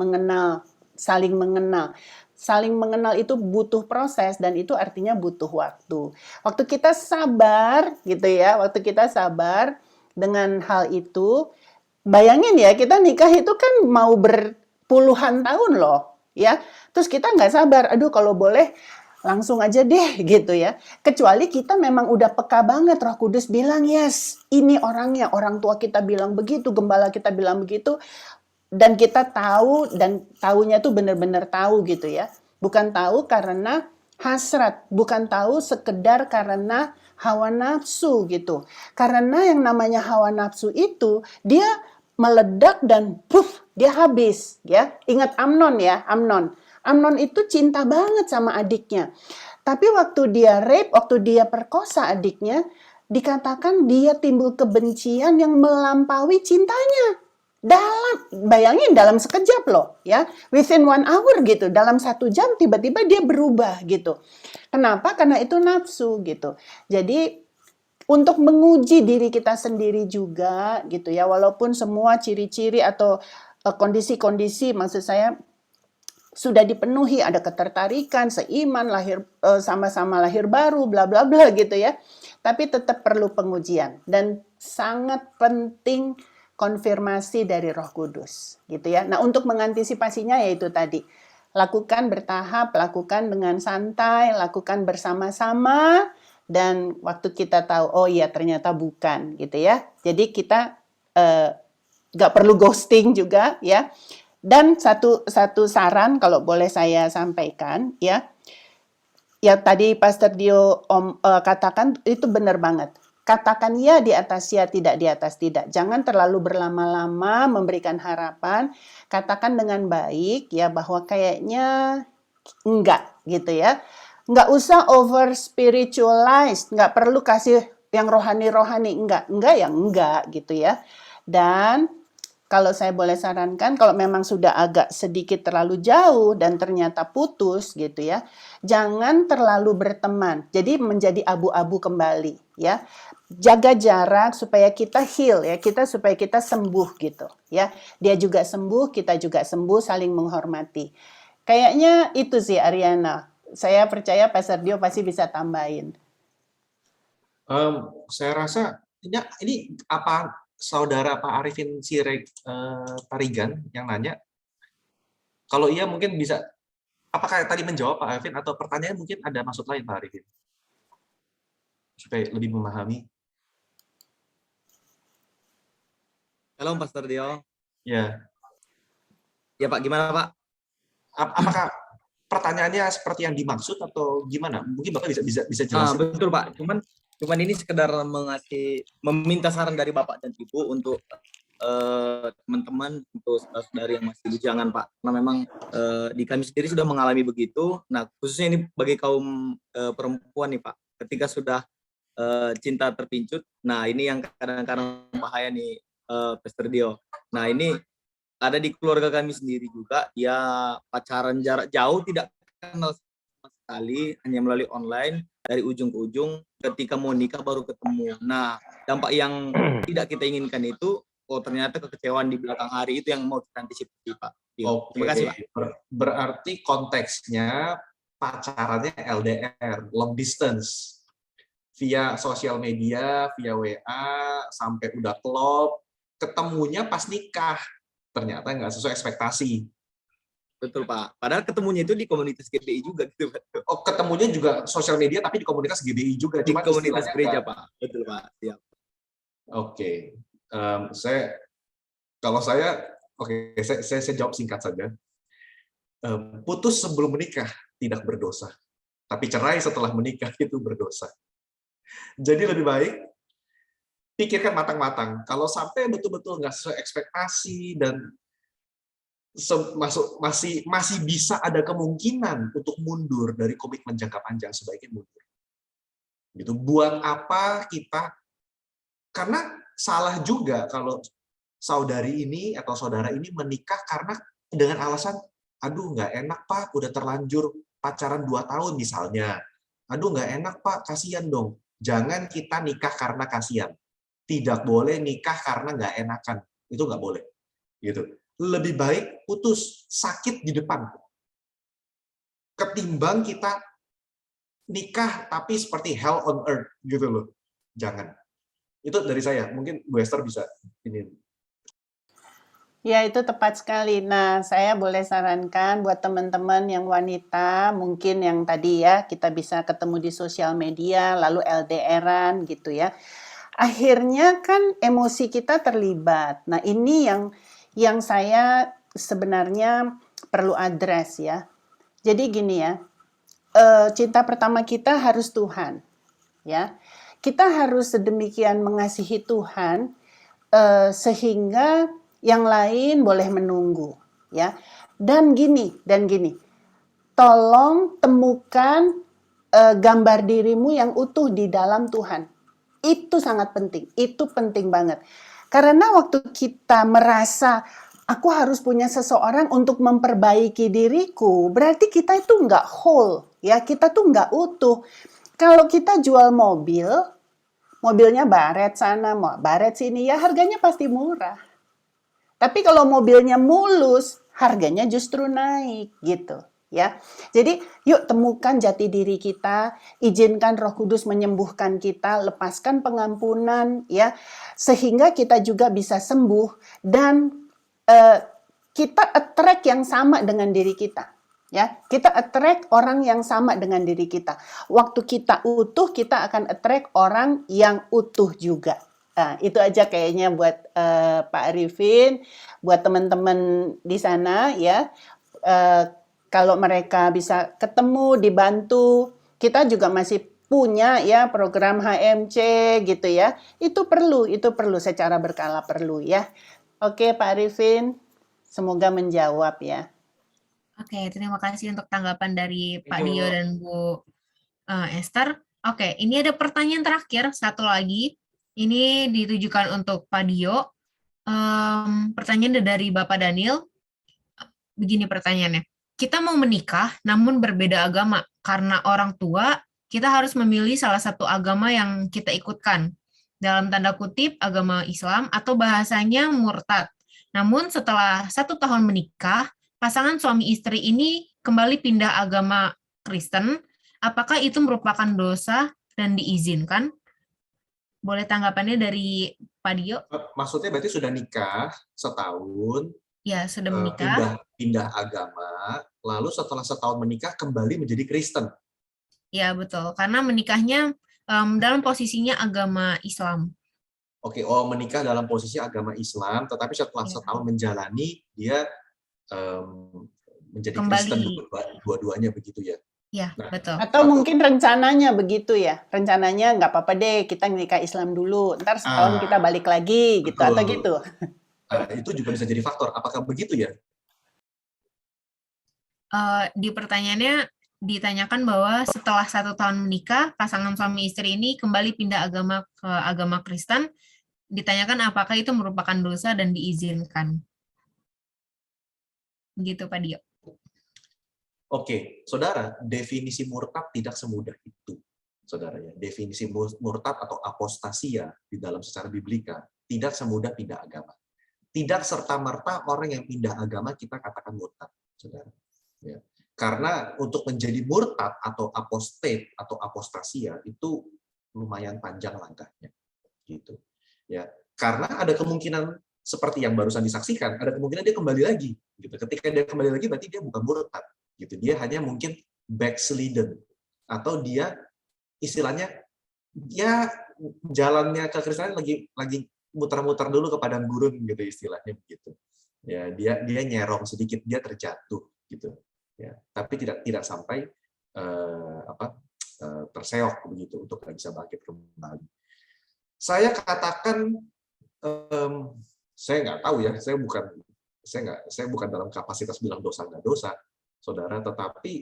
S5: saling mengenal. Saling mengenal itu butuh proses dan itu artinya butuh waktu. Waktu kita sabar gitu ya, waktu kita sabar dengan hal itu, bayangin ya kita nikah itu kan mau berpuluhan tahun loh ya. Terus kita nggak sabar, aduh kalau boleh langsung aja deh gitu ya. Kecuali kita memang udah peka banget, Roh Kudus bilang, yes, ini orangnya, orang tua kita bilang begitu, gembala kita bilang begitu, dan kita tahu, dan tahunya tuh benar-benar tahu gitu ya. Bukan tahu karena hasrat, bukan tahu sekedar karena hawa nafsu gitu. Karena yang namanya hawa nafsu itu, dia meledak dan puff, dia habis ya. Ingat Amnon ya, Amnon itu cinta banget sama adiknya. Tapi waktu dia rape, waktu dia perkosa adiknya, dikatakan dia timbul kebencian yang melampaui cintanya. Bayangin dalam sekejap loh ya, within 1 hour gitu, dalam 1 jam tiba-tiba dia berubah gitu. Kenapa? Karena itu nafsu gitu. Jadi untuk menguji diri kita sendiri juga gitu ya, walaupun semua ciri-ciri atau kondisi-kondisi maksud saya sudah dipenuhi, ada ketertarikan, seiman, sama-sama lahir baru, bla bla bla gitu ya. Tapi tetap perlu pengujian dan sangat penting konfirmasi dari Roh Kudus gitu ya. Nah, untuk mengantisipasinya yaitu tadi, lakukan bertahap, lakukan dengan santai, lakukan bersama-sama, dan waktu kita tahu oh iya ternyata bukan gitu ya. Jadi kita nggak perlu ghosting juga ya. Dan satu saran kalau boleh saya sampaikan ya, tadi Pastor Dio katakan itu benar banget. Katakan ya di atas ya, tidak di atas tidak. Jangan terlalu berlama-lama memberikan harapan. Katakan dengan baik ya bahwa kayaknya enggak gitu ya. Enggak usah over spiritualized, enggak perlu kasih yang rohani-rohani, enggak ya enggak gitu ya. Dan kalau saya boleh sarankan, kalau memang sudah agak sedikit terlalu jauh dan ternyata putus gitu ya, jangan terlalu berteman. Jadi menjadi abu-abu kembali ya. jaga jarak supaya kita heal ya, supaya kita sembuh gitu ya. Dia juga sembuh, kita juga sembuh, saling menghormati. Kayaknya itu sih Ariana. Saya percaya Pastor Dio pasti bisa tambahin.
S10: Saya rasa ini apa saudara Pak Arifin Tarigan yang nanya? Kalau iya mungkin bisa, apakah tadi menjawab Pak Arifin atau pertanyaan mungkin ada maksud lain Pak Arifin? Supaya lebih memahami.
S11: Halo Pastor Dio.
S10: Ya.
S11: Ya Pak, gimana Pak?
S10: Apakah pertanyaannya seperti yang dimaksud atau gimana? Mungkin Bapak bisa jelasin.
S11: Betul Pak. Cuman ini sekedar meminta saran dari Bapak dan Ibu untuk teman-teman, untuk saudari yang masih bujangan Pak. Karena memang di kami sendiri sudah mengalami begitu. Nah, khususnya ini bagi kaum perempuan nih Pak. Ketika sudah cinta terpincut, nah ini yang kadang-kadang bahaya nih Pastor Dio. Nah, ini ada di keluarga kami sendiri juga, dia pacaran jarak jauh, tidak kenal sama sekali, hanya melalui online, dari ujung ke ujung, ketika mau nikah baru ketemu. Nah, dampak yang tidak kita inginkan itu, ternyata kekecewaan di belakang hari itu yang mau kita antisipasi, Pak.
S10: Oke.
S11: Terima kasih, Pak.
S10: Berarti konteksnya pacarannya LDR, long distance, via sosial media, via WA, sampai udah klop, ketemunya pas nikah. Ternyata nggak sesuai ekspektasi.
S11: Betul Pak. Padahal ketemunya itu di komunitas GBI juga gitu Pak.
S10: Oh, ketemunya juga sosial media tapi di komunitas GBI juga.
S11: Di komunitas gereja Pak. Betul Pak. Siap.
S10: Oke. Saya jawab singkat saja. Putus sebelum menikah tidak berdosa, tapi cerai setelah menikah itu berdosa. Jadi lebih baik pikirkan matang-matang. Kalau sampai betul-betul nggak sesuai ekspektasi dan masih bisa ada kemungkinan untuk mundur dari komitmen jangka panjang, sebaiknya mundur. Gitu. Buat apa kita? Karena salah juga kalau saudari ini atau saudara ini menikah karena dengan alasan, aduh nggak enak Pak, udah terlanjur pacaran 2 tahun misalnya. Aduh nggak enak Pak, kasihan dong. Jangan kita nikah karena kasihan. Tidak boleh nikah karena nggak enakan, itu nggak boleh. Gitu. Lebih baik putus, sakit di depan, ketimbang kita nikah tapi seperti hell on earth gitu loh. Jangan. Itu dari saya. Mungkin Bu Esther bisa ini.
S5: Ya, itu tepat sekali. Nah, saya boleh sarankan buat teman-teman yang wanita, mungkin yang tadi ya, kita bisa ketemu di sosial media, lalu LDR-an gitu ya. Akhirnya kan emosi kita terlibat. Nah, ini yang saya sebenarnya perlu address ya. Jadi gini ya, cinta pertama kita harus Tuhan. Ya, kita harus sedemikian mengasihi Tuhan sehingga yang lain boleh menunggu. Ya, dan gini. Tolong temukan gambar dirimu yang utuh di dalam Tuhan. Itu sangat penting, itu penting banget. Karena waktu kita merasa, aku harus punya seseorang untuk memperbaiki diriku, berarti kita itu nggak whole, ya, kita tuh nggak utuh. Kalau kita jual mobil, mobilnya baret sana, baret sini, ya harganya pasti murah. Tapi kalau mobilnya mulus, harganya justru naik, gitu. Ya, jadi yuk temukan jati diri kita, izinkan Roh Kudus menyembuhkan kita, lepaskan pengampunan, ya, sehingga kita juga bisa sembuh dan kita attract yang sama dengan diri kita, ya, kita attract orang yang sama dengan diri kita. Waktu kita utuh, kita akan attract orang yang utuh juga. Nah, itu aja kayaknya buat Pak Arifin, buat teman-teman di sana, ya. Kalau mereka bisa ketemu, dibantu, kita juga masih punya ya program HMC gitu ya. Itu perlu secara berkala perlu ya. Oke Pak Arifin, semoga menjawab ya.
S2: Oke, terima kasih untuk tanggapan dari Pak Dio dan Bu Esther. Oke, ini ada pertanyaan terakhir, satu lagi. Ini ditujukan untuk Pak Dio. Pertanyaan dari Bapak Daniel. Begini pertanyaannya. Kita mau menikah namun berbeda agama. Karena orang tua, kita harus memilih salah satu agama yang kita ikutkan. dalam tanda kutip agama Islam atau bahasanya murtad. Namun setelah 1 tahun menikah, pasangan suami istri ini kembali pindah agama Kristen. Apakah itu merupakan dosa dan diizinkan? Boleh tanggapannya dari Pak Dio?
S10: Maksudnya berarti sudah nikah setahun,
S2: Ya, sudah menikah.
S10: pindah agama, lalu setelah setahun menikah kembali menjadi Kristen.
S2: Ya, betul. Karena menikahnya dalam posisinya agama Islam.
S10: Oke, menikah dalam posisi agama Islam, tetapi setelah setahun menjalani, dia menjadi Kristen dua-duanya begitu ya?
S2: Ya, betul.
S5: Atau mungkin rencananya begitu ya, rencananya nggak apa-apa deh, kita nikah Islam dulu, ntar setahun kita balik lagi, gitu, atau gitu.
S10: Itu juga bisa jadi faktor. Apakah begitu ya?
S2: Di pertanyaannya ditanyakan bahwa setelah 1 tahun menikah, pasangan suami istri ini kembali pindah agama ke agama Kristen. Ditanyakan apakah itu merupakan dosa dan diizinkan. Begitu, Pak Dio.
S10: Oke, saudara, definisi murtad tidak semudah itu, saudara ya. Definisi murtad atau apostasia di dalam secara biblika tidak semudah pindah agama. Tidak serta-merta orang yang pindah agama kita katakan murtad, saudara. Ya. Karena untuk menjadi murtad atau apostate atau apostasia itu lumayan panjang langkahnya, gitu. Ya, karena ada kemungkinan seperti yang barusan disaksikan, ada kemungkinan dia kembali lagi, gitu. Ketika dia kembali lagi, berarti dia bukan murtad, gitu. Dia hanya mungkin backslidden, atau dia istilahnya ya jalannya ke Kristenan lagi muter-muter dulu ke padang gurun, gitu istilahnya begitu. Ya, dia nyerong sedikit, dia terjatuh, gitu. Ya, tapi tidak sampai terseok begitu untuk bisa bangkit kembali. Saya katakan, saya nggak tahu ya, saya bukan dalam kapasitas bilang dosa nggak dosa, saudara. Tetapi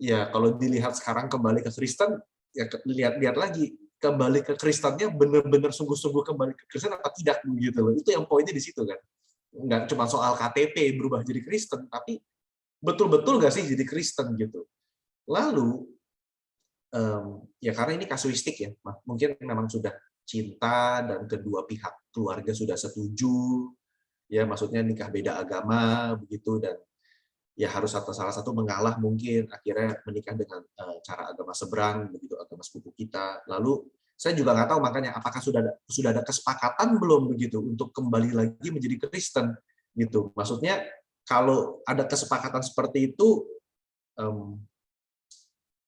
S10: ya kalau dilihat sekarang kembali ke Kristen, ya lihat lagi kembali ke Kristennya benar-benar sungguh-sungguh kembali ke Kristen apa tidak begitu loh. Itu yang poinnya di situ kan. Nggak cuma soal KTP berubah jadi Kristen, tapi betul-betul nggak sih jadi Kristen gitu. Lalu ya karena ini kasuistik ya, mungkin memang sudah cinta dan kedua pihak keluarga sudah setuju, ya maksudnya nikah beda agama begitu, dan ya harus salah satu mengalah mungkin akhirnya menikah dengan cara agama seberang begitu, agama sepupu kita. Lalu saya juga nggak tahu makanya apakah sudah ada kesepakatan belum begitu untuk kembali lagi menjadi Kristen gitu. Maksudnya kalau ada kesepakatan seperti itu,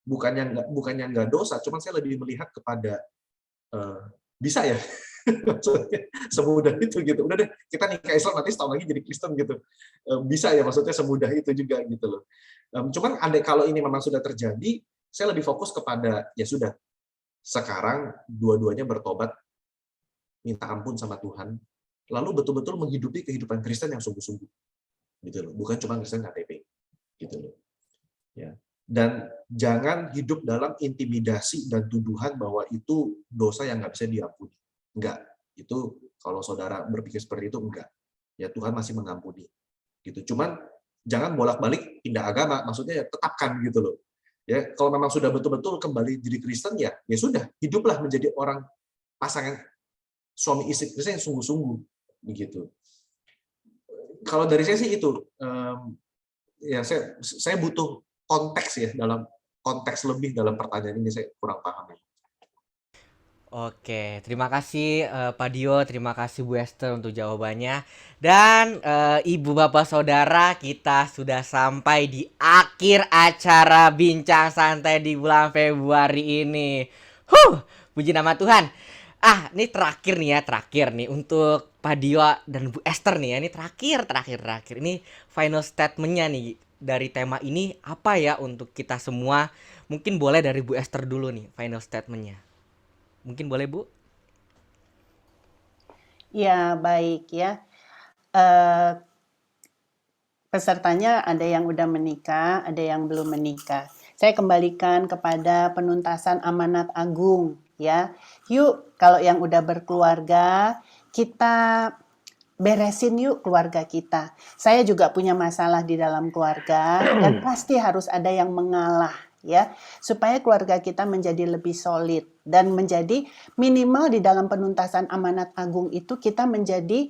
S10: bukannya nggak dosa, cuman saya lebih melihat kepada bisa ya, semudah itu gitu. Udah deh, kita nikah Islam nanti setahun lagi jadi Kristen gitu. Bisa ya, maksudnya semudah itu juga gitu loh. Cuman andai kalau ini memang sudah terjadi, saya lebih fokus kepada ya sudah. Sekarang dua-duanya bertobat, minta ampun sama Tuhan, lalu betul-betul menghidupi kehidupan Kristen yang sungguh-sungguh. Gitu loh, bukan cuma Kristen KTP, gitu loh. Ya. Dan jangan hidup dalam intimidasi dan tuduhan bahwa itu dosa yang nggak bisa diampuni. Enggak, itu kalau saudara berpikir seperti itu enggak. Ya Tuhan masih mengampuni. Gitu. Cuman jangan bolak-balik pindah agama, maksudnya ya tetapkan gitu loh. Ya, kalau memang sudah betul-betul kembali jadi Kristen ya sudah, hiduplah menjadi orang pasangan suami istri Kristen yang sungguh-sungguh begitu. Kalau dari saya sih itu, ya saya butuh konteks ya, dalam konteks lebih dalam pertanyaan ini saya kurang paham.
S4: Oke, terima kasih Pak Dio, terima kasih Bu Esther untuk jawabannya. Dan Ibu Bapak Saudara, kita sudah sampai di akhir acara Bincang Santai di bulan Februari ini. Puji nama Tuhan. Ini terakhir nih untuk Pak Dio dan Bu Esther nih ya. Ini terakhir. Ini final statement-nya nih dari tema ini apa ya untuk kita semua. Mungkin boleh dari Bu Esther dulu nih final statement-nya. Mungkin boleh Bu?
S5: Ya, baik ya. Pesertanya ada yang udah menikah, ada yang belum menikah. Saya kembalikan kepada penuntasan amanat agung ya. Yuk, kalau yang udah berkeluarga, kita beresin yuk keluarga kita. Saya juga punya masalah di dalam keluarga dan pasti harus ada yang mengalah ya, supaya keluarga kita menjadi lebih solid dan menjadi minimal di dalam penuntasan amanat agung itu kita menjadi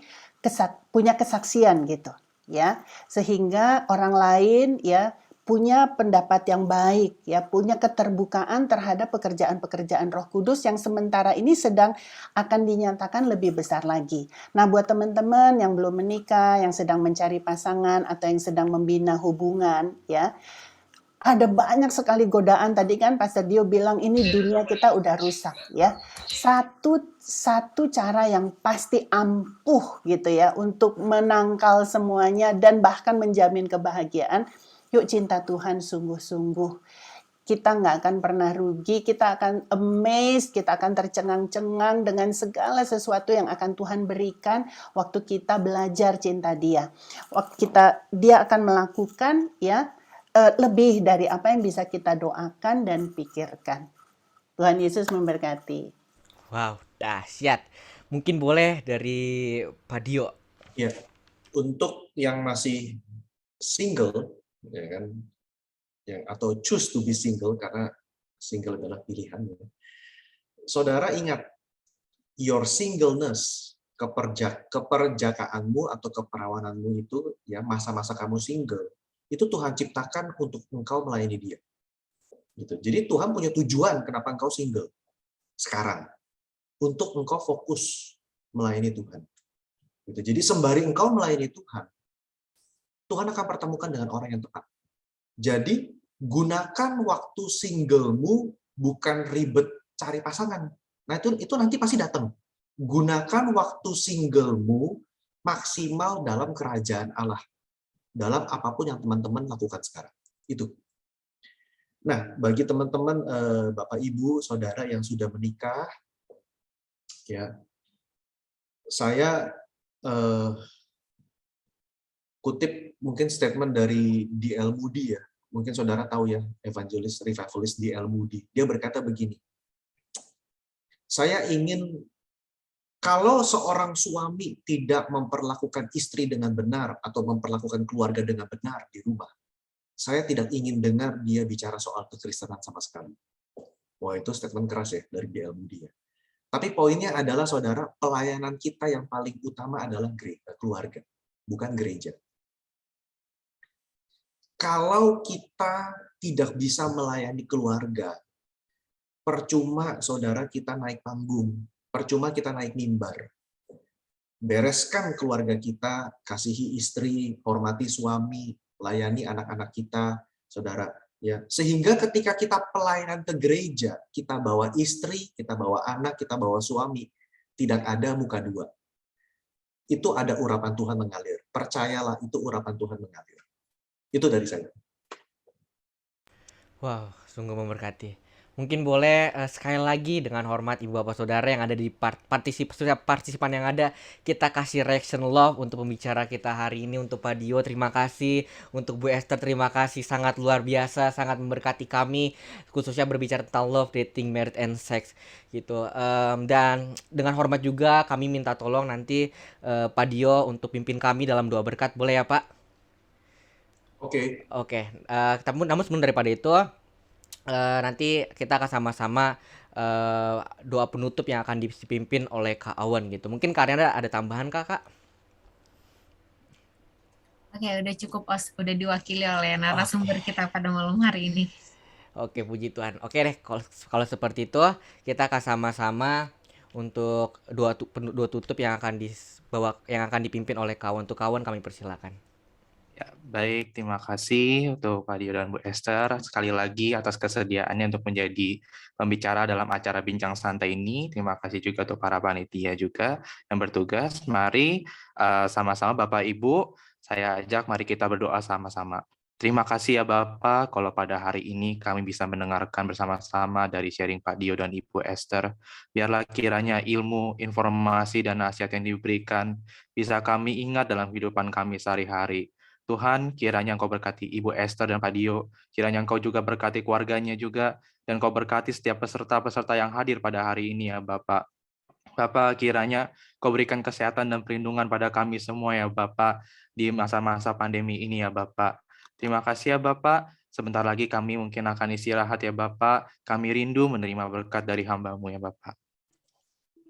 S5: punya kesaksian gitu, ya, sehingga orang lain ya punya pendapat yang baik, ya, punya keterbukaan terhadap pekerjaan-pekerjaan Roh Kudus yang sementara ini sedang akan dinyatakan lebih besar lagi. Nah, buat teman-teman yang belum menikah, yang sedang mencari pasangan atau yang sedang membina hubungan, ya, ada banyak sekali godaan. Tadi kan Pastor Dio bilang ini dunia kita udah rusak, ya. Satu cara yang pasti ampuh gitu ya untuk menangkal semuanya dan bahkan menjamin kebahagiaan. Yuk cinta Tuhan sungguh-sungguh. Kita nggak akan pernah rugi, kita akan amazed, kita akan tercengang-cengang dengan segala sesuatu yang akan Tuhan berikan waktu kita belajar cinta Dia. Dia akan melakukan ya lebih dari apa yang bisa kita doakan dan pikirkan. Tuhan Yesus memberkati.
S4: Wow, dahsyat. Mungkin boleh dari Pak Dio.
S10: Ya, untuk yang masih single, ya kan, yang atau choose to be single karena single adalah pilihan. Ya. Saudara ingat, your singleness, keperjakaanmu atau keperawananmu itu, ya masa-masa kamu single, itu Tuhan ciptakan untuk engkau melayani Dia. Gitu. Jadi Tuhan punya tujuan kenapa engkau single sekarang, untuk engkau fokus melayani Tuhan. Gitu. Jadi sembari engkau melayani Tuhan, Tuhan akan pertemukan dengan orang yang tepat. Jadi gunakan waktu singlemu bukan ribet cari pasangan. Nah itu nanti pasti datang. Gunakan waktu singlemu maksimal dalam kerajaan Allah. Dalam apapun yang teman-teman lakukan sekarang. Itu. Nah, bagi teman-teman Bapak Ibu, Saudara yang sudah menikah, ya, saya kutip mungkin statement dari D.L. Moody ya. Mungkin saudara tahu ya, evangelis, revivalist D.L. Moody. Dia berkata begini, saya ingin, kalau seorang suami tidak memperlakukan istri dengan benar atau memperlakukan keluarga dengan benar di rumah, saya tidak ingin dengar dia bicara soal kekristenan sama sekali. Wah, itu statement keras ya dari D.L. Moody ya. Tapi poinnya adalah, saudara, pelayanan kita yang paling utama adalah keluarga, bukan gereja. Kalau kita tidak bisa melayani keluarga, percuma saudara kita naik panggung, percuma kita naik mimbar. Bereskan keluarga kita, kasihi istri, hormati suami, layani anak-anak kita, saudara. Ya, sehingga ketika kita pelayanan ke gereja, kita bawa istri, kita bawa anak, kita bawa suami, tidak ada muka dua. Itu ada urapan Tuhan mengalir. Percayalah, itu urapan Tuhan mengalir. Itu dari saya.
S4: Wow, sungguh memberkati. Mungkin boleh sekali lagi dengan hormat Ibu Bapak Saudara yang ada di partisipan yang ada, kita kasih reaction love untuk pembicara kita hari ini, untuk Pak Dio, terima kasih, untuk Bu Esther, terima kasih, sangat luar biasa, sangat memberkati kami, khususnya berbicara tentang love, dating, marriage, and sex gitu. Dan dengan hormat juga kami minta tolong nanti Pak Dio untuk pimpin kami dalam doa berkat, boleh ya Pak?
S10: Oke.
S4: Namun sebelum daripada itu, nanti kita akan sama-sama doa penutup yang akan dipimpin oleh Kak Awan gitu. Mungkin Kak Ariana ada tambahan Kak?
S2: Oke, udah cukup, Os. Udah diwakili oleh narasumber kita pada malam hari ini.
S4: Oke, puji Tuhan. Oke deh, kalau seperti itu kita akan sama-sama untuk doa tutup yang akan dipimpin oleh Kak Awan. Untuk Kak Awan kami persilakan.
S12: Ya, baik, terima kasih untuk Pak Dio dan Bu Esther sekali lagi atas kesediaannya untuk menjadi pembicara dalam acara Bincang Santai ini. Terima kasih juga untuk para panitia juga yang bertugas. Mari sama-sama Bapak Ibu, saya ajak mari kita berdoa sama-sama. Terima kasih ya Bapak, kalau pada hari ini kami bisa mendengarkan bersama-sama dari sharing Pak Dio dan Ibu Esther. Biarlah kiranya ilmu, informasi, dan nasihat yang diberikan bisa kami ingat dalam kehidupan kami sehari-hari. Tuhan, kiranya Engkau berkati Ibu Esther dan Pak Dio, kiranya Engkau juga berkati keluarganya juga, dan Engkau berkati setiap peserta-peserta yang hadir pada hari ini ya Bapak. Bapak, kiranya Kau berikan kesehatan dan perlindungan pada kami semua ya Bapak, di masa-masa pandemi ini ya Bapak. Terima kasih ya Bapak, Sebentar lagi kami mungkin akan istirahat ya Bapak. Kami rindu menerima berkat dari hamba-Mu ya Bapak.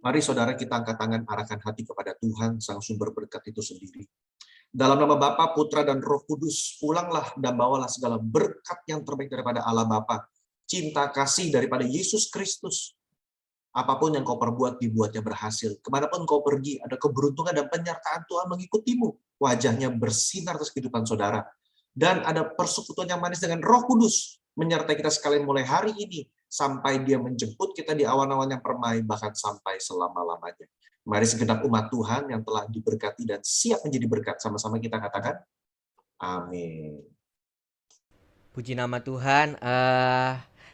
S10: Mari saudara kita angkat tangan, arahkan hati kepada Tuhan, sang sumber berkat itu sendiri. Dalam nama Bapa, Putra, dan Roh Kudus, pulanglah dan bawalah segala berkat yang terbaik daripada Allah Bapa, cinta kasih daripada Yesus Kristus. Apapun yang kau perbuat, dibuatnya berhasil. Kemanapun kau pergi, ada keberuntungan dan penyertaan Tuhan mengikutimu. Wajahnya bersinar atas kehidupan saudara. Dan ada persekutuan yang manis dengan Roh Kudus, menyertai kita sekalian mulai hari ini, sampai dia menjemput kita di awan-awan yang permai, bahkan sampai selama-lamanya. Mari segenap umat Tuhan yang telah diberkati dan siap menjadi berkat, sama-sama kita katakan, amin.
S4: Puji nama Tuhan.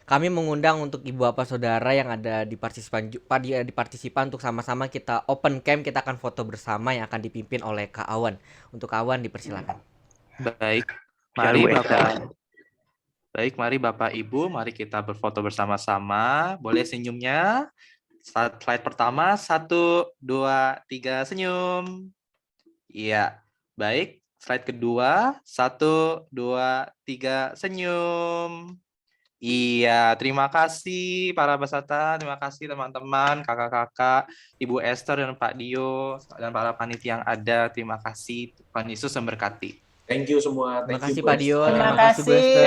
S4: Kami mengundang untuk ibu bapak saudara yang ada di partisipan untuk sama-sama kita open cam, kita akan foto bersama yang akan dipimpin oleh Kak Awan. Untuk Awan dipersilakan.
S12: Baik, mari Bapak. Baik, mari Bapak Ibu, mari kita berfoto bersama-sama. Boleh senyumnya? Slide pertama, 1, 2, 3, senyum. Iya, baik. Slide kedua, 1, 2, 3, senyum. Iya, terima kasih para peserta, terima kasih teman-teman, kakak-kakak, Ibu Esther dan Pak Dio, dan para panitia yang ada. Terima kasih, Tuhan Yesus memberkati.
S10: Thank you semua.
S4: Terima kasih Pak Dio,
S5: Terima
S4: terima kasih Bu
S5: kasih.
S4: Esther.